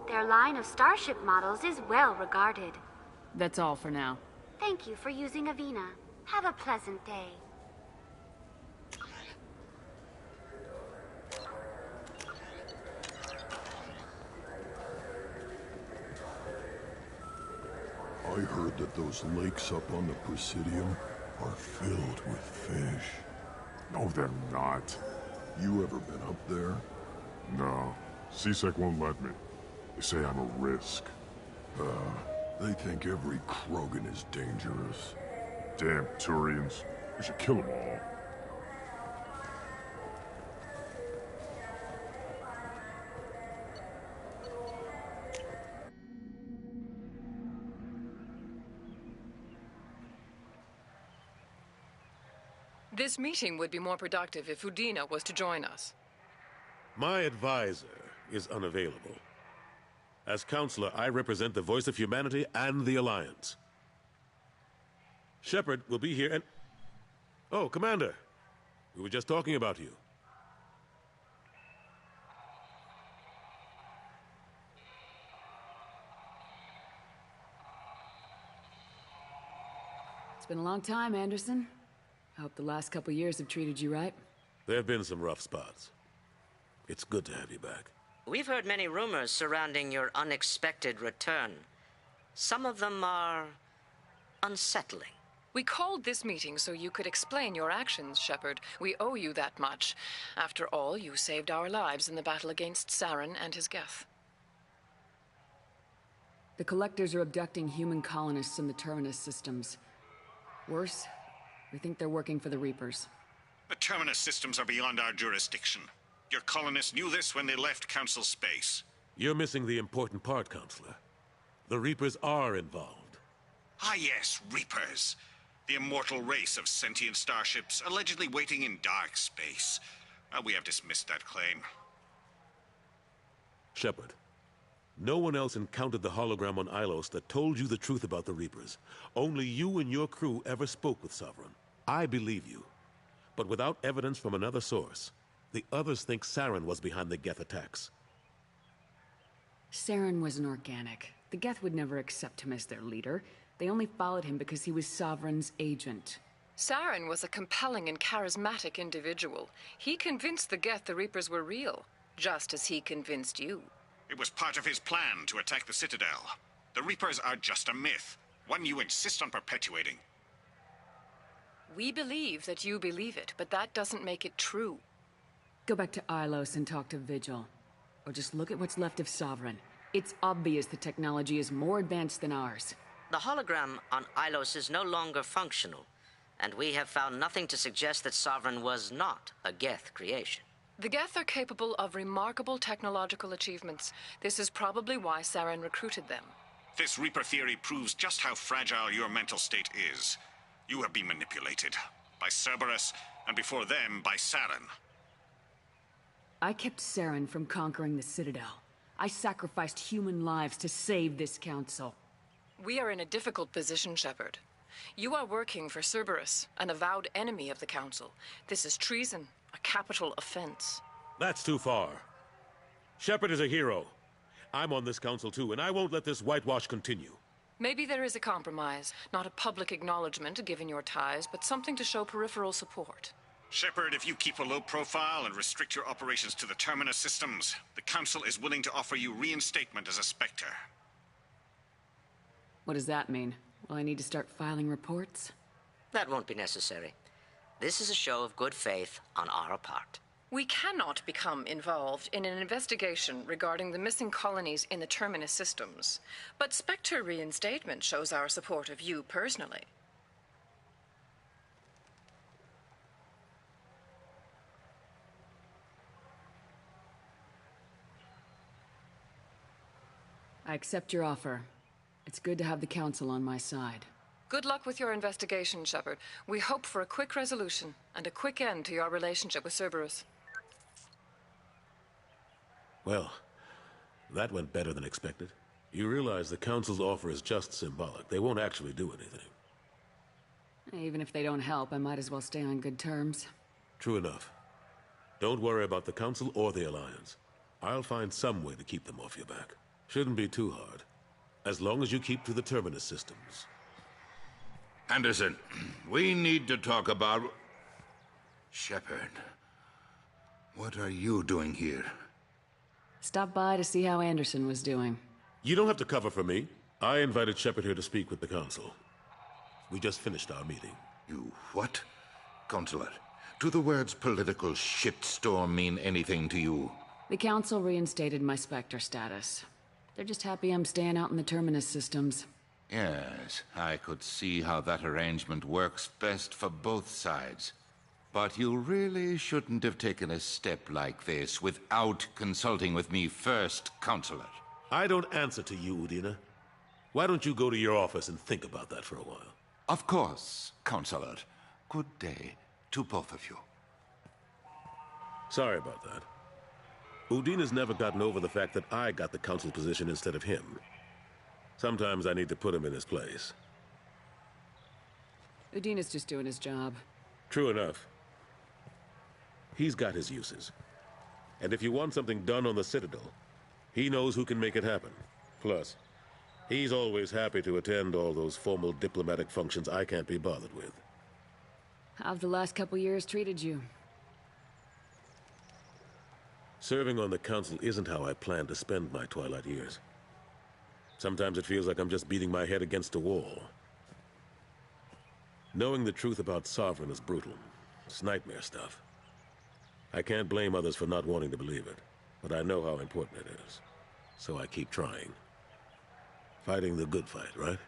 Their line of starship models is well regarded. That's all for now. Thank you for using Avina. Have a pleasant day. I heard that those lakes up on the Presidium are filled with fish. No, they're not. You ever been up there? No. C-Sec won't let me. They say I'm a risk. They think every Krogan is dangerous. Damn Turians. We should kill them all. This meeting would be more productive if Udina was to join us. My advisor is unavailable. As Counselor, I represent the voice of humanity and the Alliance. Shepard will be here and... Oh, Commander. We were just talking about you. It's been a long time, Anderson. I hope the last couple years have treated you right. There have been some rough spots. It's good to have you back. We've heard many rumors surrounding your unexpected return. Some of them are unsettling. We called this meeting so you could explain your actions, Shepard. We owe you that much. After all, you saved our lives in the battle against Saren and his Geth. The Collectors are abducting human colonists in the Terminus systems. Worse, we think they're working for the Reapers. The Terminus systems are beyond our jurisdiction. Your colonists knew this when they left Council space. You're missing the important part, Counselor. The Reapers are involved. Ah yes, Reapers. The immortal race of sentient starships allegedly waiting in dark space. We have dismissed that claim. Shepard, no one else encountered the hologram on Ilos that told you the truth about the Reapers. Only you and your crew ever spoke with Sovereign. I believe you. But without evidence from another source, the others think Saren was behind the Geth attacks. Saren was an organic. The Geth would never accept him as their leader. They only followed him because he was Sovereign's agent. Saren was a compelling and charismatic individual. He convinced the Geth the Reapers were real, just as he convinced you. It was part of his plan to attack the Citadel. The Reapers are just a myth, one you insist on perpetuating. We believe that you believe it, but that doesn't make it true. Go back to Ilos and talk to Vigil. Or just look at what's left of Sovereign. It's obvious the technology is more advanced than ours. The hologram on Ilos is no longer functional, and we have found nothing to suggest that Sovereign was not a Geth creation. The Geth are capable of remarkable technological achievements. This is probably why Saren recruited them. This Reaper theory proves just how fragile your mental state is. You have been manipulated. By Cerberus, and before them, by Saren. I kept Saren from conquering the Citadel. I sacrificed human lives to save this council. We are in a difficult position, Shepard. You are working for Cerberus, an avowed enemy of the Council. This is treason, a capital offense. That's too far. Shepard is a hero. I'm on this council too, and I won't let this whitewash continue. Maybe there is a compromise. Not a public acknowledgement given your ties, but something to show peripheral support. Shepard, if you keep a low profile and restrict your operations to the Terminus systems, the Council is willing to offer you reinstatement as a Spectre. What does that mean? Will I need to start filing reports? That won't be necessary. This is a show of good faith on our part. We cannot become involved in an investigation regarding the missing colonies in the Terminus systems, but Spectre reinstatement shows our support of you personally. I accept your offer. It's good to have the Council on my side. Good luck with your investigation, Shepard. We hope for a quick resolution and a quick end to your relationship with Cerberus. Well, that went better than expected. You realize the Council's offer is just symbolic. They won't actually do anything. Even if they don't help, I might as well stay on good terms. True enough. Don't worry about the Council or the Alliance. I'll find some way to keep them off your back. Shouldn't be too hard. As long as you keep to the Terminus systems. Anderson, we need to talk about... Shepard, what are you doing here? Stop by to see how Anderson was doing. You don't have to cover for me. I invited Shepard here to speak with the Council. We just finished our meeting. You what? Consular, do the words political shitstorm mean anything to you? The Council reinstated my Spectre status. They're just happy I'm staying out in the Terminus systems. Yes, I could see how that arrangement works best for both sides. But you really shouldn't have taken a step like this without consulting with me first, Counselor. I don't answer to you, Udina. Why don't you go to your office and think about that for a while? Of course, Counselor. Good day to both of you. Sorry about that. Udina's never gotten over the fact that I got the Council position instead of him. Sometimes I need to put him in his place. Udina's just doing his job. True enough. He's got his uses. And if you want something done on the Citadel, he knows who can make it happen. Plus, he's always happy to attend all those formal diplomatic functions I can't be bothered with. How've the last couple years treated you? Serving on the Council isn't how I plan to spend my twilight years. Sometimes it feels like I'm just beating my head against a wall. Knowing the truth about Sovereign is brutal. It's nightmare stuff. I can't blame others for not wanting to believe it, but I know how important it is. So I keep trying. Fighting the good fight, right?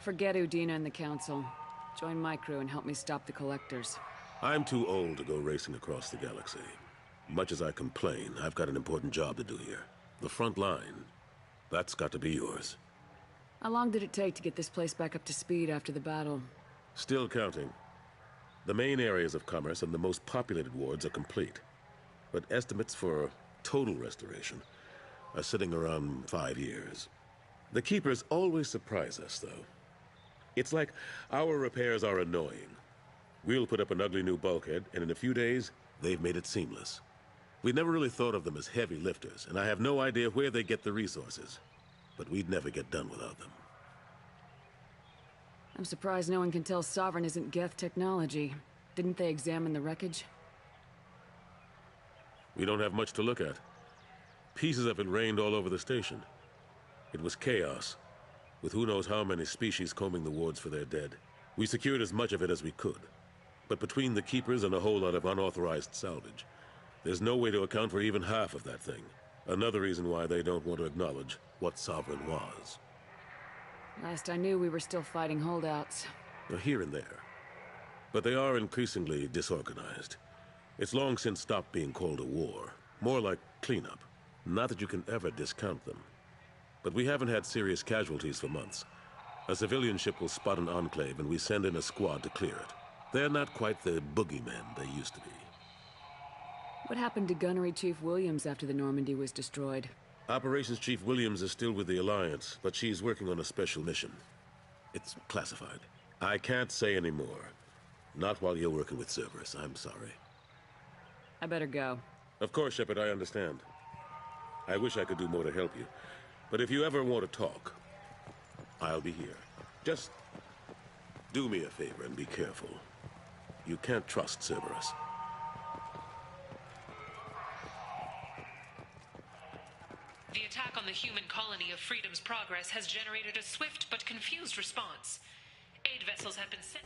Forget Udina and the Council. Join my crew and help me stop the Collectors. I'm too old to go racing across the galaxy. Much as I complain, I've got an important job to do here. The front line. That's got to be yours. How long did it take to get this place back up to speed after the battle? Still counting. The main areas of commerce and the most populated wards are complete. But estimates for total restoration are sitting around 5 years. The Keepers always surprise us, though. It's like our repairs are annoying. We'll put up an ugly new bulkhead, and in a few days, they've made it seamless. We never really thought of them as heavy lifters, and I have no idea where they get the resources. But we'd never get done without them. I'm surprised no one can tell Sovereign isn't Geth technology. Didn't they examine the wreckage? We don't have much to look at. Pieces of it rained all over the station. It was chaos, with who knows how many species combing the wards for their dead. We secured as much of it as we could. But between the Keepers and a whole lot of unauthorized salvage, there's no way to account for even half of that thing. Another reason why they don't want to acknowledge what Sovereign was. Last I knew, we were still fighting holdouts. Here and there. But they are increasingly disorganized. It's long since stopped being called a war. More like cleanup. Not that you can ever discount them. But we haven't had serious casualties for months. A civilian ship will spot an enclave and we send in a squad to clear it. They're not quite the boogeymen they used to be. What happened to Gunnery Chief Williams after the Normandy was destroyed? Operations Chief Williams is still with the Alliance, but she's working on a special mission. It's classified. I can't say any more. Not while you're working with Cerberus, I'm sorry. I better go. Of course, Shepard, I understand. I wish I could do more to help you. But if you ever want to talk, I'll be here. Just do me a favor and be careful. You can't trust Cerberus. The attack on the human colony of Freedom's Progress has generated a swift but confused response. Aid vessels have been sent.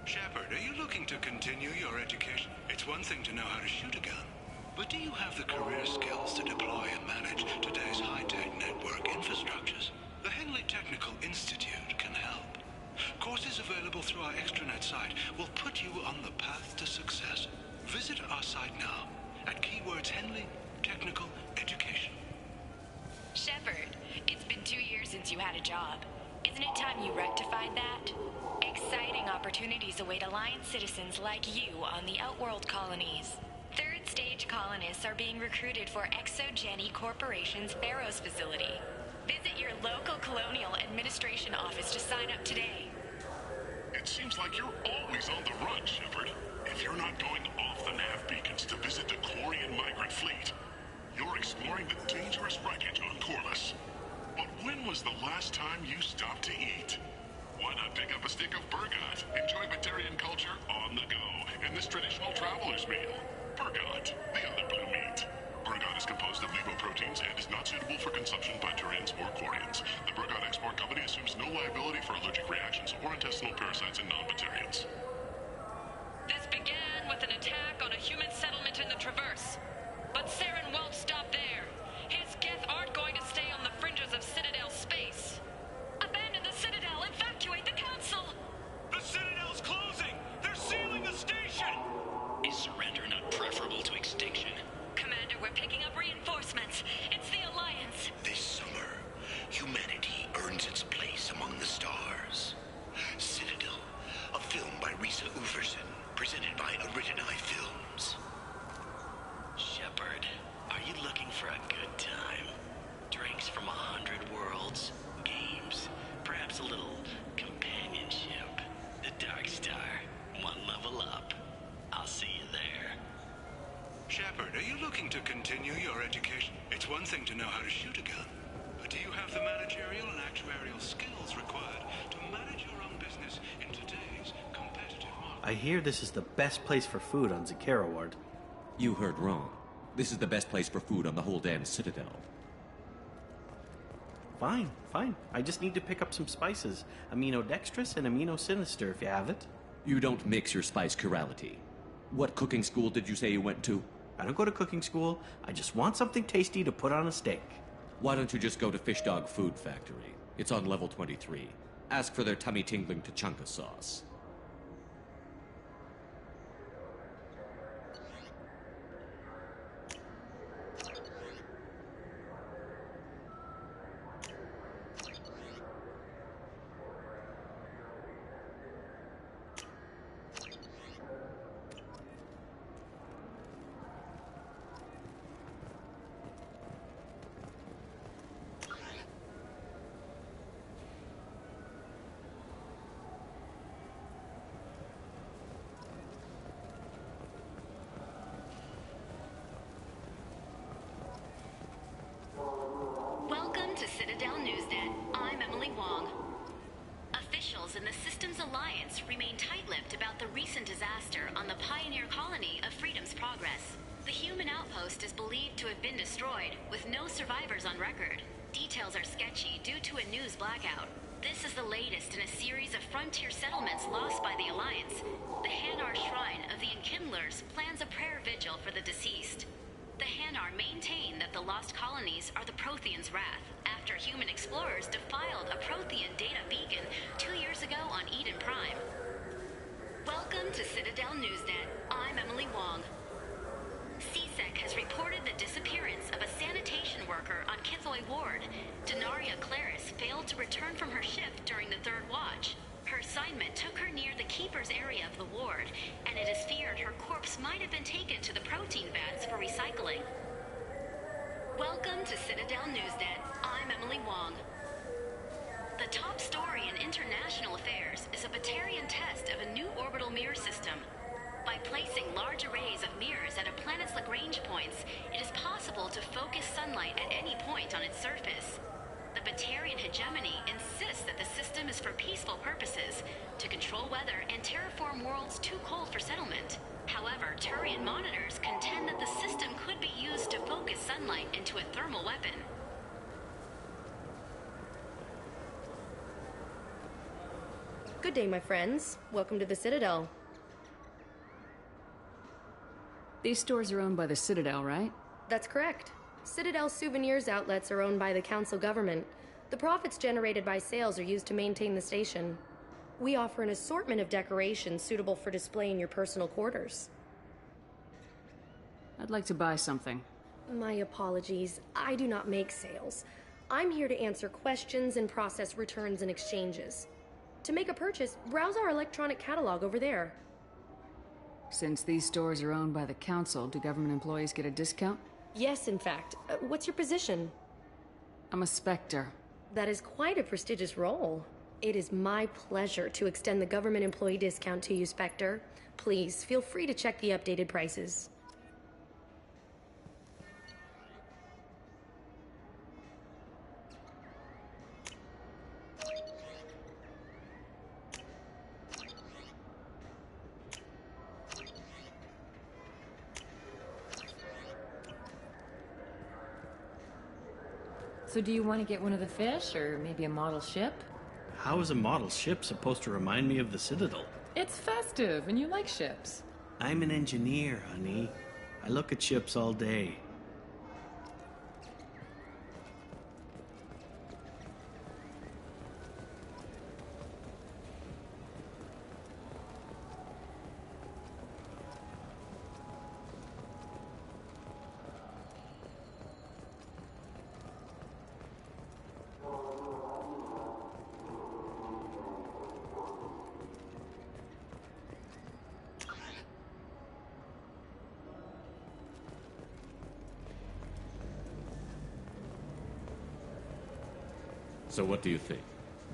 Shepard, are you looking to continue your education? It's one thing to know how to shoot a gun, but do you have the career skills to deploy and manage today's high-tech network infrastructures? The Henley Technical Institute can help. Courses available through our extranet site will put you on the path to success. Visit our site now at keywords Henley Technical Education. Shepard, it's been 2 years since you had a job. Isn't it time you rectified that? Exciting opportunities await Alliance citizens like you on the Outworld colonies. Third-stage colonists are being recruited for ExoGeni Corporation's Pharaohs facility. Visit your local Colonial Administration office to sign up today. It seems like you're always on the run, Shepard. If you're not going off the nav beacons to visit the Quarian migrant fleet, you're exploring the dangerous wreckage on Corliss. But when was the last time you stopped to eat? Why not pick up a stick of Burgot? Enjoy Batarian culture on the go in this traditional traveler's meal. Burgot, the other blue meat. Burgot is composed of lipoproteins and is not suitable for consumption by Turians or Quarians. The Burgot Export Company assumes no liability for allergic reactions or intestinal parasites in non-Batarians. This began with an attack on a human settlement in the Traverse. But Saren won't stop there. His Geth aren't going to stay on the fringes of Citadel space. Abandon the Citadel! Evacuate the Council! The Citadel's closing! They're sealing the station! Is surrender not preferable to extinction? Commander, we're picking up reinforcements. It's the Alliance. This summer, humanity earns its place among the stars. Citadel, a film by Risa Uverson, presented by Aridanai Films. one thing to know how to shoot a gun, but do you have the managerial and actuarial skills required to manage your own business in today's competitive market? I hear this is the best place for food on Zakera Ward. You heard wrong. This is the best place for food on the whole damn Citadel. Fine, fine. I just need to pick up some spices. Amino-dextrous and amino-sinister, if you have it. You don't mix your spice chirality. What cooking school did you say you went to? I don't go to cooking school. I just want something tasty to put on a steak. Why don't you just go to Fish Dog Food Factory? It's on level 23. Ask for their tummy-tingling Tachanka sauce. Welcome to Citadel Newsnet. I'm Emily Wong. Officials in the Systems Alliance remain tight-lipped about the recent disaster on the pioneer colony of Freedom's Progress. The human outpost is believed to have been destroyed, with no survivors on record. Details are sketchy due to a news blackout. This is the latest in a series of frontier settlements lost by the Alliance. The Hanar Shrine of the Enkindlers plans a prayer vigil for the deceased. The Hanar maintain that the lost colonies are the Protheans' wrath, after human explorers defiled a Prothean data beacon 2 years ago on Eden Prime. Welcome to Citadel Newsnet. I'm Emily Wong. CSEC has reported the disappearance of a sanitation worker on Kithoy Ward. Denaria Claris failed to return from her shift during the third watch. Her assignment took her near the Keeper's area of the ward, and it is feared her corpse might have been taken to the protein vats for recycling. Welcome to Citadel Newsnet. I'm Emily Wong. The top story in international affairs is a Batarian test of a new orbital mirror system. By placing large arrays of mirrors at a planet's Lagrange points, it is possible to focus sunlight at any point on its surface. The Batarian hegemony insists that the system is for peaceful purposes, to control weather and terraform worlds too cold for settlement. However, Turian monitors contend that the system could be used to focus sunlight into a thermal weapon. Good day, my friends. Welcome to the Citadel. These stores are owned by the Citadel, right? That's correct. Citadel souvenirs outlets are owned by the Council government. The profits generated by sales are used to maintain the station. We offer an assortment of decorations suitable for display in your personal quarters. I'd like to buy something. My apologies. I do not make sales. I'm here to answer questions and process returns and exchanges. To make a purchase, browse our electronic catalog over there. Since these stores are owned by the Council, do government employees get a discount? Yes, in fact. What's your position? I'm a Spectre. That is quite a prestigious role. It is my pleasure to extend the government employee discount to you, Spectre. Please, feel free to check the updated prices. So do you want to get one of the fish, or maybe a model ship? How is a model ship supposed to remind me of the Citadel? It's festive, and you like ships. I'm an engineer, honey. I look at ships all day. So what do you think?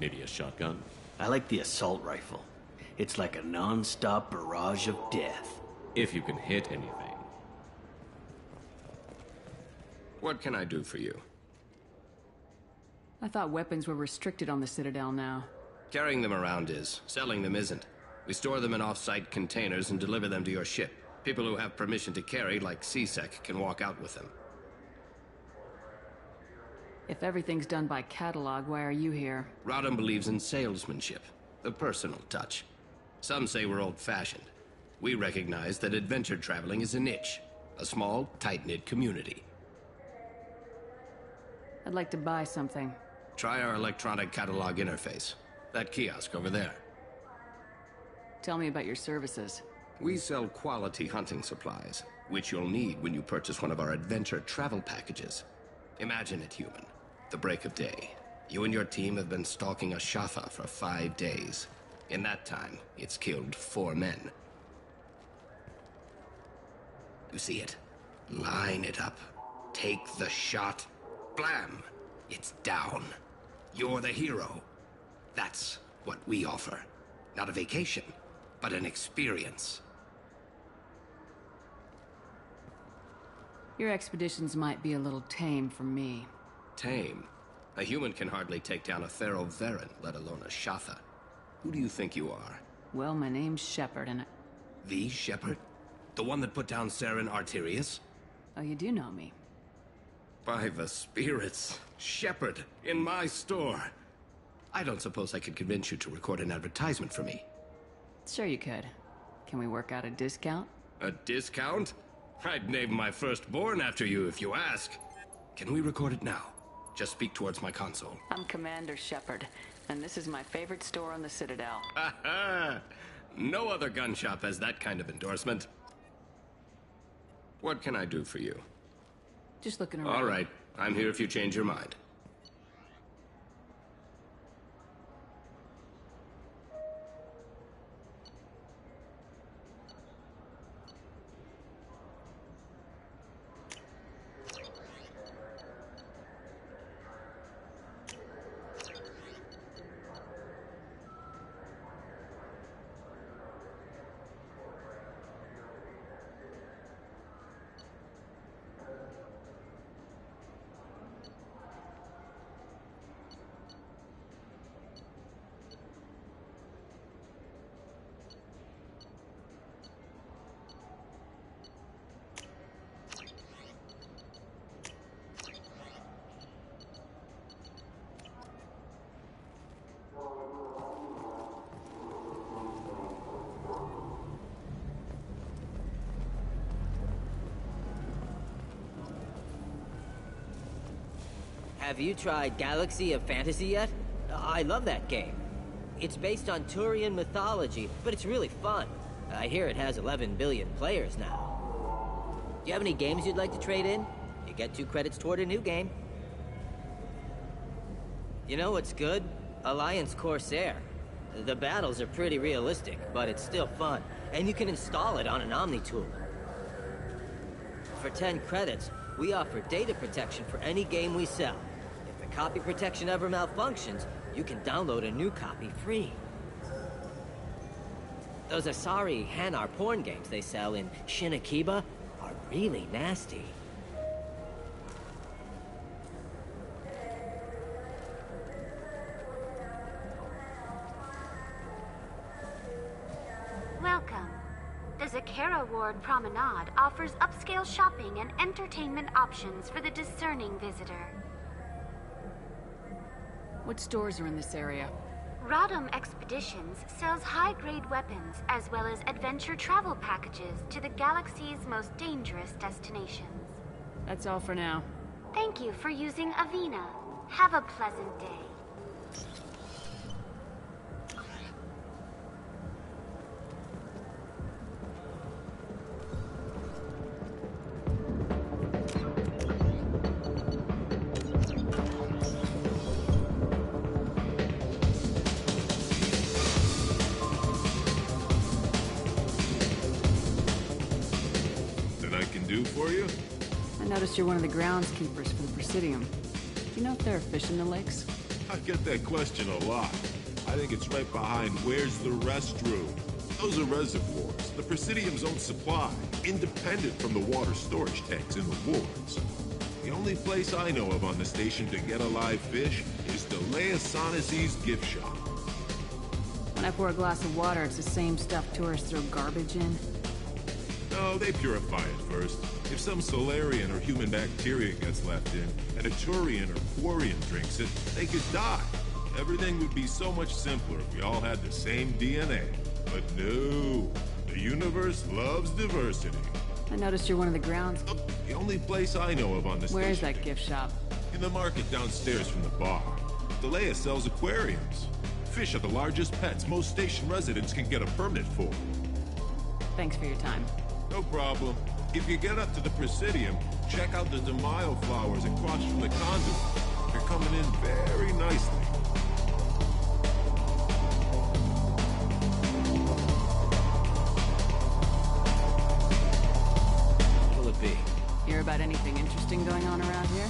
Maybe a shotgun? I like the assault rifle. It's like a non-stop barrage of death. If you can hit anything. What can I do for you? I thought weapons were restricted on the Citadel now. Carrying them around is. Selling them isn't. We store them in off-site containers and deliver them to your ship. People who have permission to carry, like CSEC, can walk out with them. If everything's done by catalog, why are you here? Rodham believes in salesmanship, the personal touch. Some say we're old-fashioned. We recognize that adventure traveling is a niche, a small, tight-knit community. I'd like to buy something. Try our electronic catalog interface. That kiosk over there. Tell me about your services. We sell quality hunting supplies, which you'll need when you purchase one of our adventure travel packages. Imagine it, human. The break of day. You and your team have been stalking a Shafa for 5 days. In that time, it's killed 4 men. You see it? Line it up. Take the shot. Blam! It's down. You're the hero. That's what we offer. Not a vacation, but an experience. Your expeditions might be a little tame for me. Tame? A human can hardly take down a Pharaoh Varen, let alone a Shafa. Who do you think you are? Well, my name's Shepard, and The Shepard? The one that put down Saren Arterius? Oh, you do know me. By the spirits. Shepard, in my store. I don't suppose I could convince you to record an advertisement for me. Sure you could. Can we work out a discount? A discount? I'd name my firstborn after you if you ask. Can we record it now? Just speak towards my console. I'm Commander Shepard, and this is my favorite store on the Citadel. Ha ha! No other gun shop has that kind of endorsement. What can I do for you? Just looking around. All right. I'm here if you change your mind. Have you tried Galaxy of Fantasy yet? I love that game. It's based on Turian mythology, but it's really fun. I hear it has 11 billion players now. Do you have any games you'd like to trade in? You get 2 credits toward a new game. You know what's good? Alliance Corsair. The battles are pretty realistic, but it's still fun, and you can install it on an Omni tool. For 10 credits, we offer data protection for any game we sell. If the copy protection ever malfunctions, you can download a new copy free. Those Asari Hanar porn games they sell in Shinakiba are really nasty. Welcome. The Zakera Ward Promenade offers upscale shopping and entertainment options for the discerning visitor. What stores are in this area? Rodham Expeditions sells high-grade weapons as well as adventure travel packages to the galaxy's most dangerous destinations. That's all for now. Thank you for using Avina. Have a pleasant day. For you? I noticed you're one of the groundskeepers for the Presidium. Do you know if there are fish in the lakes? I get that question a lot. I think it's right behind where's the restroom. Those are reservoirs, the Presidium's own supply, independent from the water storage tanks in the wards. The only place I know of on the station to get a live fish is the Leosanis' gift shop. When I pour a glass of water, it's the same stuff tourists throw garbage in. No, they purify it first. If some Solarian or human bacteria gets left in, and a Turian or Quarian drinks it, they could die. Everything would be so much simpler if we all had the same DNA. But no, the universe loves diversity. I noticed you're one of the grounds. The only place I know of on the station. Where is that gift shop? In the market downstairs from the bar. Delea sells aquariums. Fish are the largest pets most station residents can get a permit for. Thanks for your time. No problem. If you get up to the Presidium, check out the De Mayo flowers across from the conduit. They're coming in very nicely. What'll it be? Hear about anything interesting going on around here?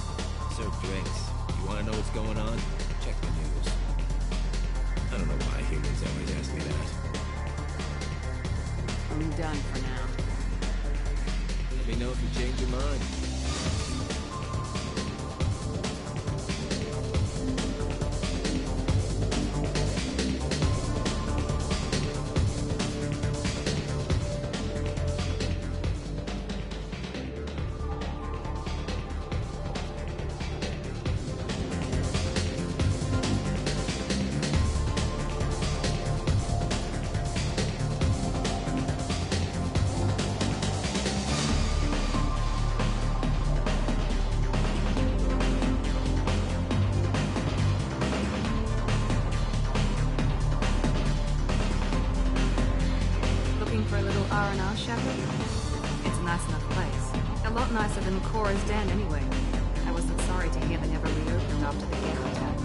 Serve drinks. You want to know what's going on? Check the news. I don't know why humans always ask me that. I'm done for now. Let me know if you change your mind. It's a nice enough place. A lot nicer than Cora's den anyway. I wasn't sorry to hear they never reopened after the Gale attack.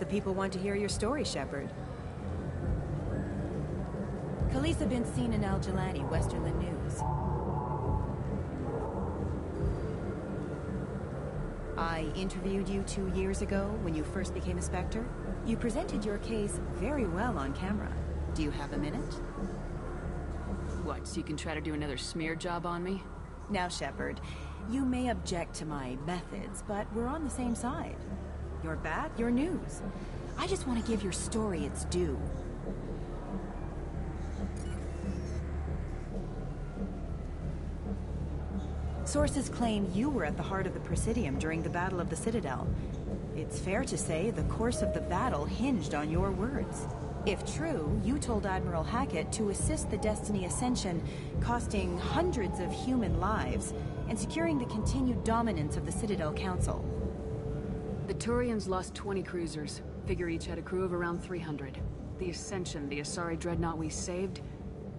People want to hear your story, Shepard. Khaleesa been seen in Al Jelani, Westerland News. I interviewed you 2 years ago when you first became a Spectre. You presented your case very well on camera. Do you have a minute? What, so you can try to do another smear job on me? Now, Shepard, you may object to my methods, but we're on the same side. Your bat, your news. I just want to give your story its due. Sources claim you were at the heart of the Presidium during the Battle of the Citadel. It's fair to say the course of the battle hinged on your words. If true, you told Admiral Hackett to assist the Destiny Ascension, costing hundreds of human lives, and securing the continued dominance of the Citadel Council. The Turians lost 20 cruisers. Figure each had a crew of around 300. The Ascension, the Asari dreadnought we saved,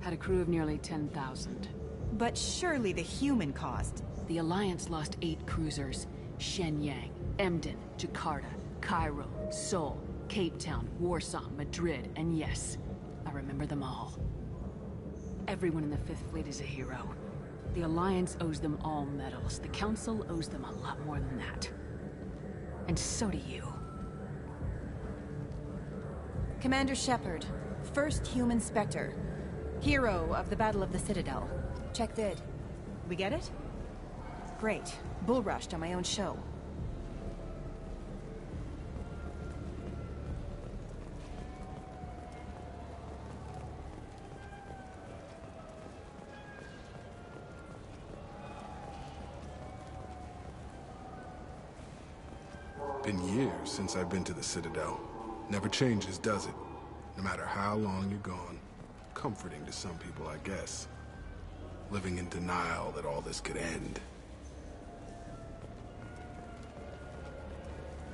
had a crew of nearly 10,000. But surely the human cost. The Alliance lost 8 cruisers. Shenyang, Emden, Jakarta, Cairo, Seoul, Cape Town, Warsaw, Madrid, and yes, I remember them all. Everyone in the Fifth Fleet is a hero. The Alliance owes them all medals. The Council owes them a lot more than that. And so do you. Commander Shepard, first human Spectre. Hero of the Battle of the Citadel. Check vid. We get it? Great. Bull rushed on my own show. Been years since I've been to the Citadel. Never changes, does it? No matter how long you're gone. Comforting to some people, I guess. Living in denial that all this could end.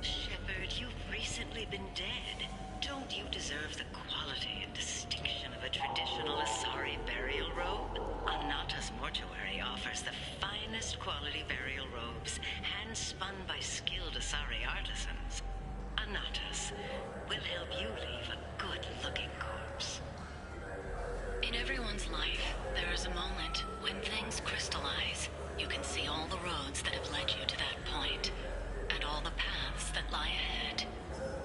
Shepard, you've recently been dead. Don't you deserve the quality and distinction of a traditional Asari burial robe? Anata's mortuary offers the finest quality burial robes, hand-spun by skilled Asari artisans. Anata's will help you leave a good-looking corpse. In everyone's life, there is a moment when things crystallize. You can see all the roads that have led you to that point, and all the paths that lie ahead.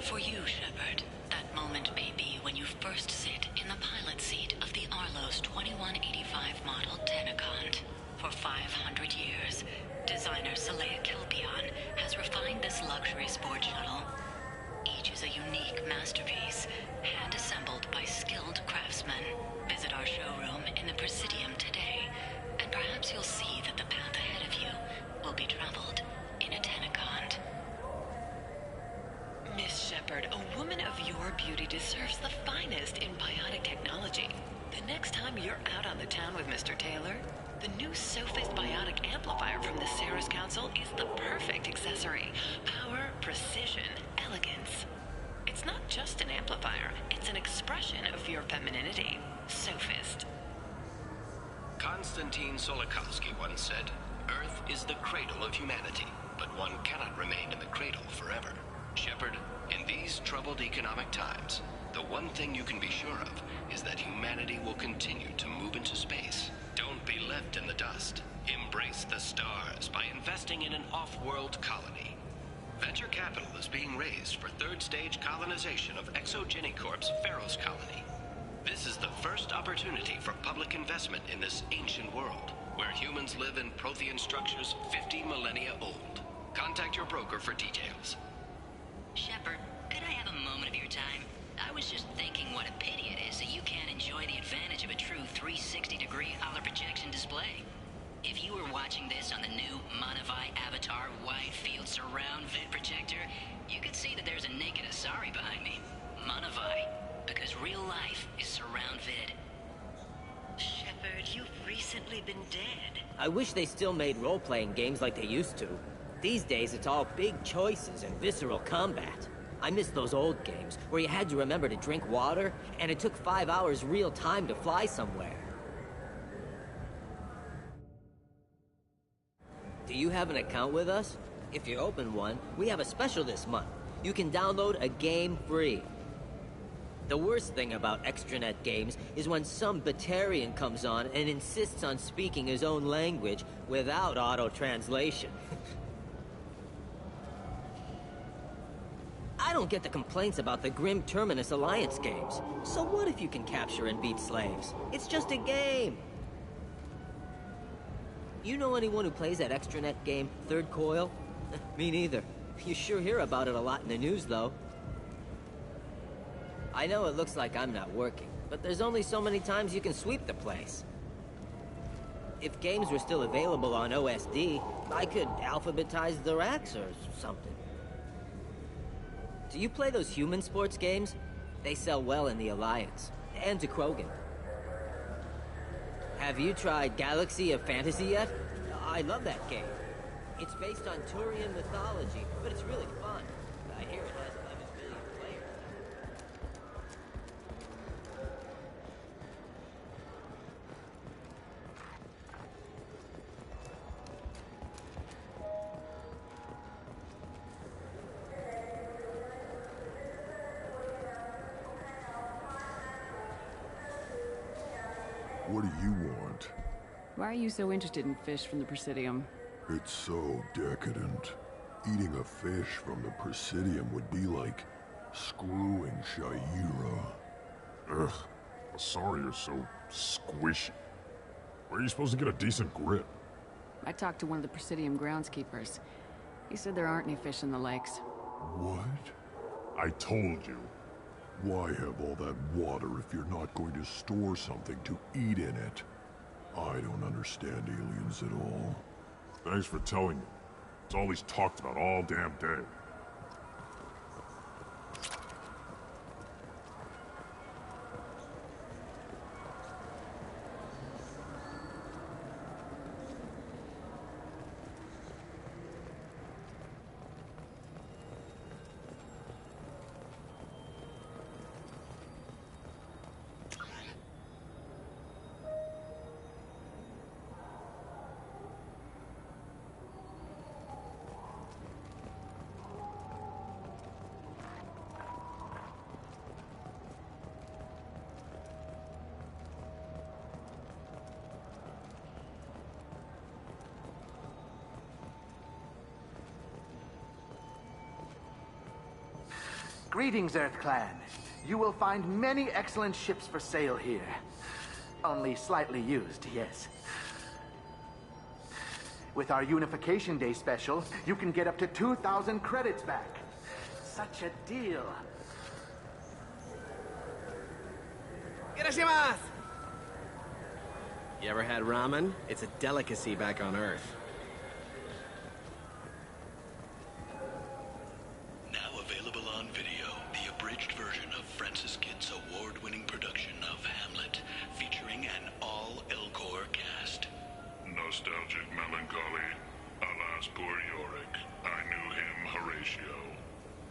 For you, Shepard, that moment may be when you first sit in the pilot seat of the Arlos 2185 model Tenacont. For 500 years, designer Saleha Kelpion has refined this luxury sport shuttle. Each is a unique masterpiece, hand-assembled by skilled craftsmen. Visit our showroom in the Presidium today, and perhaps you'll see that the path ahead of you will be traveled in a Tenacont. Miss Shepard, a woman of your beauty deserves the finest in bionic technology. The next time you're out on the town with Mr. Taylor, the new Sophist bionic amplifier from the Ceres Council is the perfect accessory. Power, precision, elegance. It's not just an amplifier, it's an expression of your femininity. Sophist. Konstantin Tsiolkovsky once said, "Earth is the cradle of humanity, but one cannot remain in the cradle forever." Shepard, in these troubled economic times, the one thing you can be sure of is that humanity will continue to move into space. Don't be left in the dust. Embrace the stars by investing in an off-world colony. Venture capital is being raised for third-stage colonization of Exogenicorp's Pharos colony. This is the first opportunity for public investment in this ancient world, where humans live in Prothean structures 50 millennia old. Contact your broker for details. Shepard, could I have a moment of your time? I was just thinking what a pity it is that you can't enjoy the advantage of a true 360-degree color projection display. If you were watching this on the new Monavai Avatar Wide Field Surround Vid projector, you could see that there's a naked Asari behind me. Monavai, because real life is surround vid. Shepard, you've recently been dead. I wish they still made role-playing games like they used to. These days, it's all big choices and visceral combat. I miss those old games, where you had to remember to drink water, and it took 5 hours real time to fly somewhere. Do you have an account with us? If you open one, we have a special this month. You can download a game free. The worst thing about extranet games is when some Batarian comes on and insists on speaking his own language without auto-translation. I don't get the complaints about the Grim Terminus Alliance games. So what if you can capture and beat slaves? It's just a game! You know anyone who plays that extranet game, Third Coil? Me neither. You sure hear about it a lot in the news, though. I know it looks like I'm not working, but there's only so many times you can sweep the place. If games were still available on OSD, I could alphabetize the racks or something. Do you play those human sports games? They sell well in the Alliance, and to Krogan. Have you tried Galaxy of Fantasy yet? I love that game. It's based on Turian mythology, but it's really fun. I hear it has 11 million players. What do you want? Why are you so interested in fish from the Presidium? It's so decadent. Eating a fish from the Presidium would be like screwing Shaira. Ugh, Asari are so squishy. Where are you supposed to get a decent grip? I talked to one of the Presidium groundskeepers. He said there aren't any fish in the lakes. What? I told you. Why have all that water if you're not going to store something to eat in it? I don't understand aliens at all. Thanks for telling me. It's all he's talked about all damn day. Greetings, Earth Clan. You will find many excellent ships for sale here. Only slightly used, yes. With our Unification Day special, you can get up to 2,000 credits back. Such a deal. Irashimasu! You ever had ramen? It's a delicacy back on Earth. Now available on video, the abridged version of Francis Kidd's award-winning production of Hamlet, featuring an all-Elcor cast. Nostalgic melancholy. Alas, poor Yorick. I knew him, Horatio.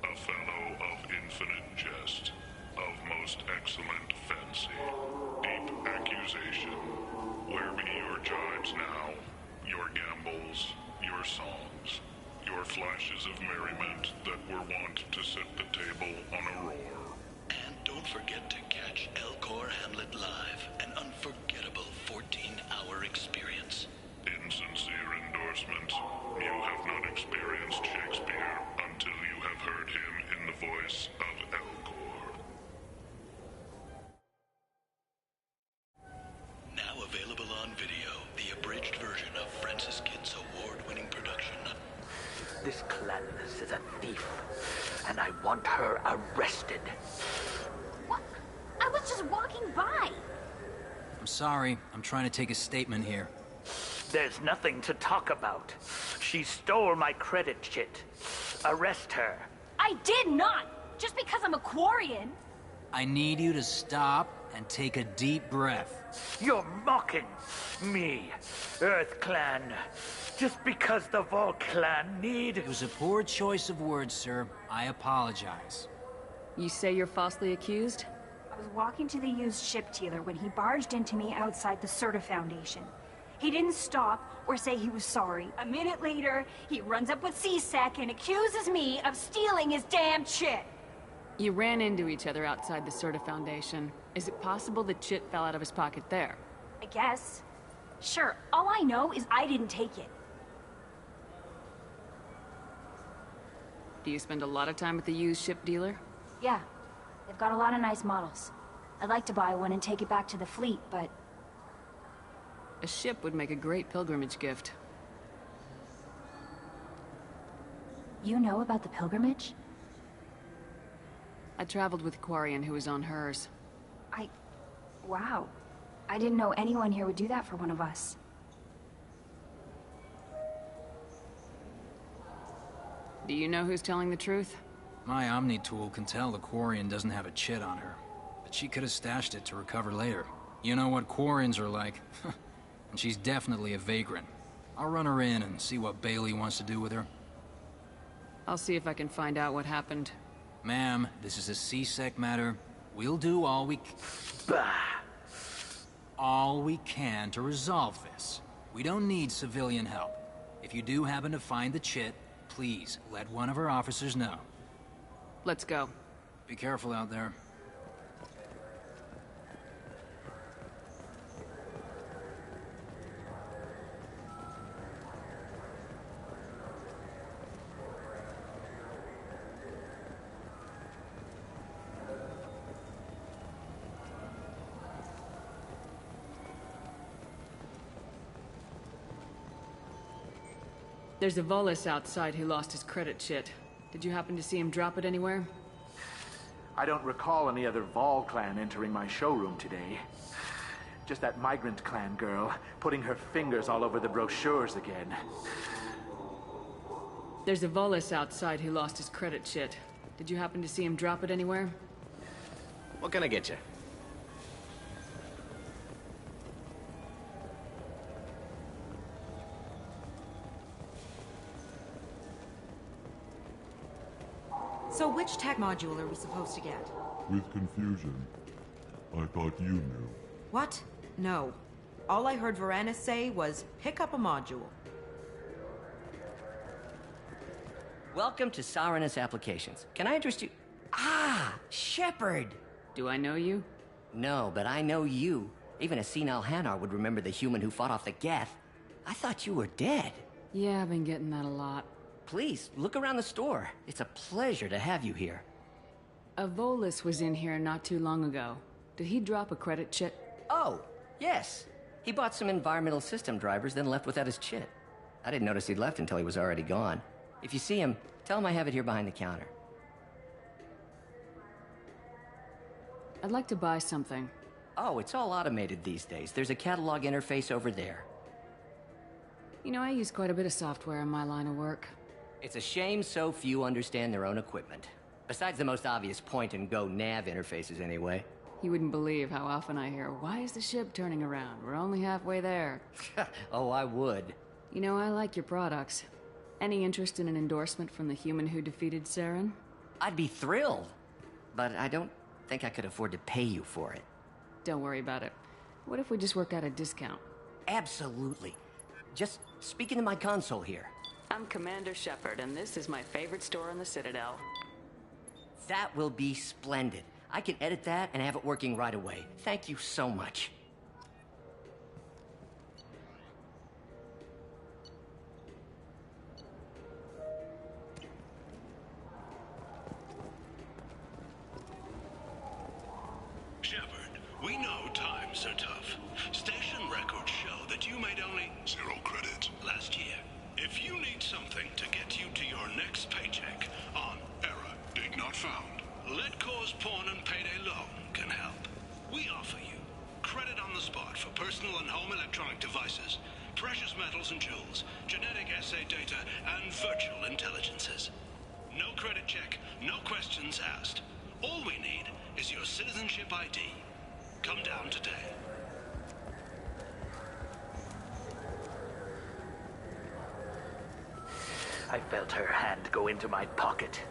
A fellow of infinite jest, of most excellent fancy, deep accusation. Where be your jibes now? Your gambols, your songs, your flashes of merriment that were wont to set the table on a roar. And don't forget to catch Elcor Hamlet Live, an unforgettable 14-hour experience. Insincere endorsement. You have not experienced Shakespeare until you have heard him in the voice of Elcor. Now available on video, the abridged version of Francis Kidd's award-winning production. This Clannis is a thief, and I want her arrested. What? I was just walking by. I'm sorry. I'm trying to take a statement here. There's nothing to talk about. She stole my credit chit. Arrest her. I did not! Just because I'm a Quarian. I need you to stop and take a deep breath. You're mocking me, Earth Clan. Just because the Vol Clan need... It was a poor choice of words, sir. I apologize. You say you're falsely accused? I was walking to the used ship dealer when he barged into me outside the Serta Foundation. He didn't stop or say he was sorry. A minute later, he runs up with C-Sec and accuses me of stealing his damn chit. You ran into each other outside the Serta Foundation. Is it possible the chit fell out of his pocket there? I guess. Sure, all I know is I didn't take it. Do you spend a lot of time at the used ship dealer? Yeah, they've got a lot of nice models. I'd like to buy one and take it back to the fleet, but... A ship would make a great pilgrimage gift. You know about the pilgrimage? I traveled with a Quarian who was on hers. Wow. I didn't know anyone here would do that for one of us. Do you know who's telling the truth? My Omni tool can tell the Quarian doesn't have a chit on her, but she could have stashed it to recover later. You know what Quarians are like. And she's definitely a vagrant. I'll run her in and see what Bailey wants to do with her. I'll see if I can find out what happened. Ma'am, this is a C-Sec matter. We'll do all we can to resolve this. We don't need civilian help. If you do happen to find the chit, please let one of our officers know. Let's go. Be careful out there. There's a Volus outside who lost his credit chit. Did you happen to see him drop it anywhere? I don't recall any other Vol Clan entering my showroom today. Just that Migrant Clan girl putting her fingers all over the brochures again. There's a Volus outside who lost his credit chit. Did you happen to see him drop it anywhere? What can I get you? So which tech module are we supposed to get? With confusion. I thought you knew. What? No. All I heard Varanus say was, pick up a module. Welcome to Saranus Applications. Can I interest you? Ah, Shepard! Do I know you? No, but I know you. Even a senile Hanar would remember the human who fought off the Geth. I thought you were dead. Yeah, I've been getting that a lot. Please, look around the store. It's a pleasure to have you here. A Volus was in here not too long ago. Did he drop a credit chit? Oh, yes. He bought some environmental system drivers, then left without his chit. I didn't notice he'd left until he was already gone. If you see him, tell him I have it here behind the counter. I'd like to buy something. Oh, it's all automated these days. There's a catalog interface over there. You know, I use quite a bit of software in my line of work. It's a shame so few understand their own equipment. Besides the most obvious point-and-go nav interfaces, anyway. You wouldn't believe how often I hear, "Why is the ship turning around? We're only halfway there." Oh, I would. You know, I like your products. Any interest in an endorsement from the human who defeated Saren? I'd be thrilled. But I don't think I could afford to pay you for it. Don't worry about it. What if we just work out a discount? Absolutely. Just speak into my console here. I'm Commander Shepard, and this is my favorite store on the Citadel. That will be splendid. I can edit that and have it working right away. Thank you so much. Shepard, we know times are tough. Station records show that you made only 0 credits last year. If you need something to get you to your next paycheck on error, dig not found. Let Cause Pawn and Payday Loan can help. We offer you credit on the spot for personal and home electronic devices, precious metals and jewels, genetic assay data, and virtual intelligences. No credit check, no questions asked. All we need is your citizenship ID. Come down today. I felt her hand go into my pocket.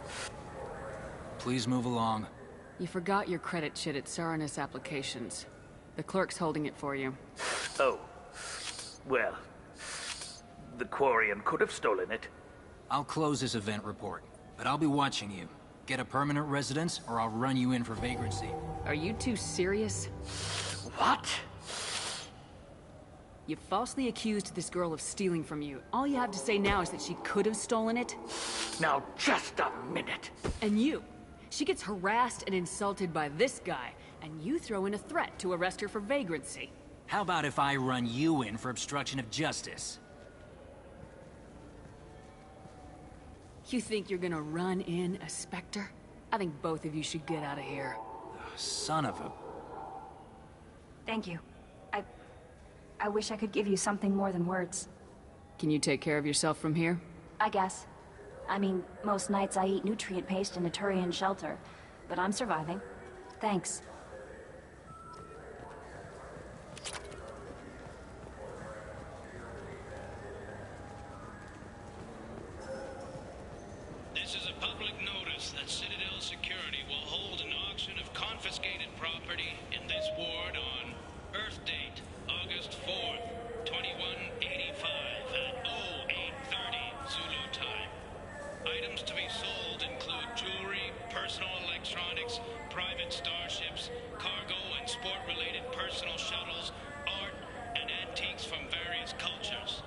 Please move along. You forgot your credit chit at Saranus Applications. The clerk's holding it for you. Oh. Well, the Quarian could have stolen it. I'll close this event report, but I'll be watching you. Get a permanent residence, or I'll run you in for vagrancy. Are you two serious? What? You falsely accused this girl of stealing from you. All you have to say now is that she could have stolen it? Now, just a minute. And you. She gets harassed and insulted by this guy, and you throw in a threat to arrest her for vagrancy. How about if I run you in for obstruction of justice? You think you're gonna run in a Spectre? I think both of you should get out of here. Son of a... Thank you. I wish I could give you something more than words. Can you take care of yourself from here? I guess. I mean, most nights I eat nutrient paste in a Turian shelter, but I'm surviving. Thanks. This is a public notice that Citadel Security will hold an auction of confiscated property in this ward on Earth date, August 4th, 2185 at 0830 Zulu time. Items to be sold include jewelry, personal electronics, private starships, cargo and sport-related personal shuttles, art, and antiques from various cultures.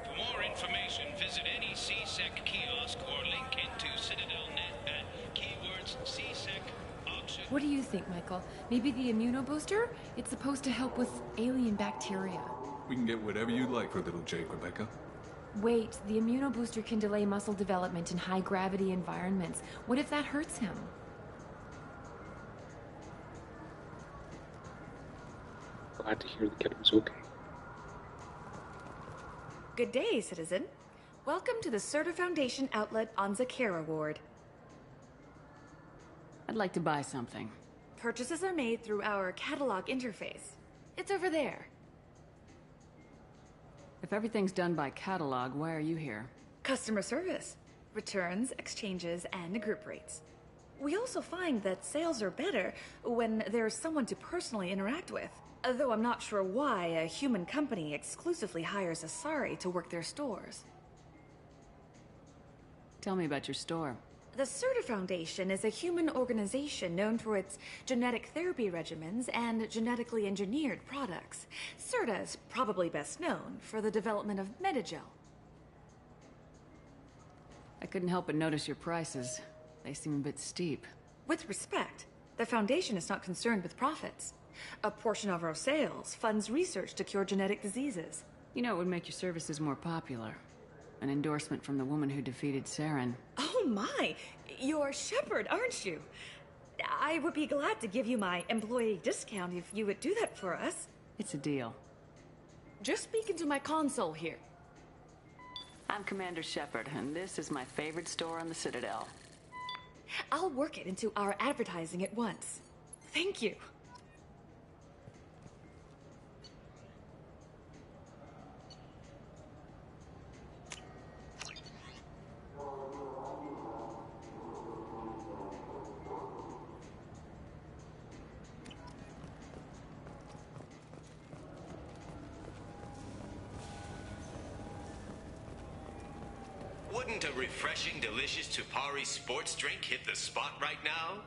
For more information, visit any CSEC kiosk or link into CitadelNet at keywords CSEC auction. What do you think, Michael? Maybe the immunobooster? It's supposed to help with alien bacteria. We can get whatever you'd like for little Jake, Rebecca. Wait, the immunobooster can delay muscle development in high-gravity environments. What if that hurts him? Glad to hear the kid was okay. Good day, citizen. Welcome to the Serta Foundation outlet on Zakera Ward. I'd like to buy something. Purchases are made through our catalog interface. It's over there. If everything's done by catalog, why are you here? Customer service. Returns, exchanges, and group rates. We also find that sales are better when there's someone to personally interact with. Though I'm not sure why a human company exclusively hires Asari to work their stores. Tell me about your store. The Serta Foundation is a human organization known for its genetic therapy regimens and genetically engineered products. Serta is probably best known for the development of Metagel. I couldn't help but notice your prices. They seem a bit steep. With respect, the Foundation is not concerned with profits. A portion of our sales funds research to cure genetic diseases. You know, it would make your services more popular. An endorsement from the woman who defeated Saren. Oh my! You're Shepard, aren't you? I would be glad to give you my employee discount if you would do that for us. It's a deal. Just speak into my console here. I'm Commander Shepard, and this is my favorite store on the Citadel. I'll work it into our advertising at once. Thank you. Wouldn't a refreshing, delicious Tupari sports drink hit the spot right now?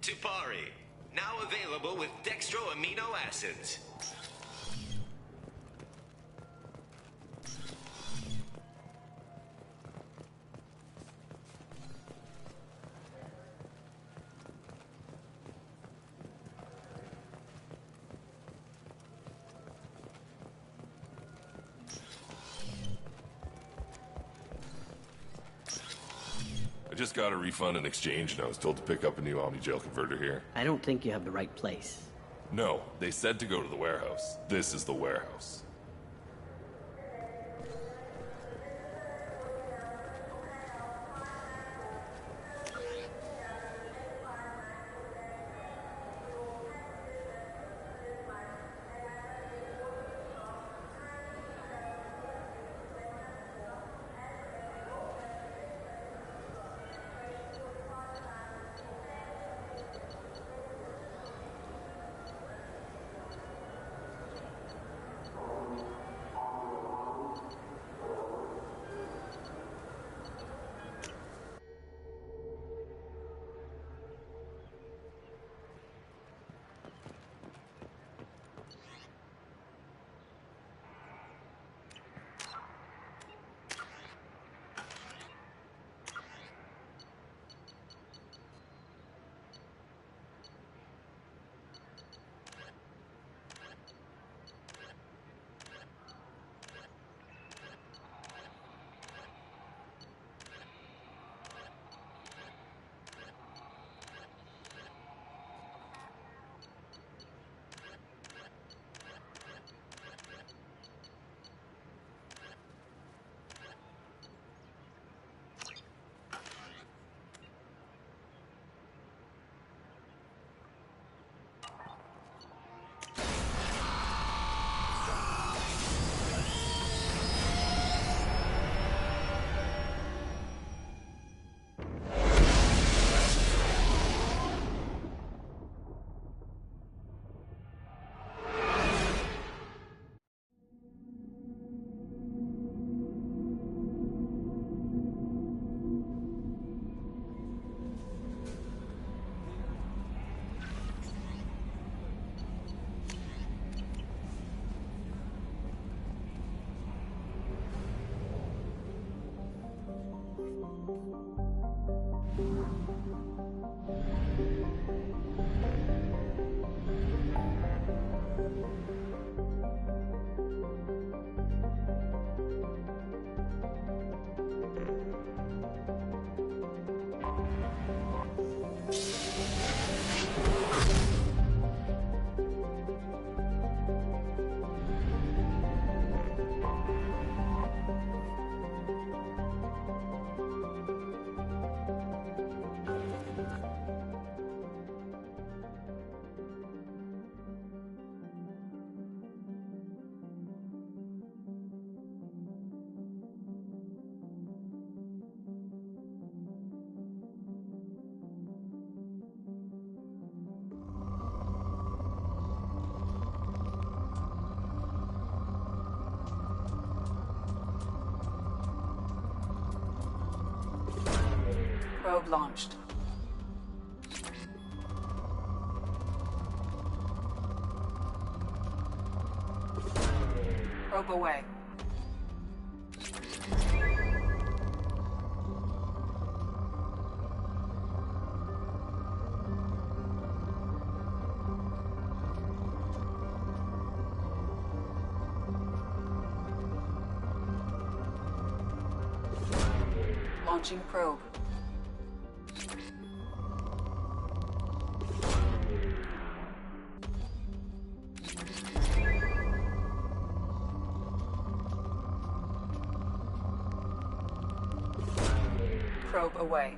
Tupari, now available with dextro amino acids. I just got a refund and exchange, and I was told to pick up a new Omni-Gel converter here. I don't think you have the right place. No, they said to go to the warehouse. This is the warehouse. Probe launched. Probe away. Launching probe. Probe away.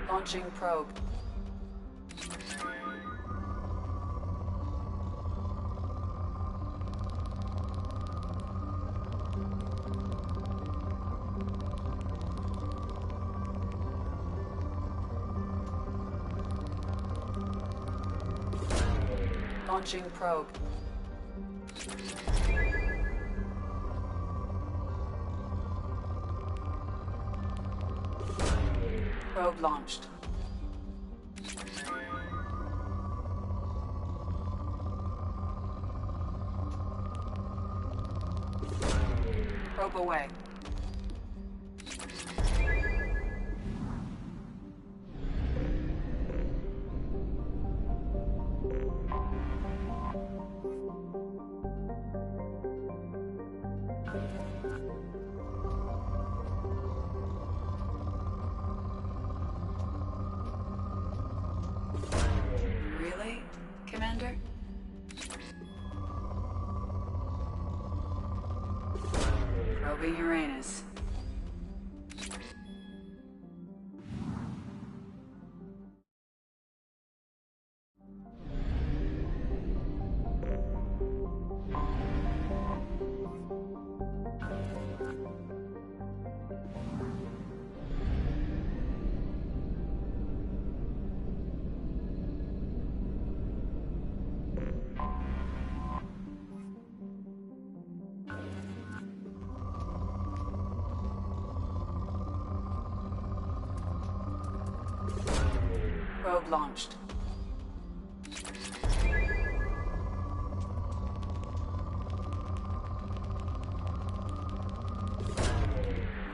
Launching probe. Launching probe. Probe launched. Probe away. Really, Commander? Probing Uranus. Probe launched.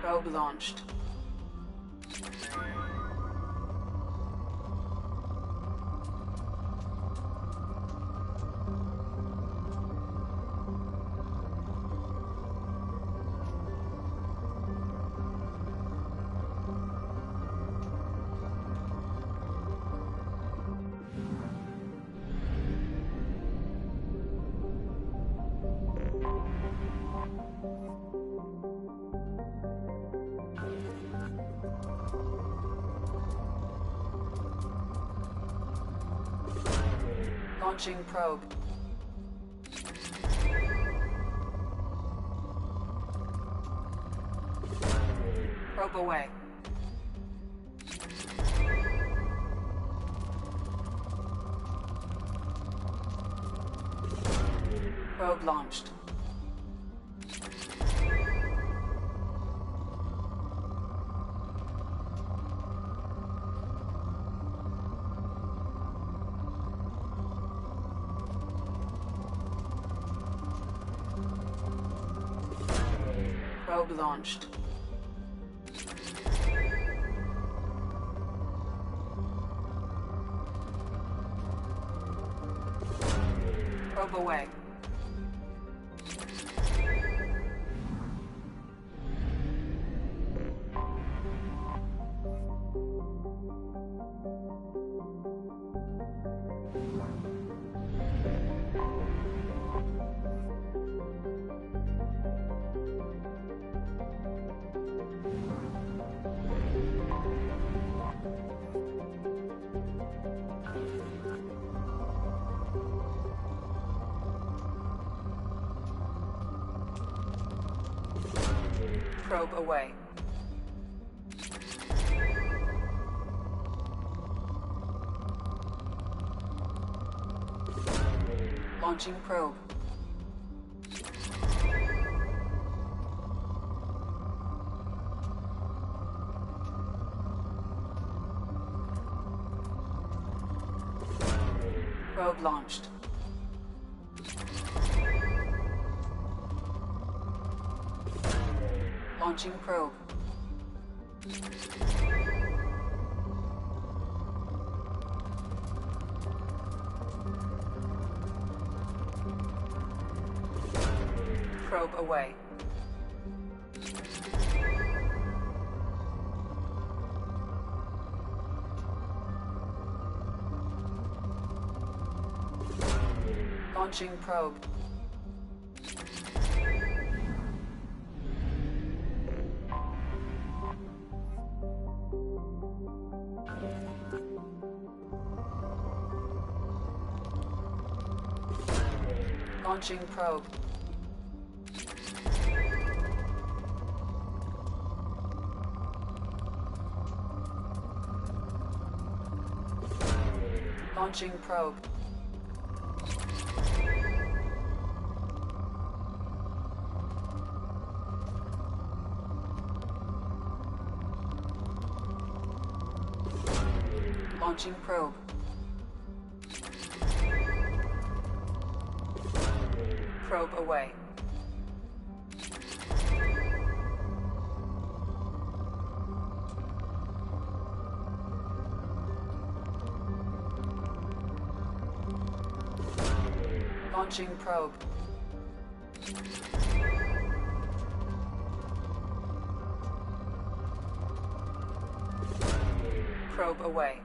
Probe launched. Launching probe. Probe away. Probe launched. Probe launched. Probe away. Probe away. Launching probe. Probe launched. Launching probe. away. Launching probe. Launching probe. Launching probe. Launching probe. Probe away. Launching probe. Probe away.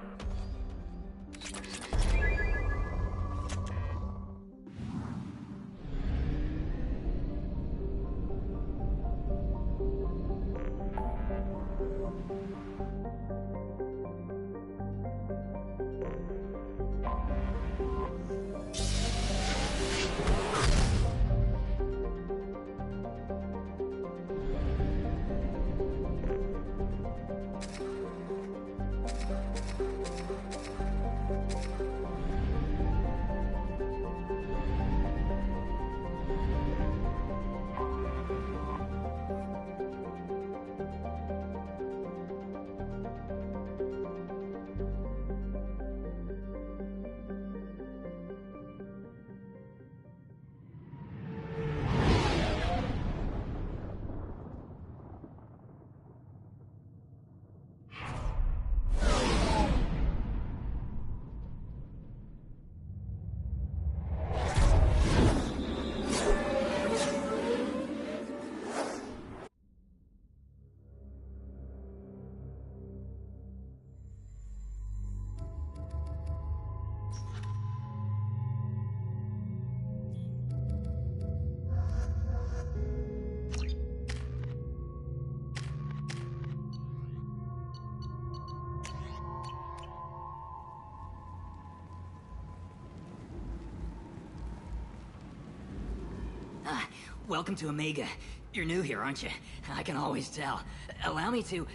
Welcome to Omega. You're new here, aren't you? I can always tell. Allow me to...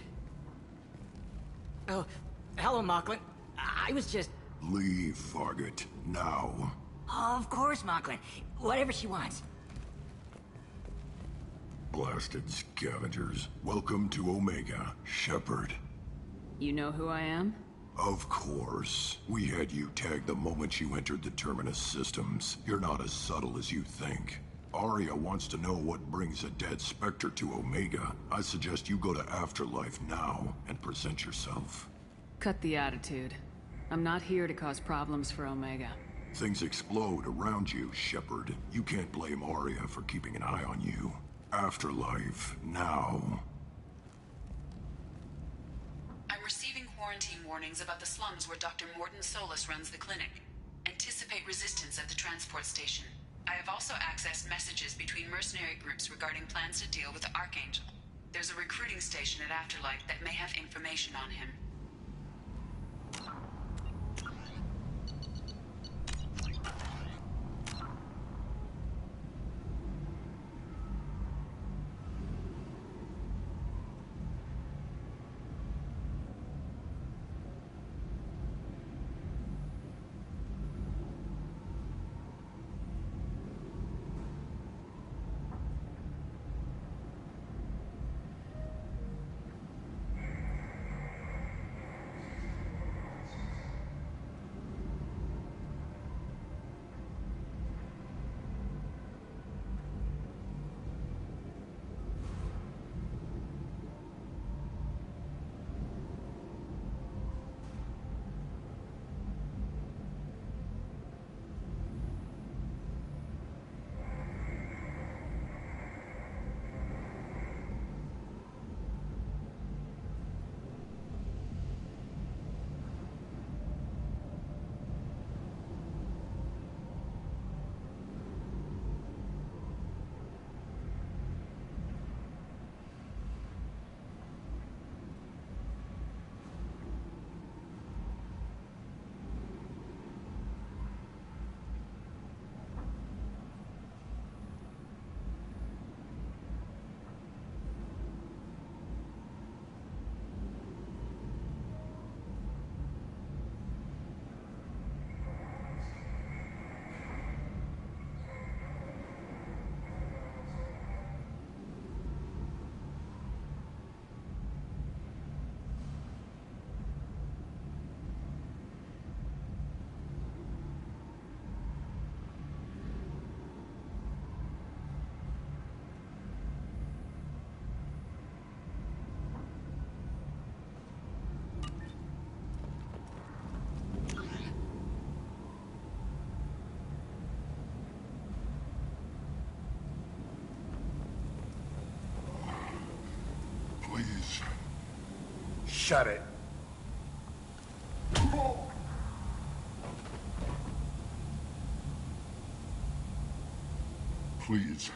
Oh, hello, Mocklin. I was just... Leave, Fargate, now. Oh, of course, Mocklin. Whatever she wants. Blasted scavengers. Welcome to Omega, Shepard. You know who I am? Of course. We had you tagged the moment you entered the Terminus systems. You're not as subtle as you think. Aria wants to know what brings a dead Spectre to Omega. I suggest you go to Afterlife now and present yourself. Cut the attitude. I'm not here to cause problems for Omega. Things explode around you, Shepard. You can't blame Aria for keeping an eye on you. Afterlife, now. I'm receiving quarantine warnings about the slums where Dr. Mordin Solus runs the clinic. Anticipate resistance at the transport station. I have also accessed messages between mercenary groups regarding plans to deal with the Archangel. There's a recruiting station at Afterlife that may have information on him. Please. Shut it. Please.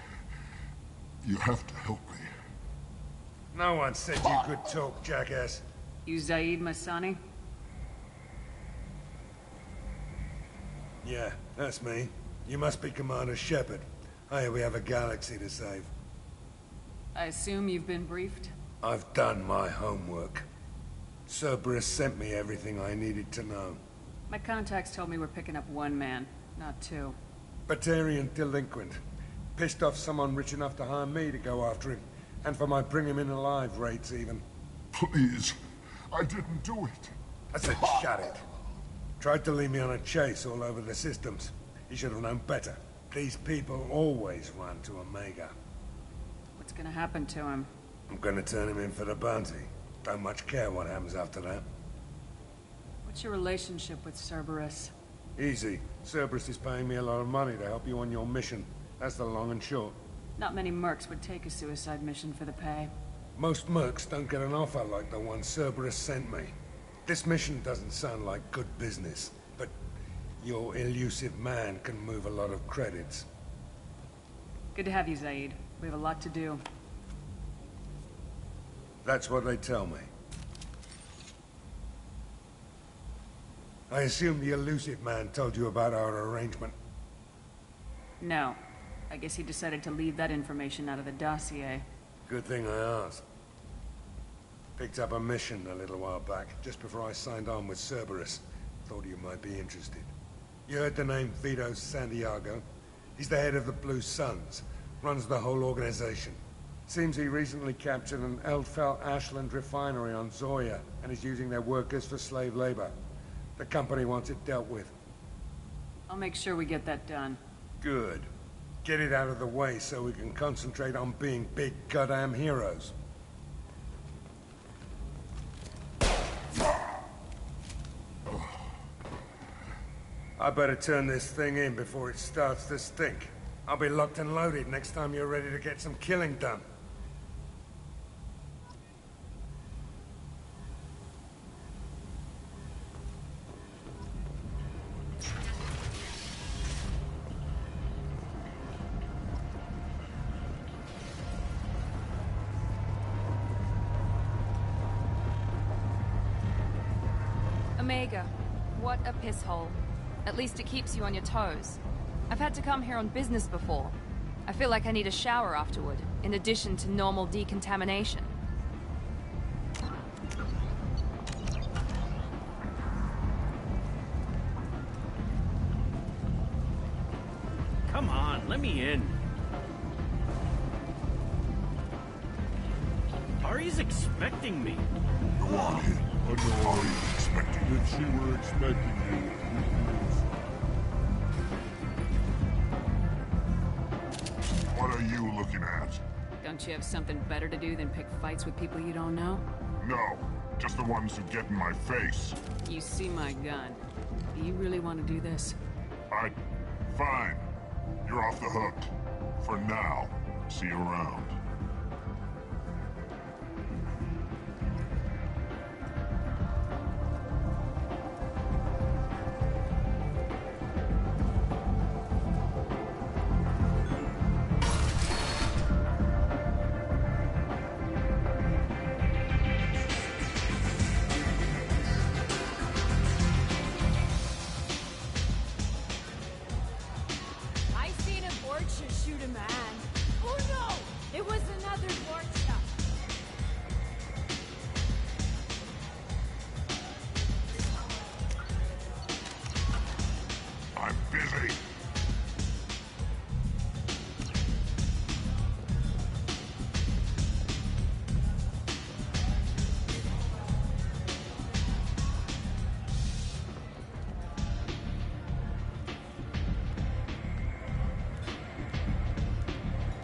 You have to help me. No one said you could talk, jackass. You Zaid Masani? Yeah, that's me. You must be Commander Shepard. Hey, we have a galaxy to save. I assume you've been briefed? I've done my homework. Cerberus sent me everything I needed to know. My contacts told me we're picking up one man, not two. Batarian delinquent. Pissed off someone rich enough to hire me to go after him. And for my bring him in alive rates, even. Please. I didn't do it. I said shut it. Tried to lead me on a chase all over the systems. He should have known better. These people always run to Omega. What's gonna happen to him? I'm gonna turn him in for the bounty. Don't much care what happens after that. What's your relationship with Cerberus? Easy. Cerberus is paying me a lot of money to help you on your mission. That's the long and short. Not many mercs would take a suicide mission for the pay. Most mercs don't get an offer like the one Cerberus sent me. This mission doesn't sound like good business, but your elusive man can move a lot of credits. Good to have you, Zaid. We have a lot to do. That's what they tell me. I assume the elusive man told you about our arrangement. No. I guess he decided to leave that information out of the dossier. Good thing I asked. Picked up a mission a little while back, just before I signed on with Cerberus. Thought you might be interested. You heard the name Vito Santiago? He's the head of the Blue Suns. Runs the whole organization. Seems he recently captured an Eldfell Ashland refinery on Zoya and is using their workers for slave labor. The company wants it dealt with. I'll make sure we get that done. Good. Get it out of the way so we can concentrate on being big goddamn heroes. I better turn this thing in before it starts to stink. I'll be locked and loaded next time you're ready to get some killing done. Omega, what a piss hole. At least it keeps you on your toes. I've had to come here on business before. I feel like I need a shower afterward, in addition to normal decontamination. Come on, let me in. Ari's expecting me. Go on in. I know Ari's expecting you. If she were expecting you, what are you looking at? Don't you have something better to do than pick fights with people you don't know? No, just the ones who get in my face. You see my gun. Do you really want to do this? Fine. You're off the hook. For now. See you around.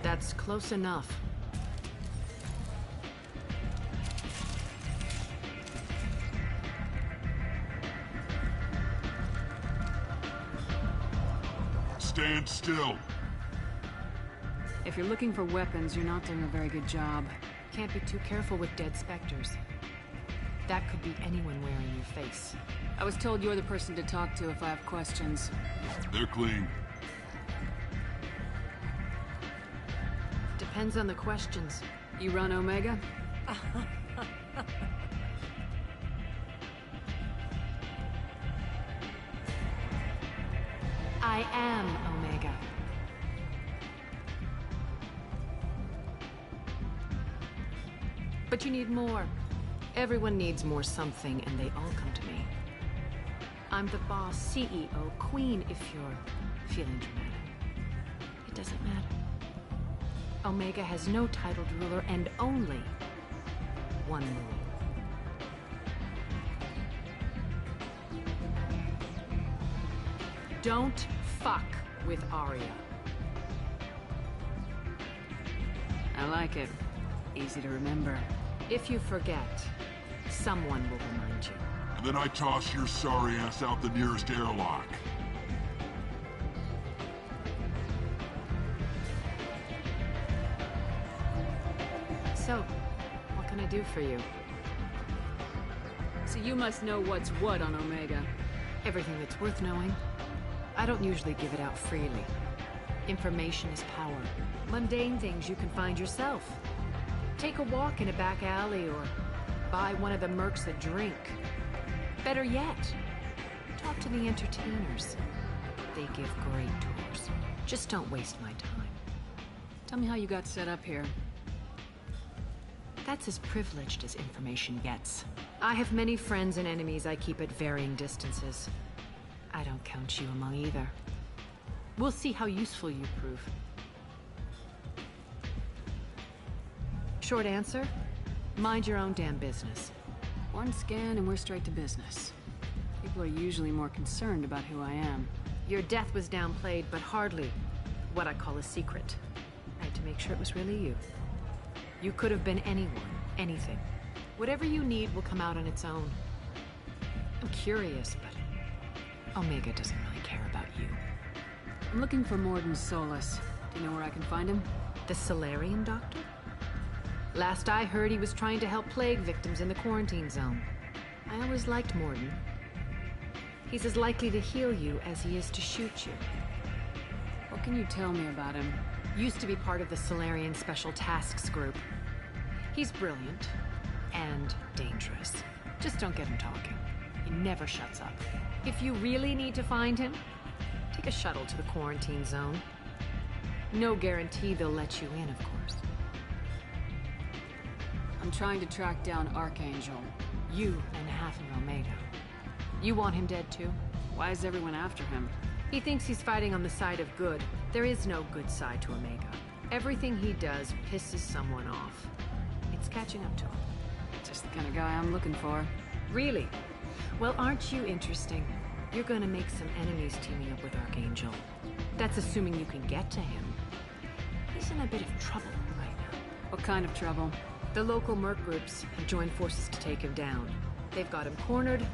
That's close enough. Stand still. If you're looking for weapons, you're not doing a very good job. Can't be too careful with dead specters. That could be anyone wearing your face. I was told you're the person to talk to if I have questions. They're clean. Depends on the questions. You run Omega? I am Omega. But you need more. Everyone needs more something, and they all come to me. I'm the boss, CEO, queen, if you're feeling dramatic. It doesn't matter. Omega has no titled ruler and only one rule. Don't fuck with Arya. I like it. Easy to remember. If you forget, someone will remind you. And then I toss your sorry ass out the nearest airlock. So, what can I do for you? So you must know what's what on Omega. Everything that's worth knowing. I don't usually give it out freely. Information is power. Mundane things you can find yourself. Take a walk in a back alley or buy one of the mercs a drink. Better yet, talk to the entertainers. They give great tours. Just don't waste my time. Tell me how you got set up here. That's as privileged as information gets. I have many friends and enemies I keep at varying distances. I don't count you among either. We'll see how useful you prove. Short answer, mind your own damn business. One scan and we're straight to business. People are usually more concerned about who I am. Your death was downplayed, but hardly what I call a secret. I had to make sure it was really you. You could have been anyone, anything. Whatever you need will come out on its own. I'm curious, but Omega doesn't really care about you. I'm looking for Mordin Solus. Do you know where I can find him? The Salarian doctor? Last I heard, he was trying to help plague victims in the quarantine zone. I always liked Mordin. He's as likely to heal you as he is to shoot you. What can you tell me about him? Used to be part of the Salarian Special Tasks Group. He's brilliant and dangerous. Just don't get him talking. He never shuts up. If you really need to find him, take a shuttle to the quarantine zone. No guarantee they'll let you in, of course. I'm trying to track down Archangel. You and half of Omega. You want him dead too? Why is everyone after him? He thinks he's fighting on the side of good. There is no good side to Omega. Everything he does pisses someone off. It's catching up to him. Just the kind of guy I'm looking for. Really? Well, aren't you interesting? You're gonna make some enemies teaming up with Archangel. That's assuming you can get to him. He's in a bit of trouble right now. What kind of trouble? The local merc groups have joined forces to take him down. They've got him cornered,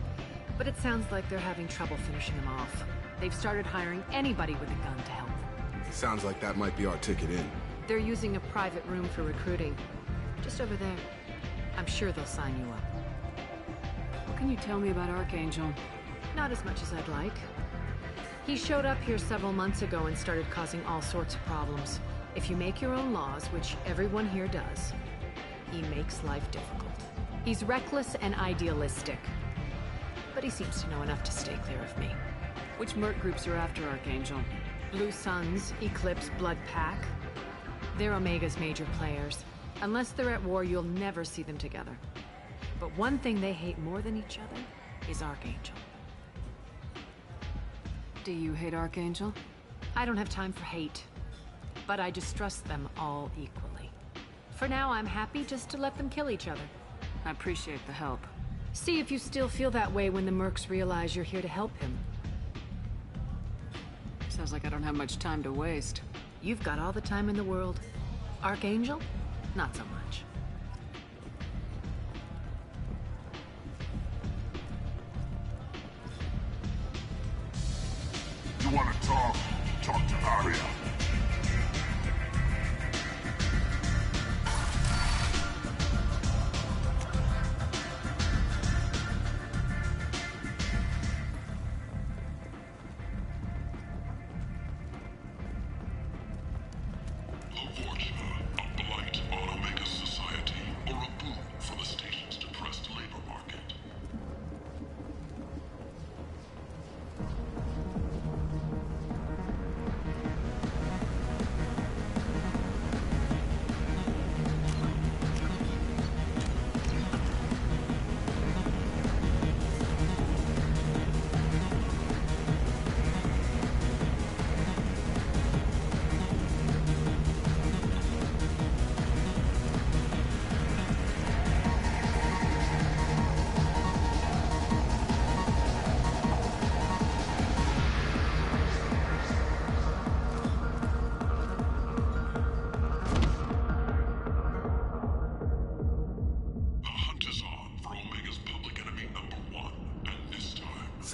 but it sounds like they're having trouble finishing him off. They've started hiring anybody with a gun to help them. Sounds like that might be our ticket in. They're using a private room for recruiting. Just over there. I'm sure they'll sign you up. What can you tell me about Archangel? Not as much as I'd like. He showed up here several months ago and started causing all sorts of problems. If you make your own laws, which everyone here does, he makes life difficult. He's reckless and idealistic. But he seems to know enough to stay clear of me. Which merc groups are after Archangel? Blue Suns, Eclipse, Blood Pack. They're Omega's major players. Unless they're at war, you'll never see them together. But one thing they hate more than each other is Archangel. Do you hate Archangel? I don't have time for hate. But I distrust them all equally. For now, I'm happy just to let them kill each other. I appreciate the help. See if you still feel that way when the mercs realize you're here to help him. Sounds like I don't have much time to waste. You've got all the time in the world. Archangel? Not so much. You want to talk? Talk to Arya.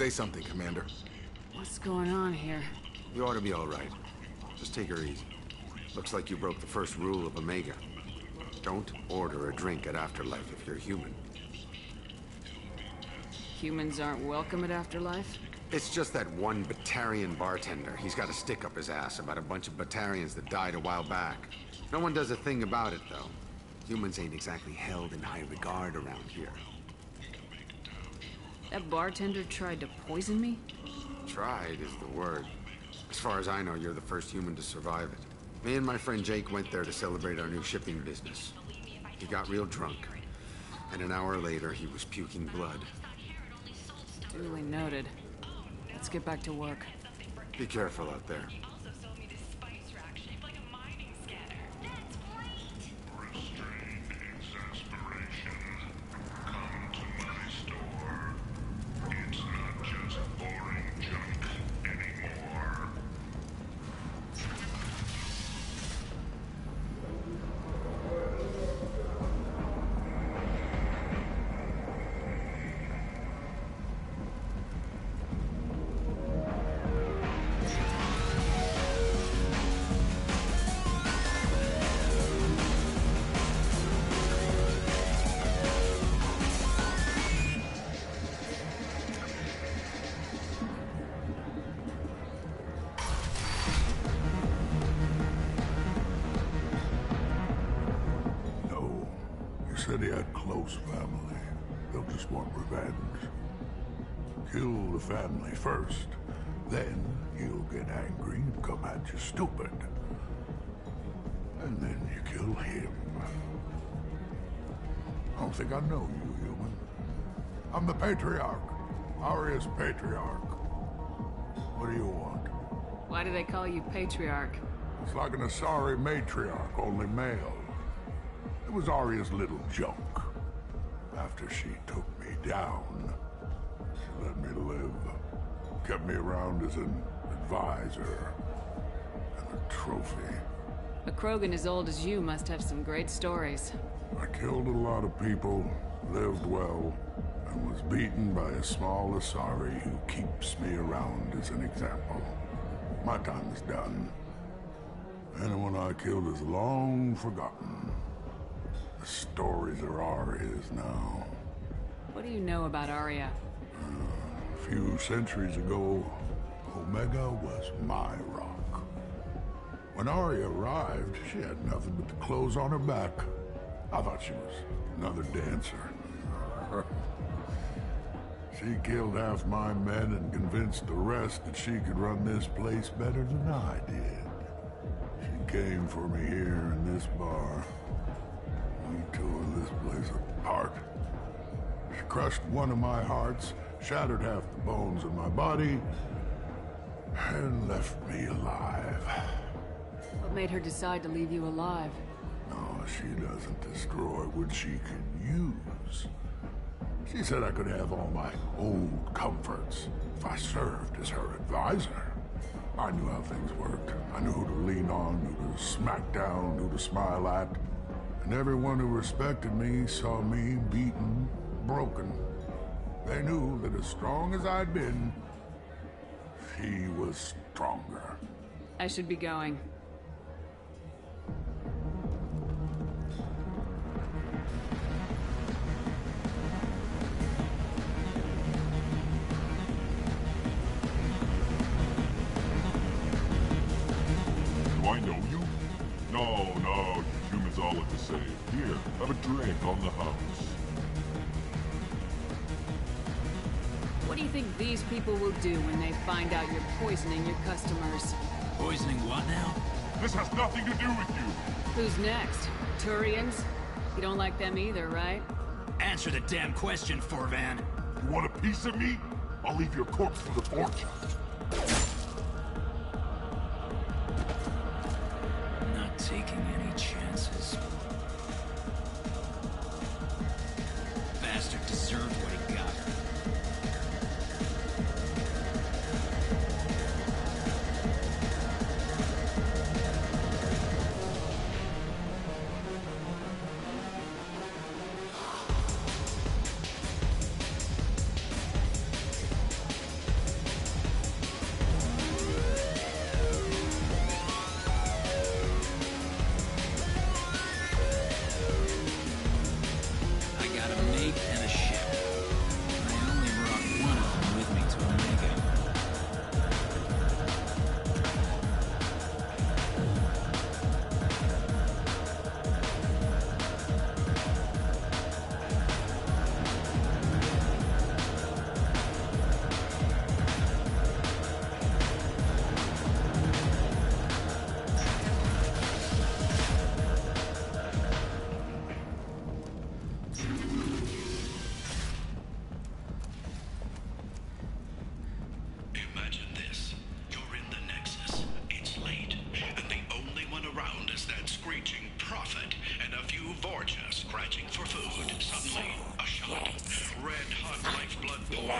Say something, Commander. What's going on here? You ought to be all right. Just take her easy. Looks like you broke the first rule of Omega. Don't order a drink at Afterlife if you're human. Humans aren't welcome at Afterlife? It's just that one Batarian bartender. He's got a stick up his ass about a bunch of Batarians that died a while back. No one does a thing about it, though. Humans ain't exactly held in high regard around here. That bartender tried to poison me? Tried is the word. As far as I know, you're the first human to survive it. Me and my friend Jake went there to celebrate our new shipping business. He got real drunk, and an hour later, he was puking blood. Duly noted. Let's get back to work. Be careful out there. Said he had close family. They'll just want revenge. Kill the family first. Then he'll get angry and come at you stupid. And then you kill him. I don't think I know you, human. I'm the Patriarch. Aria's Patriarch. What do you want? Why do they call you Patriarch? It's like an Asari matriarch, only male. It was Aria's little joke. After she took me down, she let me live. Kept me around as an advisor and a trophy. A Krogan as old as you must have some great stories. I killed a lot of people, lived well, and was beaten by a small Asari who keeps me around as an example. My time is done. Anyone I killed is long forgotten. The stories are Aria's now. What do you know about Aria? A few centuries ago, Omega was my rock. When Aria arrived, she had nothing but the clothes on her back. I thought she was another dancer. She killed half my men and convinced the rest that she could run this place better than I did. She came for me here in this bar. We tore this place apart. She crushed one of my hearts, shattered half the bones in my body, and left me alive. What made her decide to leave you alive? No, she doesn't destroy what she can use. She said I could have all my old comforts if I served as her advisor. I knew how things worked. I knew who to lean on, who to smack down, who to smile at. And everyone who respected me saw me beaten, broken. They knew that as strong as I'd been, she was stronger. I should be going. Do I know you? No, you humans all look the same. Here, have a drink on the house. What do you think these people will do when they find out you're poisoning your customers? Poisoning what now? This has nothing to do with you. Who's next? Turians? You don't like them either, right? Answer the damn question, Forvan. You want a piece of me? I'll leave your corpse for the fortune. Not taking any chances. Bastard deserved what he got.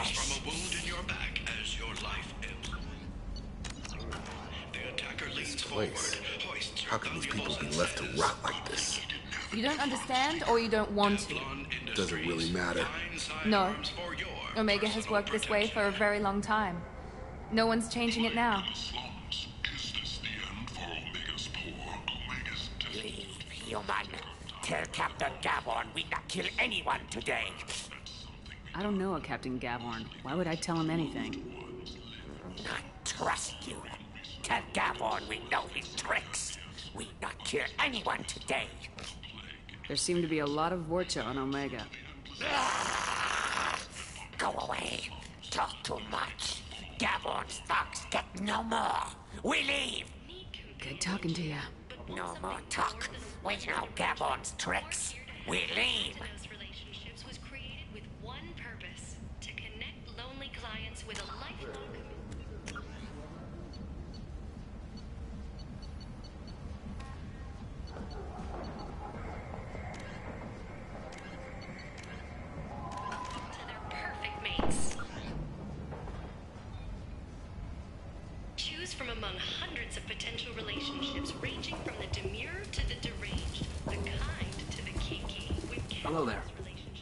from a wound in your back as your life ebbs. The attacker leans forward, hoists How can these people be left to rot like this? You don't understand, or you don't want to? Doesn't really matter. No. Omega has worked this way for a very long time. No one's changing it now. Leave, human. Tell Captain Gaborn we'd not kill anyone today. I don't know a Captain Gaborn. Why would I tell him anything? Not trust you. Tell Gaborn we know his tricks. We'd not kill anyone today. There seem to be a lot of Vorcha on Omega. Go away. Talk too much. Gaborn's thugs get no more. We leave. Good talking to you. No more talk. We know Gaborn's tricks. We leave. Relationships was created with one purpose: to connect lonely clients with a lifelong commitment. To their perfect mates. Choose from among hundreds of potential relationships ranging from the demure to the deranged, the kind to the kinky. Hello there.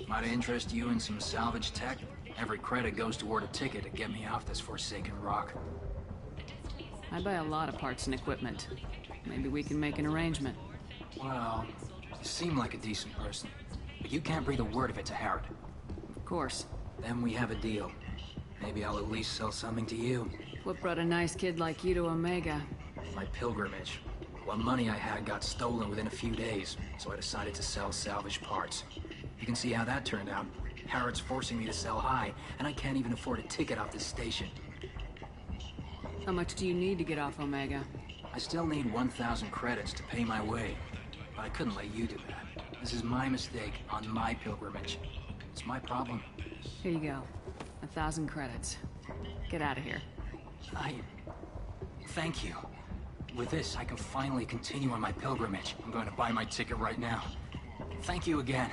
Might I interest you in some salvage tech? Every credit goes toward a ticket to get me off this forsaken rock. I buy a lot of parts and equipment. Maybe we can make an arrangement. Well, you seem like a decent person, but you can't breathe a word of it to Harrod. Of course. Then we have a deal. Maybe I'll at least sell something to you. What brought a nice kid like you to Omega? My pilgrimage. What money I had got stolen within a few days, so I decided to sell salvage parts. You can see how that turned out. Harrod's forcing me to sell high, and I can't even afford a ticket off this station. How much do you need to get off Omega? I still need 1,000 credits to pay my way, but I couldn't let you do that. This is my mistake on my pilgrimage. It's my problem. Here you go. 1,000 credits. Get out of here. Thank you. With this, I can finally continue on my pilgrimage. I'm going to buy my ticket right now. Thank you again.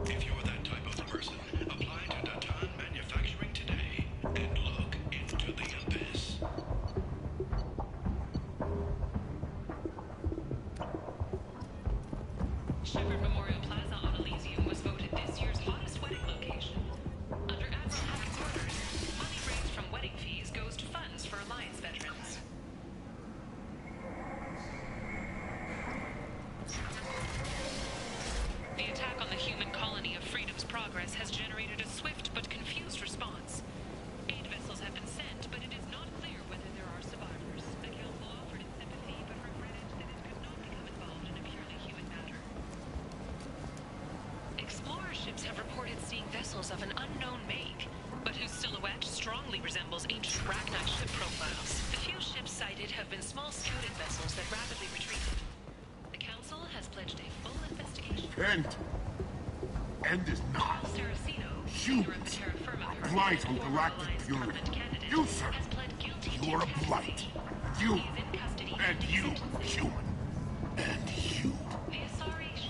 If you're that type of person, apply to Datan Manufacturing today and look into the abyss. Shepherd Memorial Plaza on Elysium was voted this year's hottest wedding location. Under Admiral Hackett's orders, money raised from wedding fees goes to funds for Alliance veterans. The attack on the human colony of Freedom's Progress has generated a swift but confused response. Aid vessels have been sent, but it is not clear whether there are survivors. The Council offered its sympathy, but regretted that it could not become involved in a purely human matter. Explorer ships have reported seeing vessels of an unknown make, but whose silhouette strongly resembles ancient Rachni ship profiles. The few ships sighted have been small scouting vessels that rapidly retreated. The Council has pledged a full investigation. End is not. Humans are blight on galactic purity. You, sir, you're a blight. You, and you, human. And you.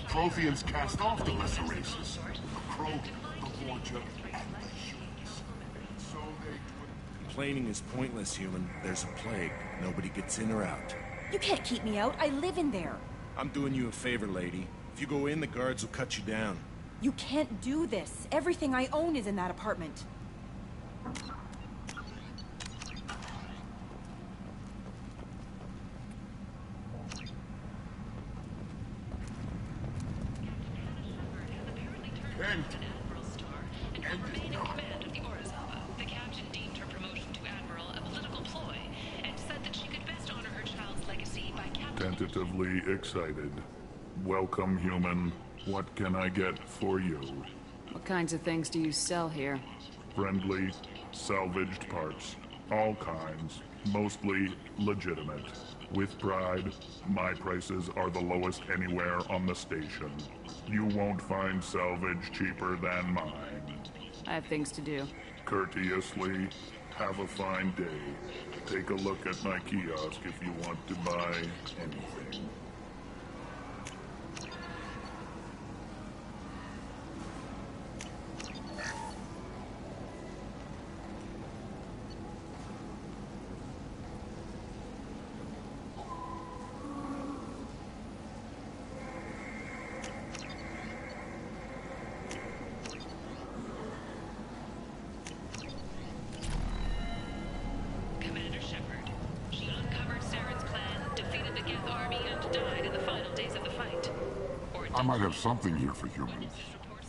Protheans cast off the lesser races. The Krogan, the Vorcha, and the humans. So they... Complaining is pointless, human. There's a plague. Nobody gets in or out. You can't keep me out. I live in there. I'm doing you a favor, lady. If you go in, the guards will cut you down. You can't do this. Everything I own is in that apartment. And will remain in command of the Orizaba. The captain deemed her promotion to Admiral a political ploy, and said that she could best honor her child's legacy by capturing... Tentatively excited. Welcome, human. What can I get for you? What kinds of things do you sell here? Friendly, salvaged parts. All kinds. Mostly legitimate. With pride, my prices are the lowest anywhere on the station. You won't find salvage cheaper than mine. I have things to do. Courteously, have a fine day. Take a look at my kiosk if you want to buy anything. Commander Shepard, she uncovered Saren's plan, defeated the Geth army, and died in the final days of the fight. I might have something here for humans.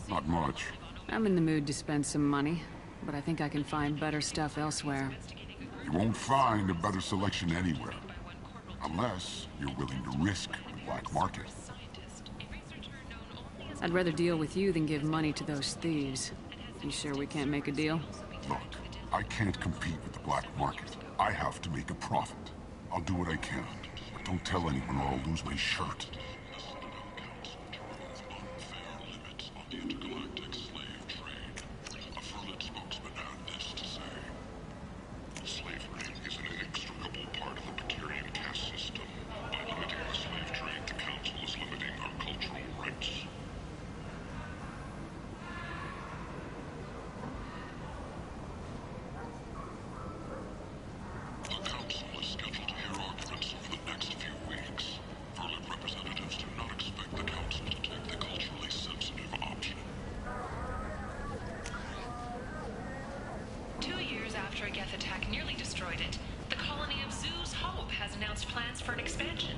Not much. I'm in the mood to spend some money, but I think I can find better stuff elsewhere. You won't find a better selection anywhere. Unless you're willing to risk the black market. I'd rather deal with you than give money to those thieves. You sure we can't make a deal? Look, I can't compete with the black market. I have to make a profit. I'll do what I can, but don't tell anyone or I'll lose my shirt. Slavery is an inextricable part of the Batarian caste system. By limiting the slave trade, the Council is limiting our cultural rights. The Council is scheduled to hear arguments over the next few weeks. Verlin representatives do not expect the Council to take the culturally sensitive option. 2 years after a Geth attack nearly destroyed it, the colony of Zoo's Hope has announced plans for an expansion.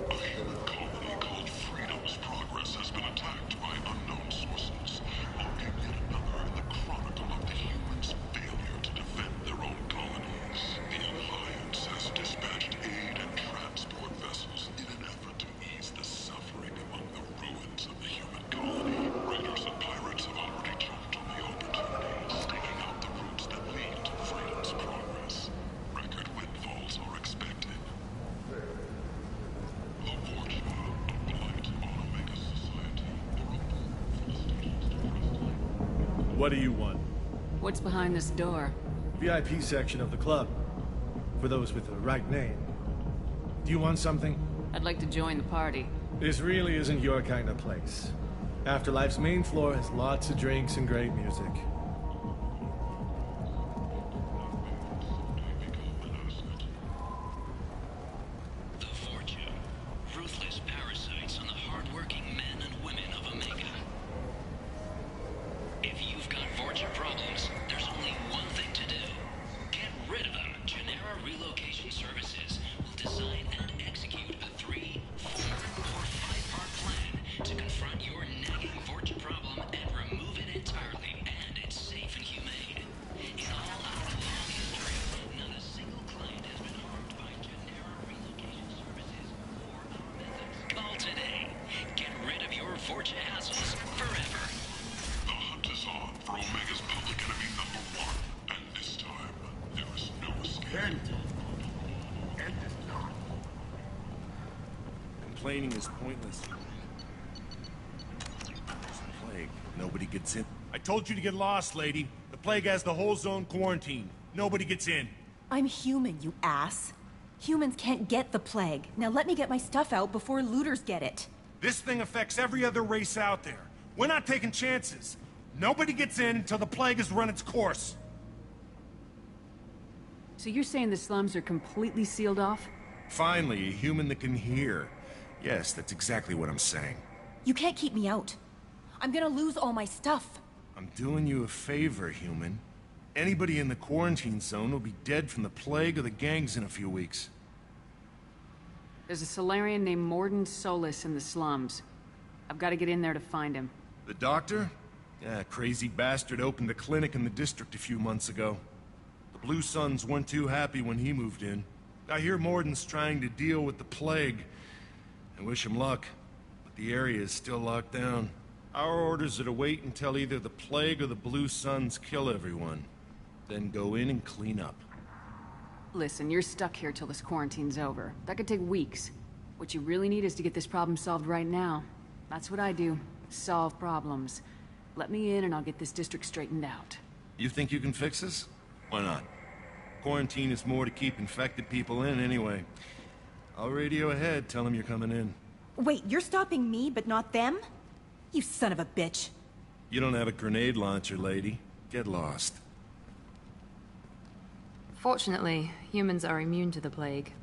A human colony called Freedom's Progress has been attacked by unknown sources, marking yet another in the chronicle of the humans' failure to defend their own colonies. The Alliance has dispatched aid and transport vessels in an effort to ease the suffering among the ruins of the human colony. Raiders and pirates have already jumped on the opportunity, staking out the routes that lead to Freedom's Progress. Record windfalls are expected. The Vorcha, a blight on Omega society, What do you want? What's behind this door? VIP section of the club. For those with the right name. Do you want something? I'd like to join the party. This really isn't your kind of place. Afterlife's main floor has lots of drinks and great music. The Vorcha. Ruthless parasites on the hard-working men and women of Omega. If you've got Vorcha problems, there's only one thing to do. Get rid of them. Genera Relocation Services will design and execute a 3, 4, or 5-part plan to confront your nagging Vorcha problem and remove it entirely, and it's safe and humane. In all our long history, not a single client has been harmed by Genera Relocation Services or our methods. Call today. Get rid of your Vorcha hassles forever. The hunt is on for Omega's public enemy #1, and this time, there is no escape. Complaining is pointless. There's a plague. Nobody gets in. I told you to get lost, lady. The plague has the whole zone quarantined. Nobody gets in. I'm human, you ass. Humans can't get the plague. Now let me get my stuff out before looters get it. This thing affects every other race out there. We're not taking chances. Nobody gets in until the plague has run its course. So you're saying the slums are completely sealed off? Finally, a human that can hear. Yes, that's exactly what I'm saying. You can't keep me out. I'm gonna lose all my stuff. I'm doing you a favor, human. Anybody in the quarantine zone will be dead from the plague or the gangs in a few weeks. There's a Solarian named Mordin Solus in the slums. I've got to get in there to find him. The doctor? Yeah, crazy bastard opened a clinic in the district a few months ago. The Blue Suns weren't too happy when he moved in. I hear Mordin's trying to deal with the plague. I wish him luck, but the area is still locked down. Our orders are to wait until either the plague or the Blue Suns kill everyone. Then go in and clean up. Listen, you're stuck here till this quarantine's over. That could take weeks. What you really need is to get this problem solved right now. That's what I do. Solve problems. Let me in and I'll get this district straightened out. You think you can fix this? Why not? Quarantine is more to keep infected people in anyway. I'll radio ahead, tell them you're coming in. Wait, you're stopping me, but not them? You son of a bitch. You don't have a grenade launcher, lady. Get lost. Fortunately, humans are immune to the plague.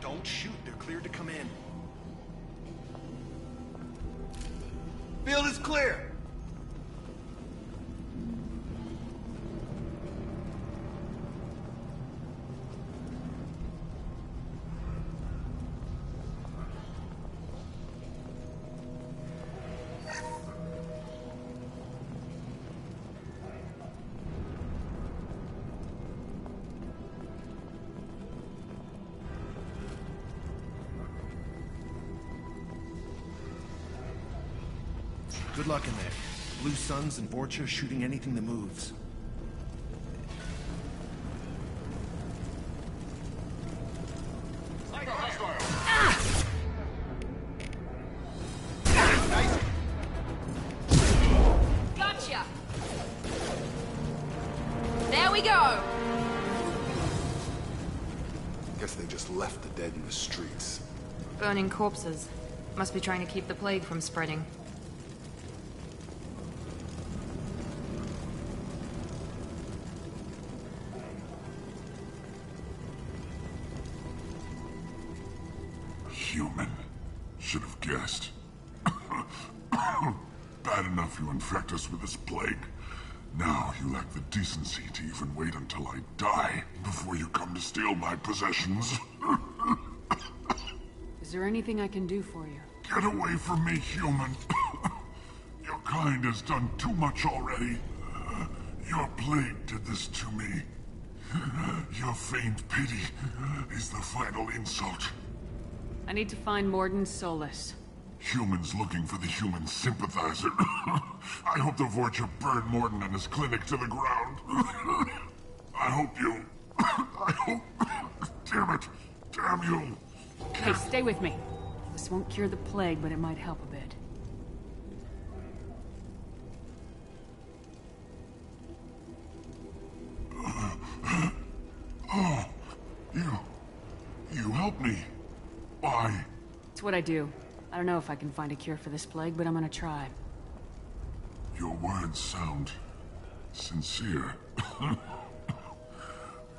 Don't shoot, they're cleared to come in. Field is clear! Good luck in there. Blue Suns and Vorcha shooting anything that moves. Gotcha! There we go! Guess they just left the dead in the streets. Burning corpses. Must be trying to keep the plague from spreading. Human. Should have guessed. Bad enough you infect us with this plague. Now you lack the decency to even wait until I die before you come to steal my possessions. Is there anything I can do for you? Get away from me, human. Your kind has done too much already. Your plague did this to me. Your feigned pity is the final insult. I need to find Mordin Solus. Humans looking for the human sympathizer. I hope the Vorcha burned Mordin and his clinic to the ground. I hope you... I hope... Damn it. Damn you. Hey, stay with me. This won't cure the plague, but it might help a bit. Oh, you helped me. Why? It's what I do. I don't know if I can find a cure for this plague, but I'm gonna try. Your words sound sincere.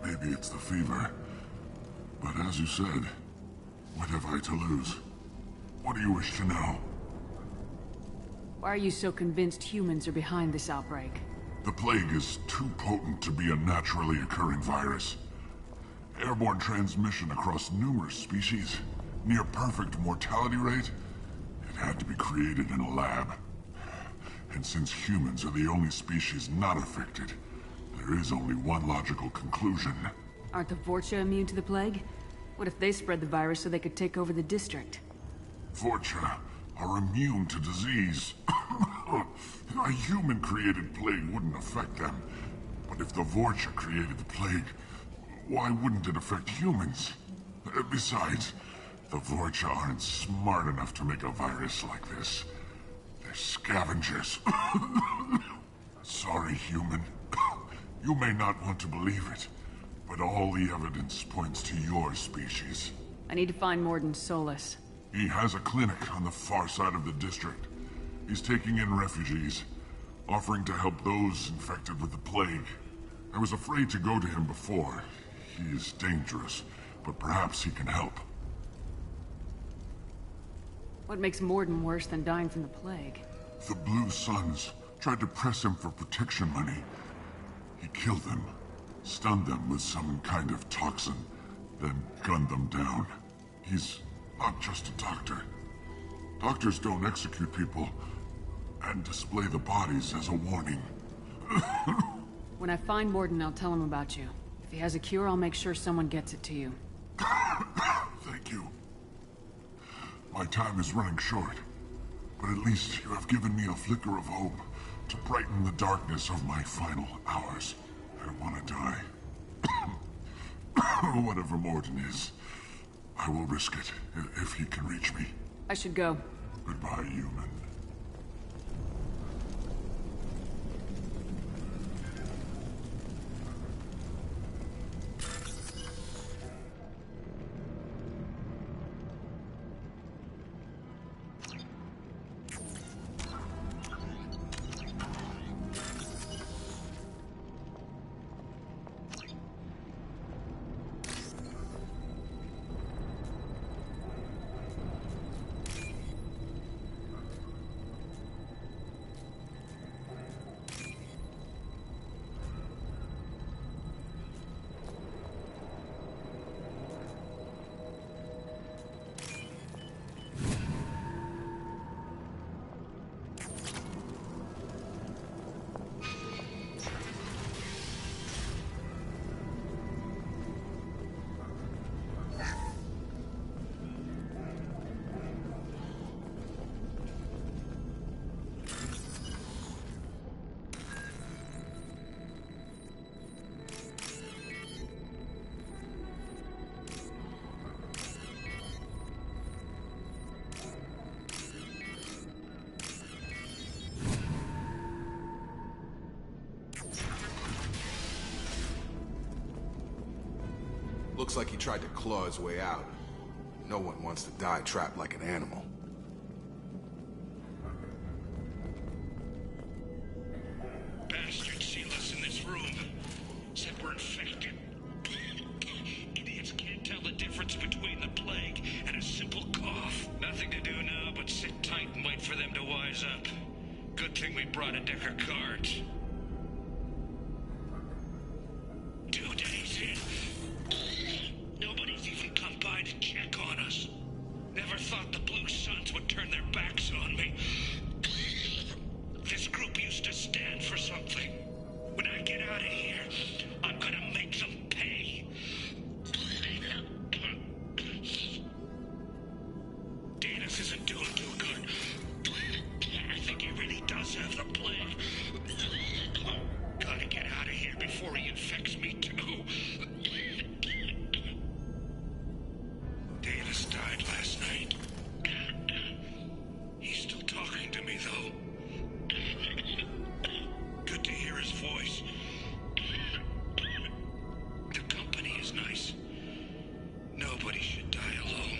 Maybe it's the fever. But as you said, what have I to lose? What do you wish to know? Why are you so convinced humans are behind this outbreak? The plague is too potent to be a naturally occurring virus. Airborne transmission across numerous species, near perfect mortality rate. It had to be created in a lab. And since humans are the only species not affected, there is only one logical conclusion. Aren't the Vorcha immune to the plague? What if they spread the virus so they could take over the district? Vorcha are immune to disease. A human-created plague wouldn't affect them. But If the Vorcha created the plague, why wouldn't it affect humans? Besides, the Vorcha aren't smart enough to make a virus like this. They're scavengers. Sorry, human. You may not want to believe it, but all the evidence points to your species. I need to find Mordin Solus. He has a clinic on the far side of the district. He's taking in refugees, offering to help those infected with the plague. I was afraid to go to him before. He is dangerous, but perhaps he can help. What makes Mordin worse than dying from the plague? The Blue Suns tried to press him for protection money. He killed them, stunned them with some kind of toxin, then gunned them down. He's not just a doctor. Doctors don't execute people and display the bodies as a warning. When I find Mordin, I'll tell him about you. If he has a cure, I'll make sure someone gets it to you. Thank you. My time is running short, but at least you have given me a flicker of hope to brighten the darkness of my final hours. I want to die. Whatever Mordin is, I will risk it if he can reach me. I should go. Goodbye, human. Looks like he tried to claw his way out. No one wants to die trapped like an animal. Bastards seal us in this room. Said we're infected. Idiots can't tell the difference between the plague and a simple cough. Nothing to do now but sit tight and wait for them to wise up. Good thing we brought a deck of cards. 2 days in. Nobody's even come by to check on us. Never thought the Blue Suns would turn their backs on me. This group used to stand for something. When I get out of here, I'm gonna make them pay. Danis isn't doing too good. I think he really does have the plague. Gotta get out of here before he infects me too. Danis died last night. He's still talking to me, though. Good to hear his voice. The company is nice. Nobody should die alone.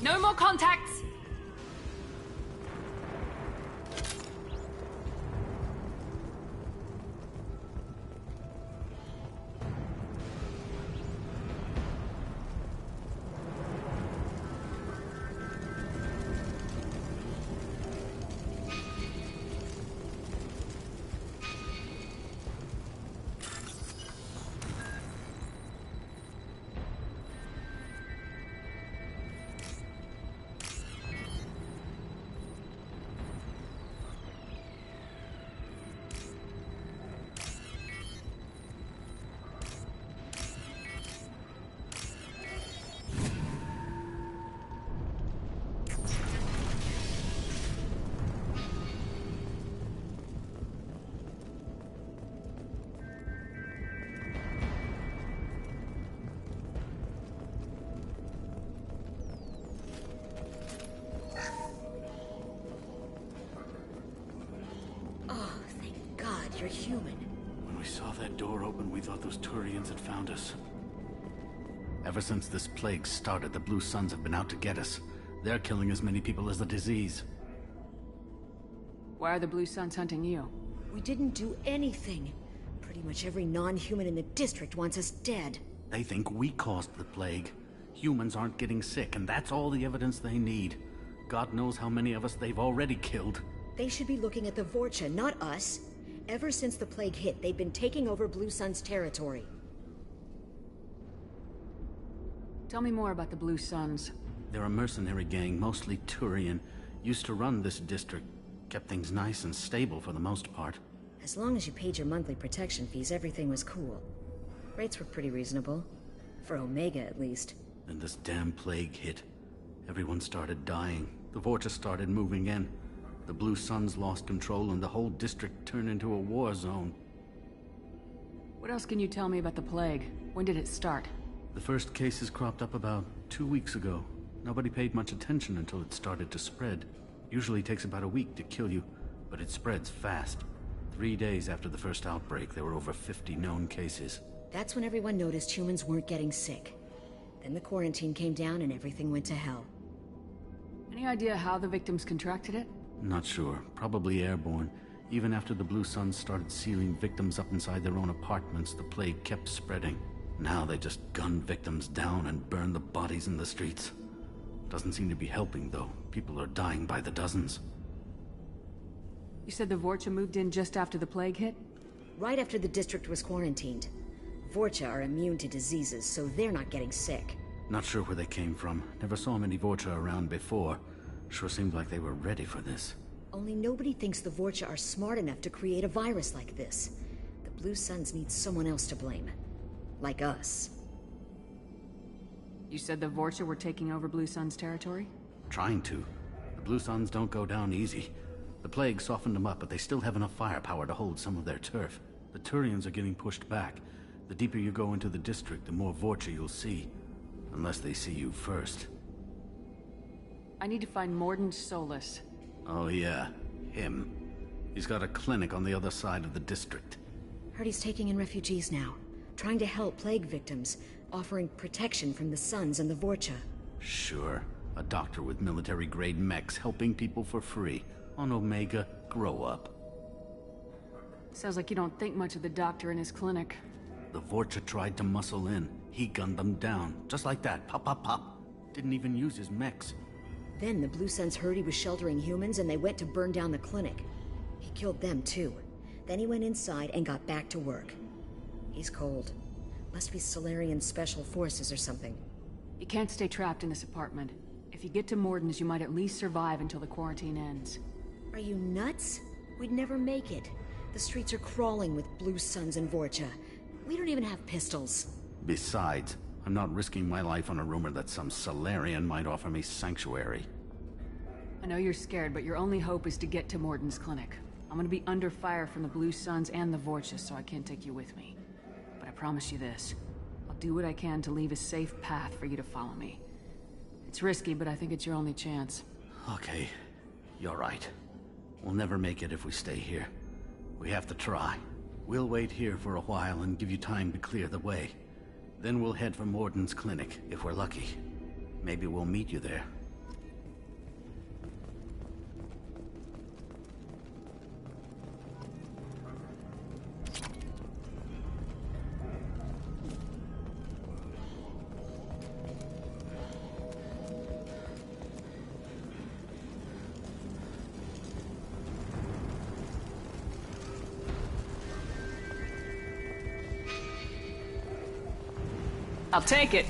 No more contacts! You're human. When we saw that door open, we thought those Turians had found us. Ever since this plague started, the Blue Suns have been out to get us. They're killing as many people as the disease. Why are the Blue Suns hunting you? We didn't do anything. Pretty much every non-human in the district wants us dead. They think we caused the plague. Humans aren't getting sick, and that's all the evidence they need. God knows how many of us they've already killed. They should be looking at the Vorcha, not us. Ever since the plague hit, they've been taking over Blue Sun's territory. Tell me more about the Blue Suns. They're a mercenary gang, mostly Turian. Used to run this district. Kept things nice and stable for the most part. As long as you paid your monthly protection fees, everything was cool. Rates were pretty reasonable. For Omega, at least. Then this damn plague hit. Everyone started dying. The Vorcha started moving in. The Blue Suns lost control and the whole district turned into a war zone. What else can you tell me about the plague? When did it start? The first cases cropped up about 2 weeks ago. Nobody paid much attention until it started to spread. Usually takes about a week to kill you, but it spreads fast. 3 days after the first outbreak, there were over 50 known cases. That's when everyone noticed humans weren't getting sick. Then the quarantine came down and everything went to hell. Any idea how the victims contracted it? Not sure. Probably airborne. Even after the Blue Suns started sealing victims up inside their own apartments, the plague kept spreading. Now they just gun victims down and burn the bodies in the streets. Doesn't seem to be helping, though. People are dying by the dozens. You said the Vorcha moved in just after the plague hit? Right after the district was quarantined. Vorcha are immune to diseases, so they're not getting sick. Not sure where they came from. Never saw many Vorcha around before. Sure seemed like they were ready for this. Only nobody thinks the Vorcha are smart enough to create a virus like this. The Blue Suns need someone else to blame. Like us. You said the Vorcha were taking over Blue Sun's territory? Trying to. The Blue Suns don't go down easy. The plague softened them up, but they still have enough firepower to hold some of their turf. The Turians are getting pushed back. The deeper you go into the district, the more Vorcha you'll see. Unless they see you first. I need to find Mordin Solus. Oh yeah, him. He's got a clinic on the other side of the district. Heard he's taking in refugees now. Trying to help plague victims. Offering protection from the Suns and the Vorcha. Sure. A doctor with military-grade mechs helping people for free. On Omega, grow up. Sounds like you don't think much of the doctor in his clinic. The Vorcha tried to muscle in. He gunned them down. Just like that. Pop, pop, pop. Didn't even use his mechs. Then the Blue Suns heard he was sheltering humans and they went to burn down the clinic. He killed them too. Then he went inside and got back to work. He's cold. Must be Solarian Special Forces or something. You can't stay trapped in this apartment. If you get to Mordin's, you might at least survive until the quarantine ends. Are you nuts? We'd never make it. The streets are crawling with Blue Suns and Vorcha. We don't even have pistols. Besides, I'm not risking my life on a rumor that some Solarian might offer me sanctuary. I know you're scared, but your only hope is to get to Mordin's clinic. I'm gonna be under fire from the Blue Suns and the Vorcha, so I can't take you with me. But I promise you this. I'll do what I can to leave a safe path for you to follow me. It's risky, but I think it's your only chance. Okay. You're right. We'll never make it if we stay here. We have to try. We'll wait here for a while and give you time to clear the way. Then we'll head for Mordin's clinic, if we're lucky. Maybe we'll meet you there. I'll take it.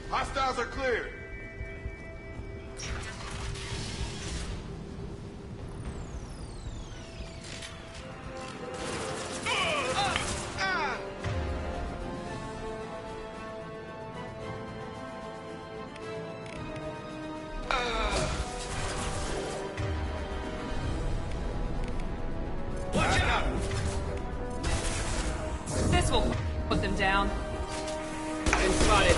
Hostiles are cleared. Watch out! This will put them down. Been spotted.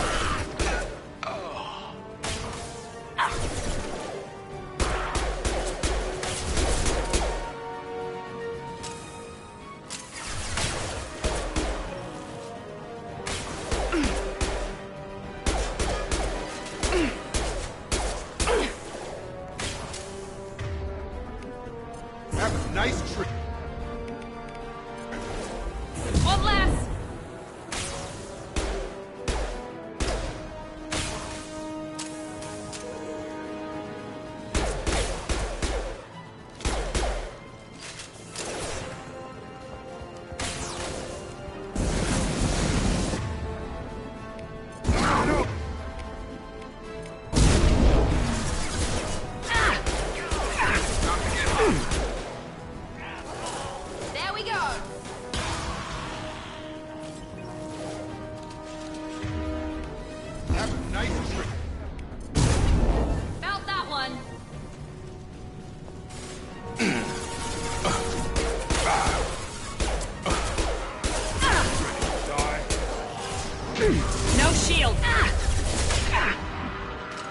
Have a nice trip. One less! There we go! Have a nice trip. Felt that one. No shield.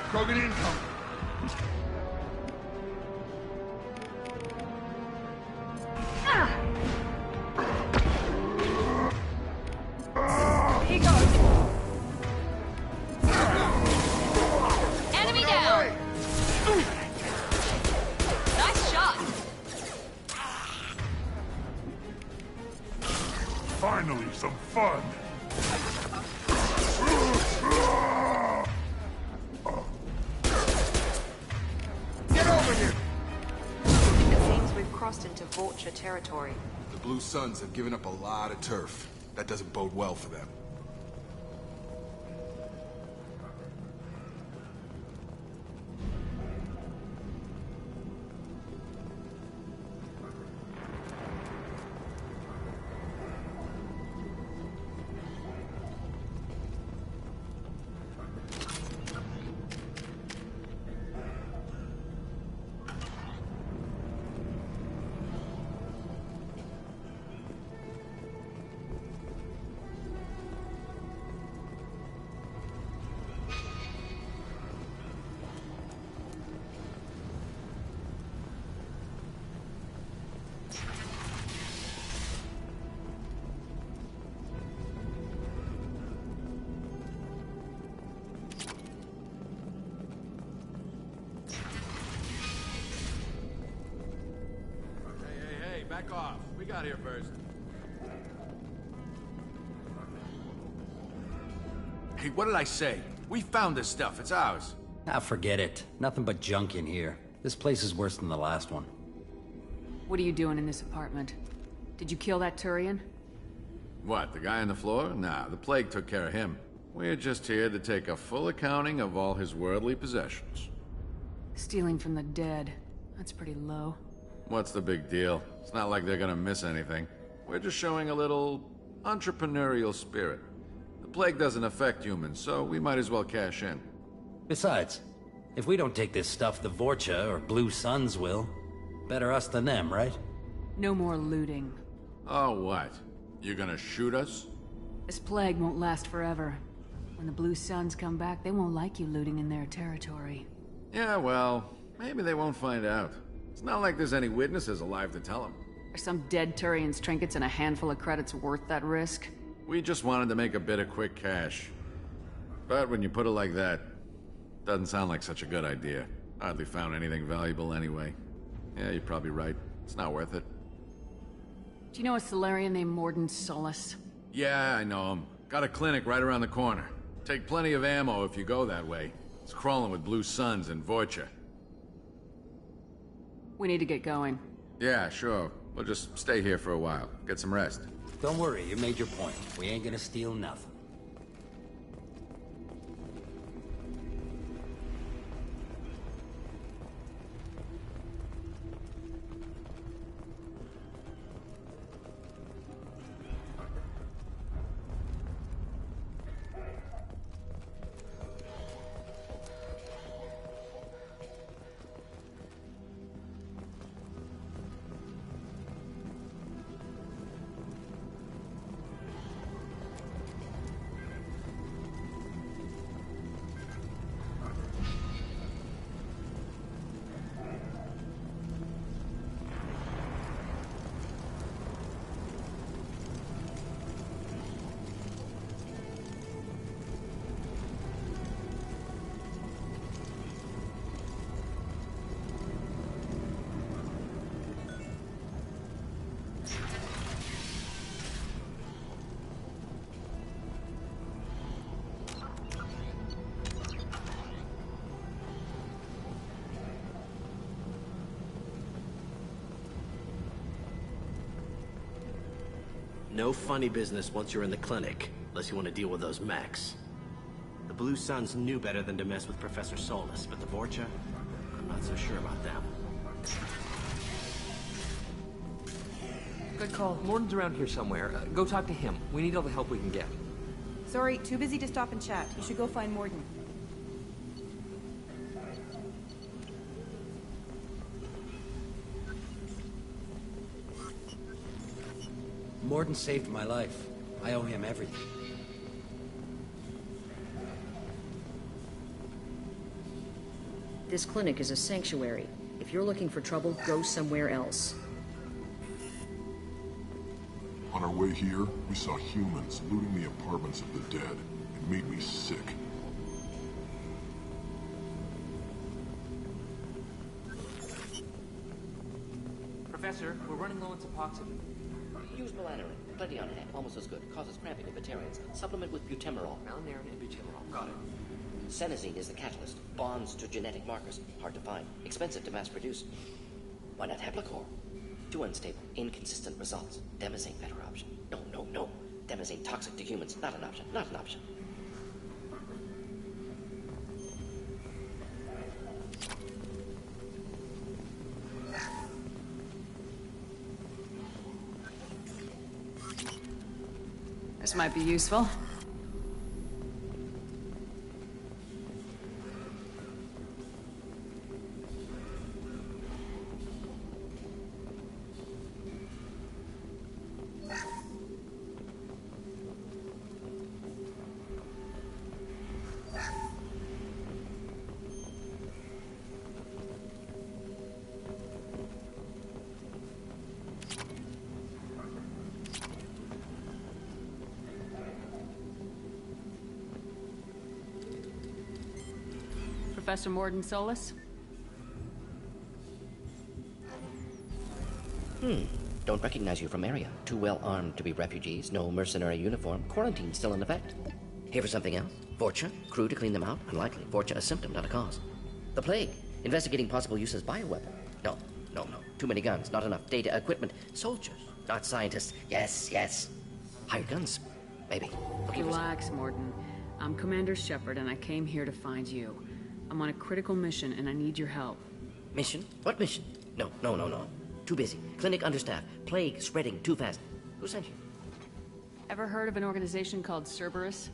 Krogan incoming. Here goes. Enemy down. Nice shot. Finally, some fun. Get over here. It seems we've crossed into Vulture territory. The Blue Suns have given up a lot of turf. That doesn't bode well for them. Hey, back off. We got here first. Hey, what did I say? We found this stuff. It's ours. Ah, forget it. Nothing but junk in here. This place is worse than the last one. What are you doing in this apartment? Did you kill that Turian? What, the guy on the floor? Nah, the plague took care of him. We're just here to take a full accounting of all his worldly possessions. Stealing from the dead. That's pretty low. What's the big deal? It's not like they're gonna miss anything. We're just showing a little entrepreneurial spirit. The plague doesn't affect humans, so we might as well cash in. Besides, If we don't take this stuff, the Vorcha or Blue Suns will. Better us than them, right? No more looting. Oh, what? You gonna shoot us? This plague won't last forever. When the Blue Suns come back, they won't like you looting in their territory. Yeah, well, maybe they won't find out. It's not like there's any witnesses alive to tell them. Are some dead Turian's trinkets and a handful of credits worth that risk? We just wanted to make a bit of quick cash. But when you put it like that, doesn't sound like such a good idea. Hardly found anything valuable anyway. Yeah, you're probably right. It's not worth it. Do you know a Solarian named Mordin Solus? Yeah, I know him. Got a clinic right around the corner. Take plenty of ammo if you go that way. It's crawling with Blue Suns and Vorcha. We need to get going. Yeah, sure. We'll just stay here for a while. Get some rest. Don't worry, you made your point. We ain't gonna steal nothing. No funny business once you're in the clinic, unless you want to deal with those mechs. The Blue Suns knew better than to mess with Professor Solus, but the Vorcha, I'm not so sure about them. Good call. Mordin's around here somewhere. Go talk to him. We need all the help we can get. Sorry, too busy to stop and chat. You should go find Mordin. Mordin saved my life. I owe him everything. This clinic is a sanctuary. If you're looking for trouble, go somewhere else. On our way here, we saw humans looting the apartments of the dead. It made me sick. Professor, we're running low on Suboxone. Use melanorin. Plenty on hand. Almost as good. Causes cramping in vegetarians. Supplement with butemerol. Malnarin and butemerol. Got it. Senesine is the catalyst. Bonds to genetic markers. Hard to find. Expensive to mass produce. Why not Heblacor? Too unstable. Inconsistent results. Demazane better option. No. Demazane toxic to humans. Not an option. Not an option. This might be useful. Professor Mordin Solus? Don't recognize you from area. Too well armed to be refugees. No mercenary uniform. Quarantine still in effect. Here for something else? Vorcha? Crew to clean them out? Unlikely. Vorcha a symptom, not a cause. The plague. Investigating possible use as bioweapon. No. Too many guns. Not enough data, equipment. Soldiers, not scientists. Yes. Hired guns. Maybe. Relax, Mordin. I'm Commander Shepard, and I came here to find you. I'm on a critical mission, and I need your help. Mission? What mission? No. Too busy. Clinic understaffed. Plague spreading too fast. Who sent you? Ever heard of an organization called Cerberus?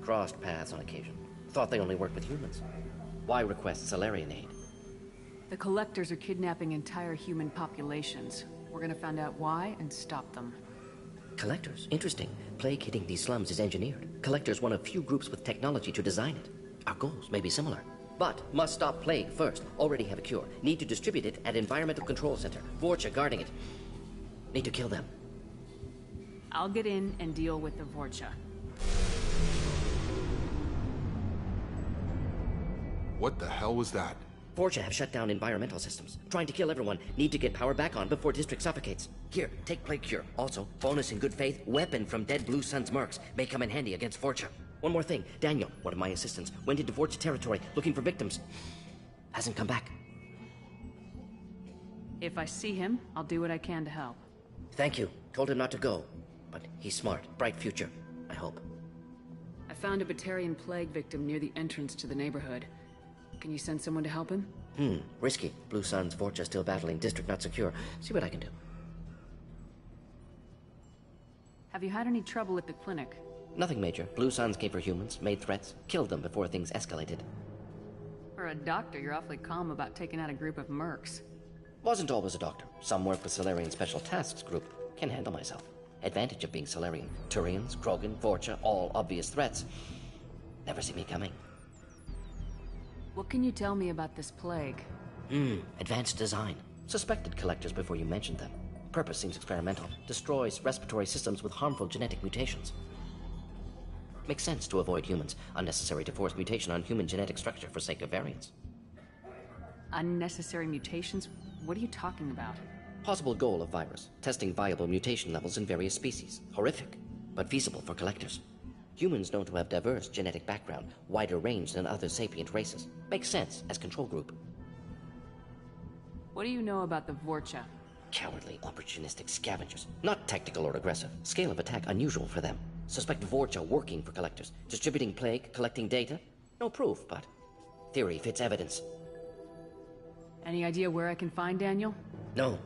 Crossed paths on occasion. Thought they only worked with humans. Why request Salarian aid? The Collectors are kidnapping entire human populations. We're gonna find out why and stop them. Collectors? Interesting. Plague hitting these slums is engineered. Collectors one of few groups with technology to design it. Our goals may be similar. But must stop plague first. Already have a cure. Need to distribute it at Environmental Control Center. Vorcha guarding it. Need to kill them. I'll get in and deal with the Vorcha. What the hell was that? Vorcha have shut down environmental systems. Trying to kill everyone. Need to get power back on before District suffocates. Here, take Plague Cure. Also, bonus in good faith, weapon from dead Blue Sun's mercs. May come in handy against Vorcha. One more thing. Daniel, one of my assistants, went into Vorcha territory looking for victims. Hasn't come back. If I see him, I'll do what I can to help. Thank you. Told him not to go. But he's smart. Bright future. I hope. I found a Batarian plague victim near the entrance to the neighborhood. Can you send someone to help him? Risky. Blue Sun's Vorcha still battling. District not secure. See what I can do. Have you had any trouble at the clinic? Nothing major. Blue Suns came for humans, made threats, killed them before things escalated. For a doctor, you're awfully calm about taking out a group of mercs. Wasn't always a doctor. Some work with Salarian Special Tasks Group. Can handle myself. Advantage of being Salarian. Turians, Krogan, Vorcha, all obvious threats. Never see me coming. What can you tell me about this plague? Advanced design. Suspected Collectors before you mentioned them. Purpose seems experimental. Destroys respiratory systems with harmful genetic mutations. Makes sense to avoid humans. Unnecessary to force mutation on human genetic structure for sake of variance. Unnecessary mutations? What are you talking about? Possible goal of virus. Testing viable mutation levels in various species. Horrific, but feasible for Collectors. Humans known to have diverse genetic background, wider range than other sapient races. Makes sense as control group. What do you know about the Vorcha? Cowardly, opportunistic scavengers. Not tactical or aggressive. Scale of attack unusual for them. Suspect Vorcha working for Collectors. Distributing plague, collecting data. No proof, but theory fits evidence. Any idea where I can find Daniel? No.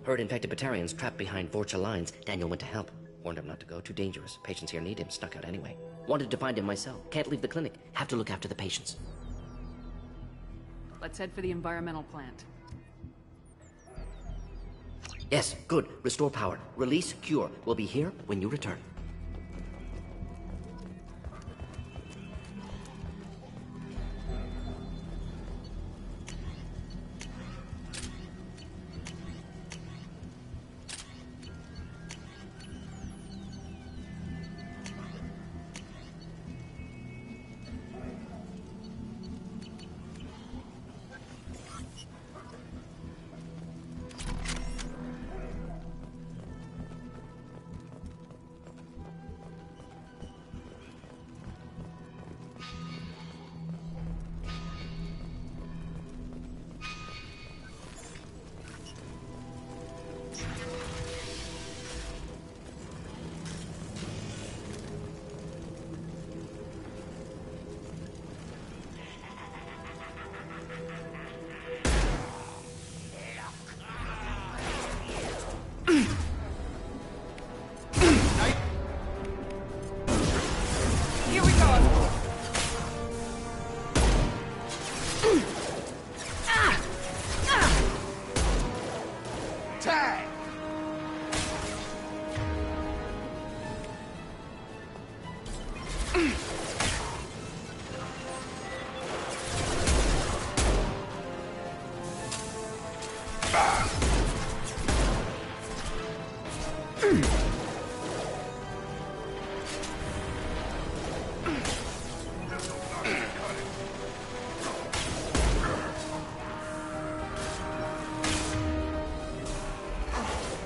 Heard infected Batarians trapped behind Vorcha lines. Daniel went to help. Warned him not to go, too dangerous. Patients here need him, snuck out anyway. Wanted to find him myself. Can't leave the clinic. Have to look after the patients. Let's head for the environmental plant. Yes, good. Restore power. Release cure. We'll be here when you return.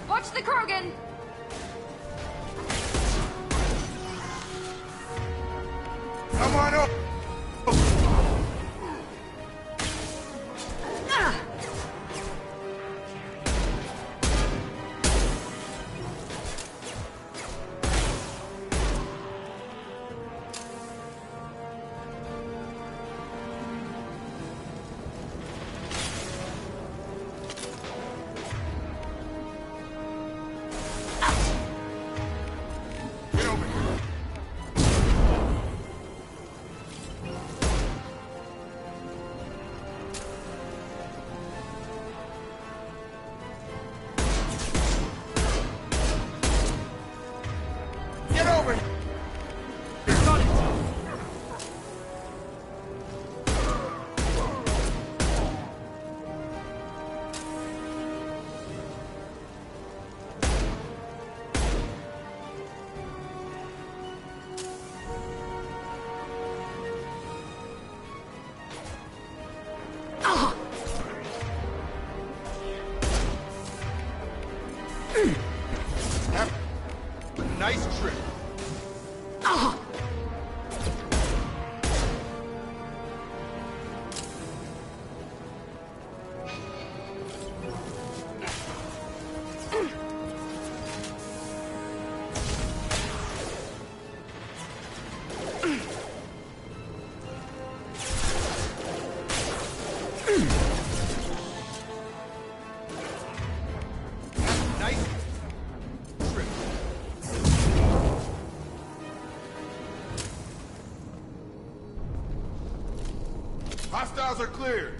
Watch the Krogan! Come on up! Files are clear.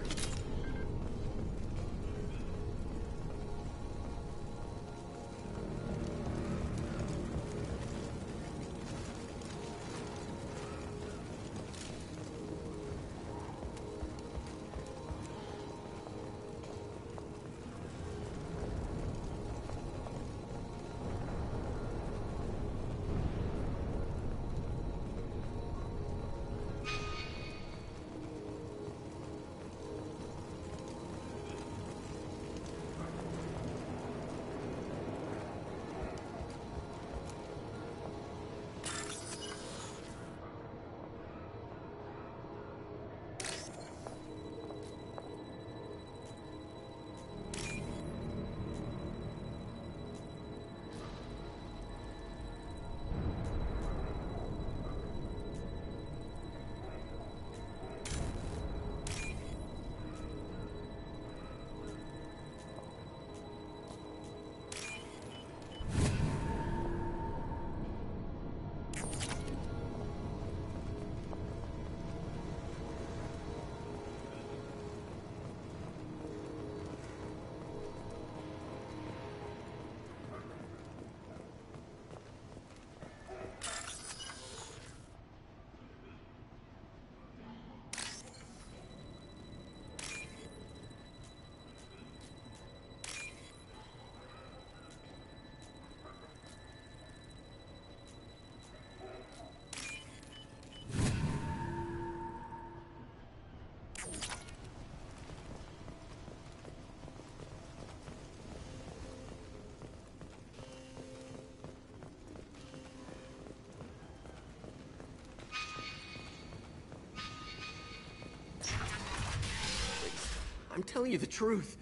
I'm telling you the truth.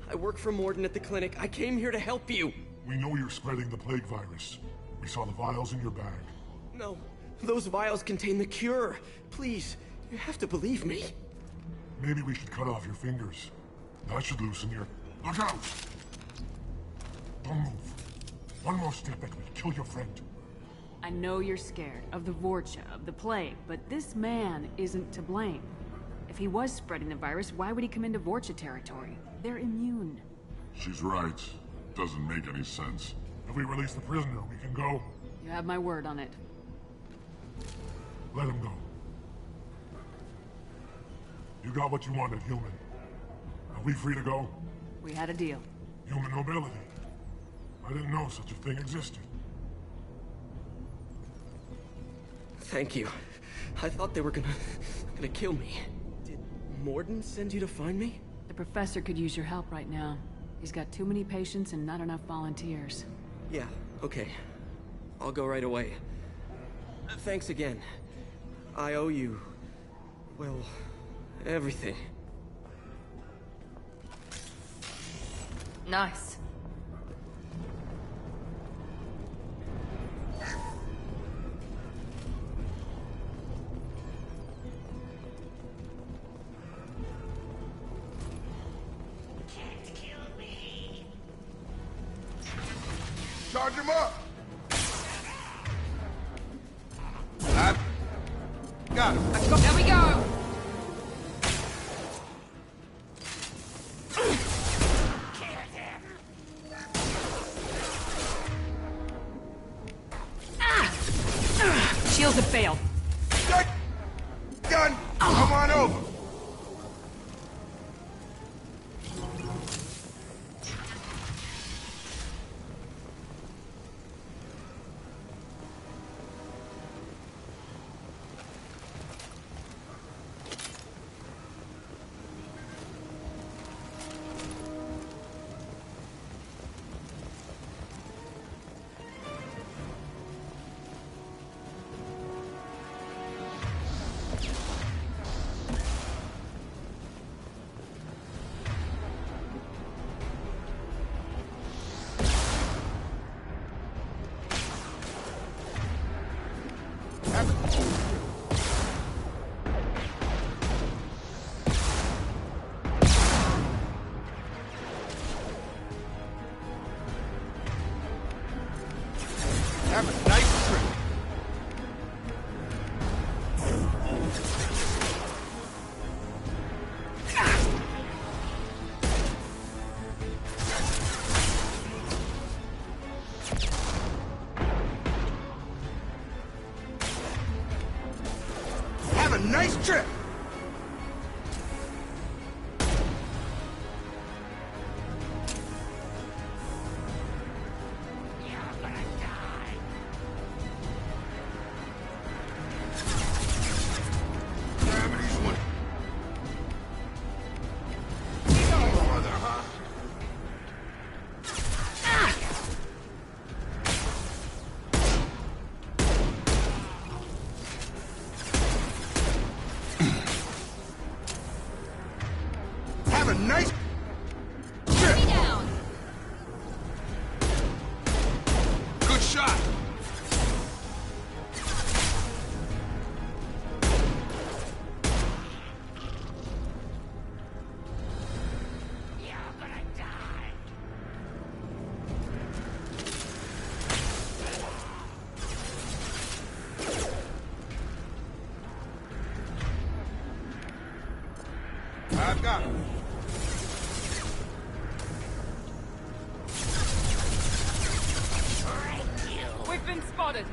I work for Mordin at the clinic. I came here to help you. We know you're spreading the plague virus. We saw the vials in your bag. No, those vials contain the cure. Please, you have to believe me. Maybe we should cut off your fingers. That should loosen your... Look out! Don't move. One more step and we'll kill your friend. I know you're scared of the Vorcha, of the plague, but this man isn't to blame. If he was spreading the virus, why would he come into Vorcha territory? They're immune. She's right. Doesn't make any sense. If we release the prisoner, we can go. You have my word on it. Let him go. You got what you wanted, human. Are we free to go? We had a deal. Human nobility. I didn't know such a thing existed. Thank you. I thought they were gonna kill me. Did Mordin send you to find me? The professor could use your help right now. He's got too many patients and not enough volunteers. Yeah, okay. I'll go right away. Thanks again. I owe you... well, everything. Nice. Charge him up! Got him. There we go! Shields have failed. Gun! Come on over! nice trip! I've got him. We've been spotted.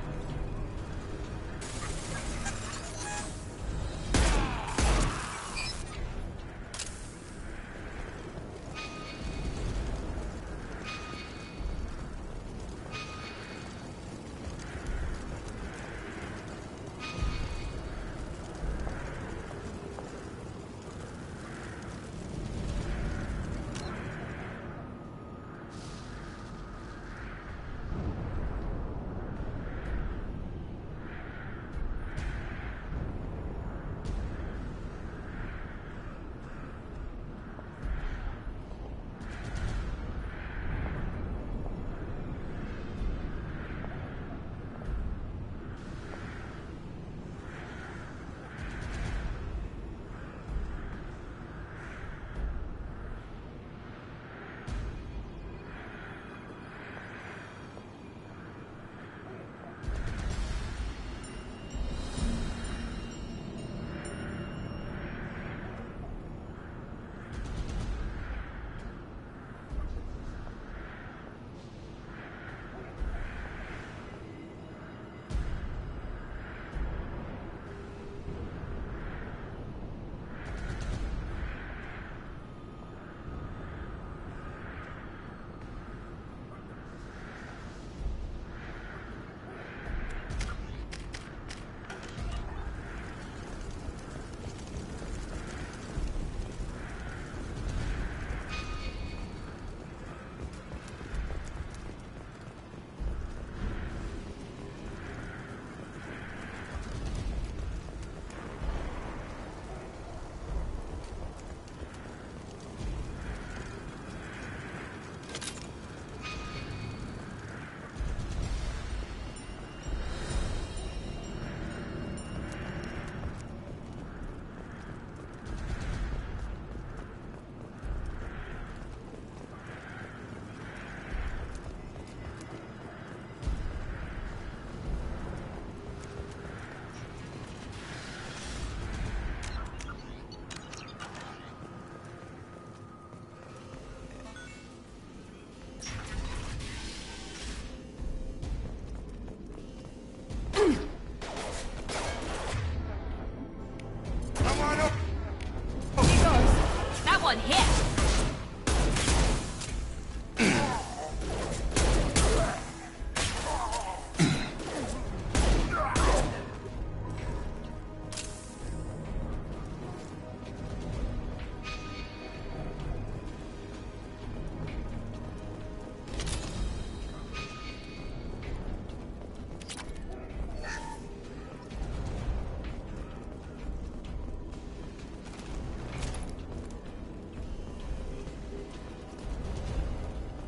One hit.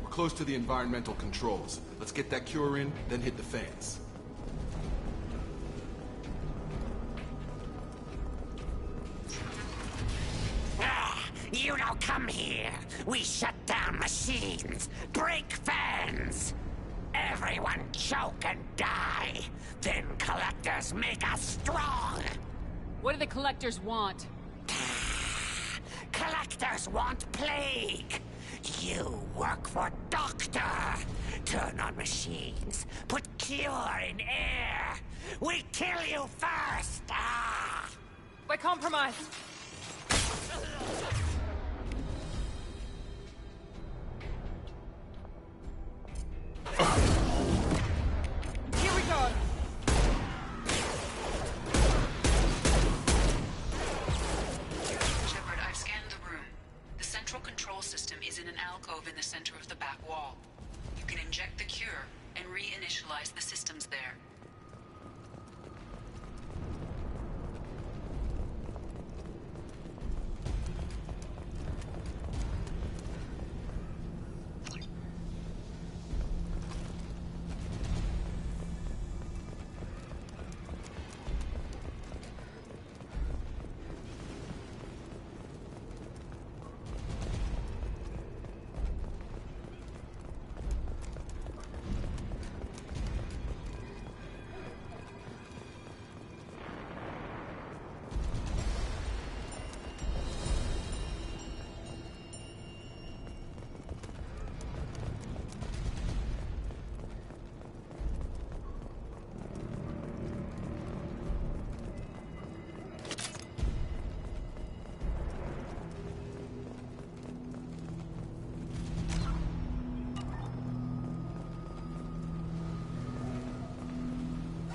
Close to the environmental controls. Let's get that cure in, then hit the fans. You don't come here. We shut down machines, break fans. Everyone choke and die. Then collectors make us strong. What do the collectors want? Collectors want plague. You work for Doctor. Turn on machines. Put cure in air. We kill you first. We're compromised. Here we go. Shepard, I've scanned the room. The central control system is in an alcove in the center of the back wall. You can inject the cure and reinitialize the systems there.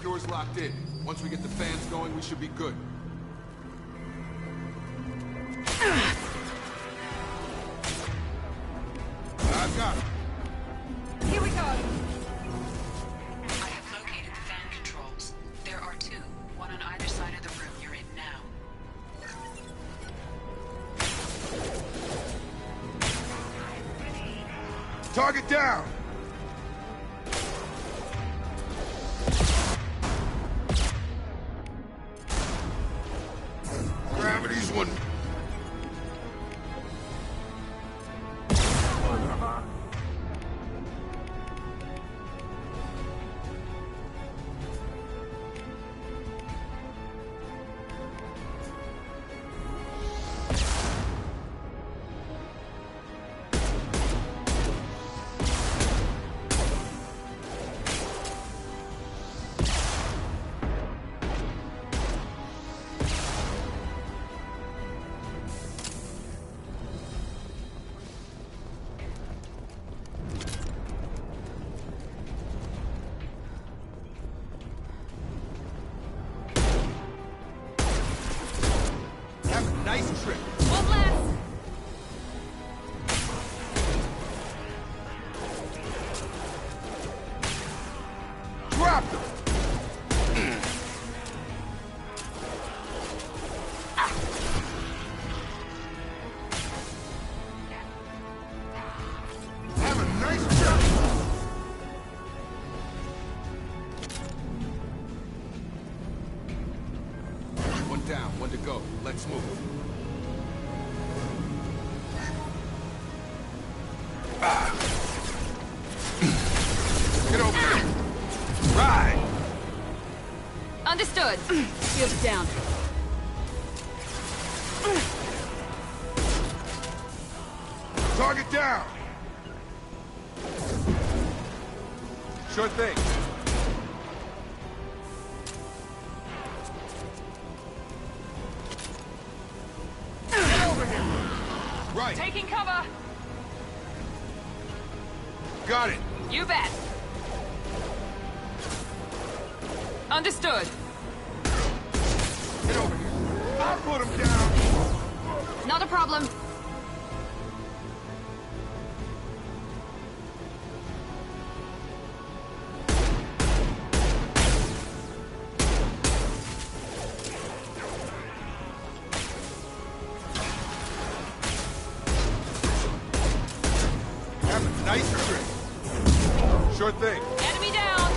Door's locked in. Once we get the fans going, we should be good. I've got him. Here we go. I have located the fan controls. There are two, one on either side of the room you're in now. Target down! Gravity's one. Nice trick. One last. Dropped him. Have a nice trick. One down, one to go. Let's move. Get over here. Right. Understood. Shields down. Target down. Sure thing. Get over here. Right. Taking cover. Got it. You bet. Understood. Get over here. I'll put him down. Not a problem. Have a nice trick. Sure thing. Enemy down.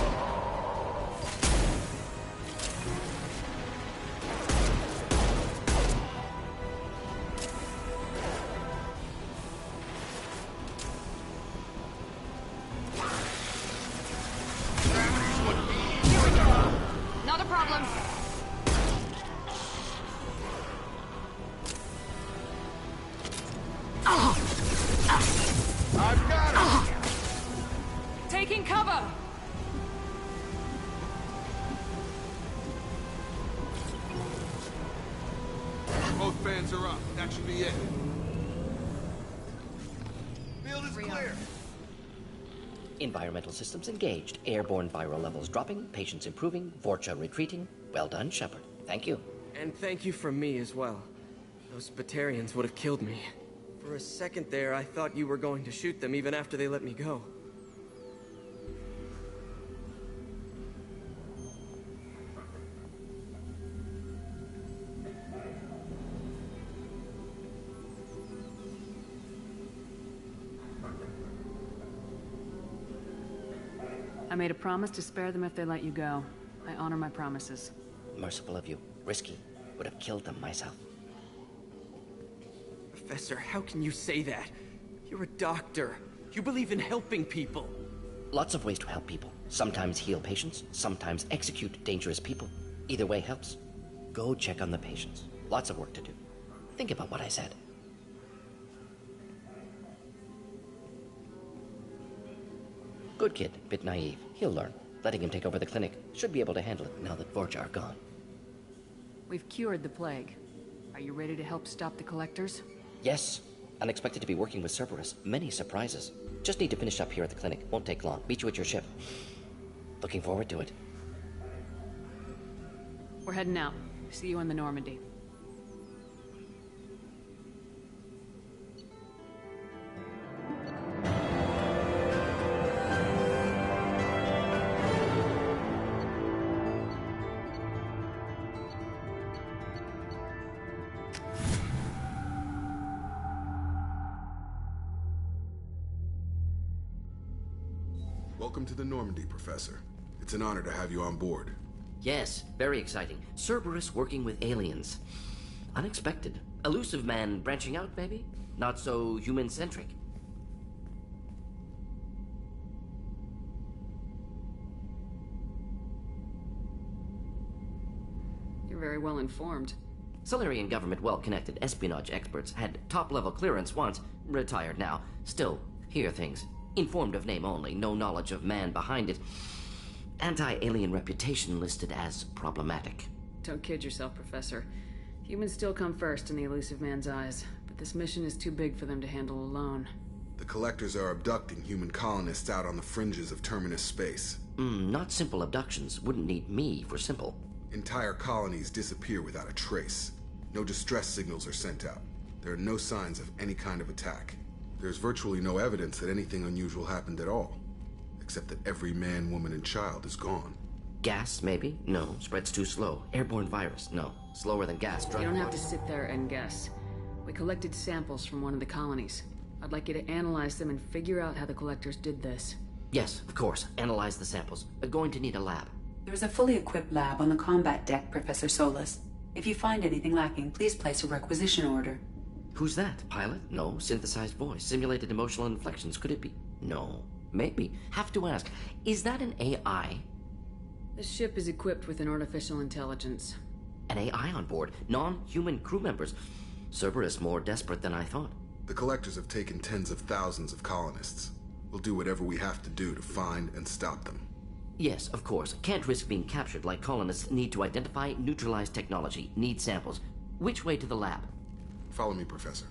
Not a problem. I've got him. Taking cover. Shields are up. That should be it. Field is clear. Environmental systems engaged. Airborne viral levels dropping. Patients improving. Vorcha retreating. Well done, Shepard. Thank you. And thank you from me as well. Those Batarians would have killed me. For a second there, I thought you were going to shoot them even after they let me go. I made a promise to spare them if they let you go. I honor my promises. Merciful of you. Risky. Would have killed them myself. Professor, how can you say that? You're a doctor. You believe in helping people. Lots of ways to help people. Sometimes heal patients, sometimes execute dangerous people. Either way helps. Go check on the patients. Lots of work to do. Think about what I said. Good kid, bit naive. He'll learn. Letting him take over the clinic. Should be able to handle it now that Vorcha are gone. We've cured the plague. Are you ready to help stop the Collectors? Yes. Unexpected to be working with Cerberus. Many surprises. Just need to finish up here at the clinic. Won't take long. Meet you at your ship. Looking forward to it. We're heading out. See you on the Normandy. Welcome to the Normandy, Professor. It's an honor to have you on board. Yes, very exciting. Cerberus working with aliens. Unexpected. Elusive man branching out, maybe? Not so human-centric. You're very well informed. Solarian government well-connected espionage experts had top-level clearance once, retired now. Still, hear things. Informed of name only, no knowledge of man behind it. Anti-alien reputation listed as problematic. Don't kid yourself, Professor. Humans still come first in the elusive man's eyes, but this mission is too big for them to handle alone. The Collectors are abducting human colonists out on the fringes of Terminus space. Not simple abductions. Wouldn't need me for simple. Entire colonies disappear without a trace. No distress signals are sent out. There are no signs of any kind of attack. There's virtually no evidence that anything unusual happened at all. Except that every man, woman, and child is gone. Gas, maybe? No. Spreads too slow. Airborne virus? No. Slower than gas. You don't have to sit there and guess. We collected samples from one of the colonies. I'd like you to analyze them and figure out how the Collectors did this. Yes, of course. Analyze the samples. Going to need a lab. There's a fully equipped lab on the combat deck, Professor Solis. If you find anything lacking, please place a requisition order. Who's that? Pilot? No. Synthesized voice. Simulated emotional inflections. Could it be? No. Maybe. Have to ask. Is that an AI? The ship is equipped with an artificial intelligence. An AI on board? Non-human crew members? Cerberus more desperate than I thought. The Collectors have taken tens of thousands of colonists. We'll do whatever we have to do to find and stop them. Yes, of course. Can't risk being captured like colonists need to identify, neutralize technology, need samples. Which way to the lab? Follow me, Professor.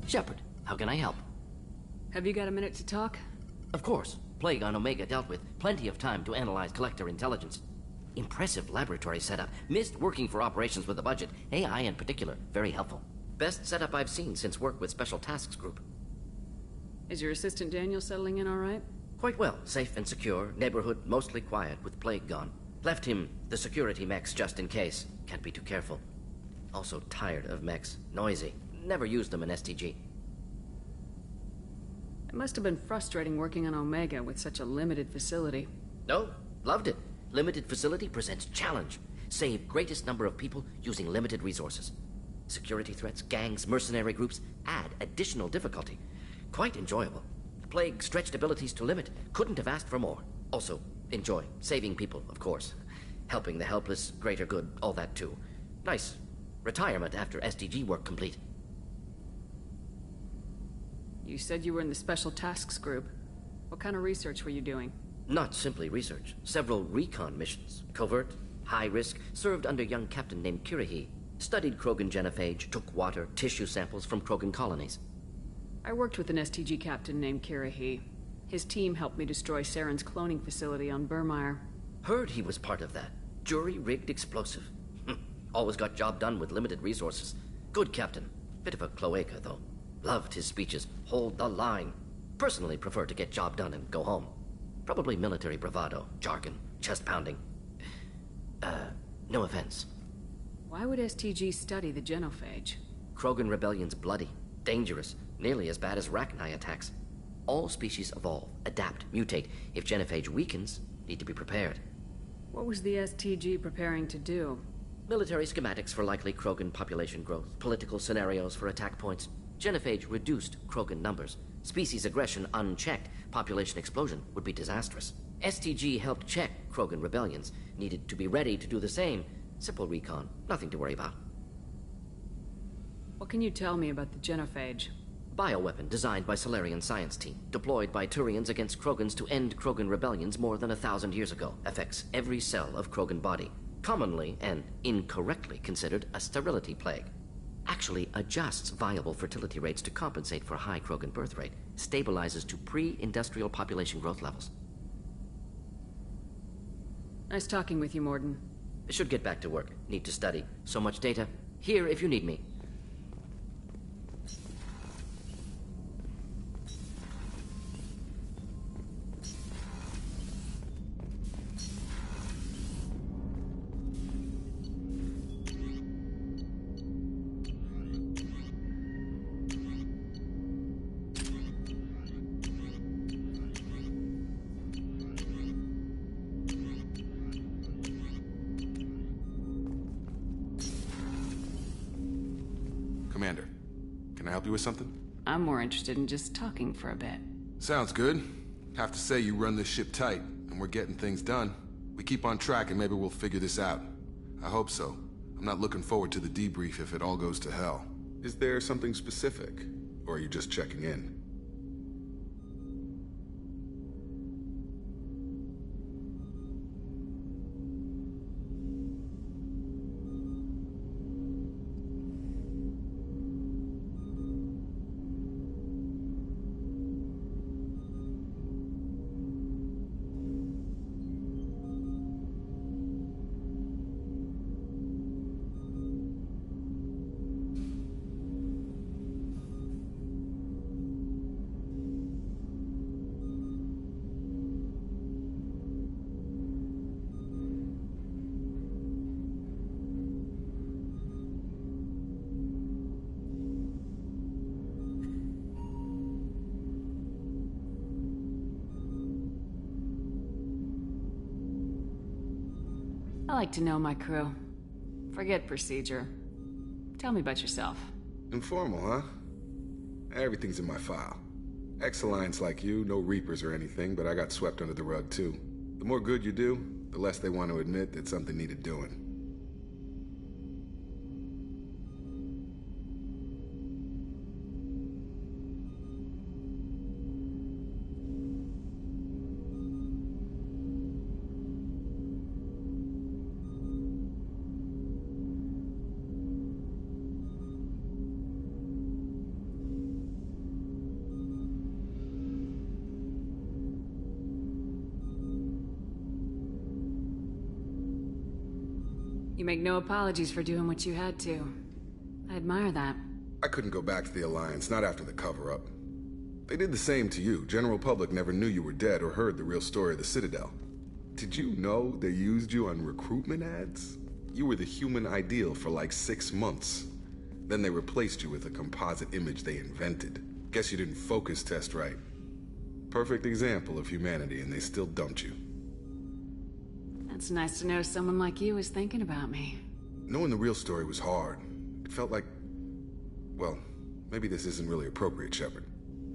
Shepard, how can I help? Have you got a minute to talk? Of course. Plague on Omega dealt with. Plenty of time to analyze Collector intelligence. Impressive laboratory setup. Missed working for operations with a budget. AI in particular, very helpful. Best setup I've seen since work with Special Tasks Group. Is your assistant Daniel settling in all right? Quite well. Safe and secure. Neighborhood mostly quiet with Plague gone. Left him the security mechs just in case. Can't be too careful. Also tired of mechs. Noisy. Never used them in STG. It must have been frustrating working on Omega with such a limited facility. No, loved it. Limited facility presents challenge. Save greatest number of people using limited resources. Security threats, gangs, mercenary groups add additional difficulty. Quite enjoyable. Plague stretched abilities to limit. Couldn't have asked for more. Also, enjoy. Saving people, of course. Helping the helpless, greater good, all that too. Nice. Retirement after SDG work complete. You said you were in the Special Tasks Group. What kind of research were you doing? Not simply research. Several recon missions. Covert, high risk, served under a young captain named Kirahi. Studied Krogan genophage, took water, tissue samples from Krogan colonies. I worked with an STG captain named Kirahi. His team helped me destroy Saren's cloning facility on Burmire. Heard he was part of that. Jury-rigged explosive. Always got job done with limited resources. Good captain. Bit of a cloaca, though. Loved his speeches. Hold the line. Personally prefer to get job done and go home. Probably military bravado, jargon, chest pounding. No offense. Why would STG study the genophage? Krogan rebellion's bloody, dangerous, nearly as bad as Rachni attacks. All species evolve, adapt, mutate. If genophage weakens, need to be prepared. What was the STG preparing to do? Military schematics for likely Krogan population growth, political scenarios for attack points. Genophage reduced Krogan numbers. Species aggression unchecked, population explosion would be disastrous. STG helped check Krogan rebellions, needed to be ready to do the same. Simple recon, nothing to worry about. What can you tell me about the genophage? Bioweapon designed by Solarian science team, deployed by Turians against Krogans to end Krogan rebellions more than 1,000 years ago. Affects every cell of Krogan body. Commonly and incorrectly considered a sterility plague. Actually adjusts viable fertility rates to compensate for high Krogan birth rate. Stabilizes to pre-industrial population growth levels. Nice talking with you, Mordin. Should get back to work. Need to study. So much data. Here if you need me. Commander, can I help you with something? I'm more interested in just talking for a bit. Sounds good. Have to say you run this ship tight, and we're getting things done. We keep on track and maybe we'll figure this out. I hope so. I'm not looking forward to the debrief if it all goes to hell. Is there something specific? Or are you just checking in? I like to know my crew. Forget procedure. Tell me about yourself. Informal, huh? Everything's in my file. Ex-Alliance like you, no Reapers or anything, but I got swept under the rug too. The more good you do, the less they want to admit that something needed doing. You make no apologies for doing what you had to. I admire that. I couldn't go back to the Alliance, not after the cover-up. They did the same to you. General public never knew you were dead or heard the real story of the Citadel. Did you know they used you on recruitment ads? You were the human ideal for like 6 months. Then they replaced you with a composite image they invented. Guess you didn't focus test right. Perfect example of humanity, and they still dumped you. It's nice to know someone like you is thinking about me. Knowing the real story was hard. It felt like... Well, maybe this isn't really appropriate, Shepard.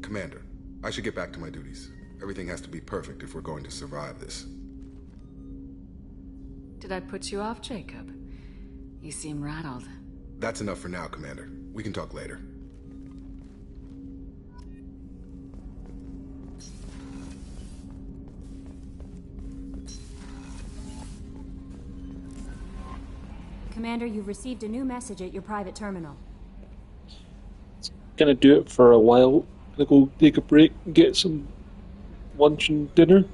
Commander, I should get back to my duties. Everything has to be perfect if we're going to survive this. Did I put you off, Jacob? You seem rattled. That's enough for now, Commander. We can talk later. Commander, you've received a new message at your private terminal. Gonna do it for a while. Gonna go take a break and get some lunch and dinner.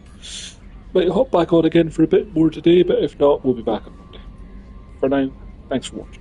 Might hop back on again for a bit more today, but if not, we'll be back on Monday. For now, thanks for watching.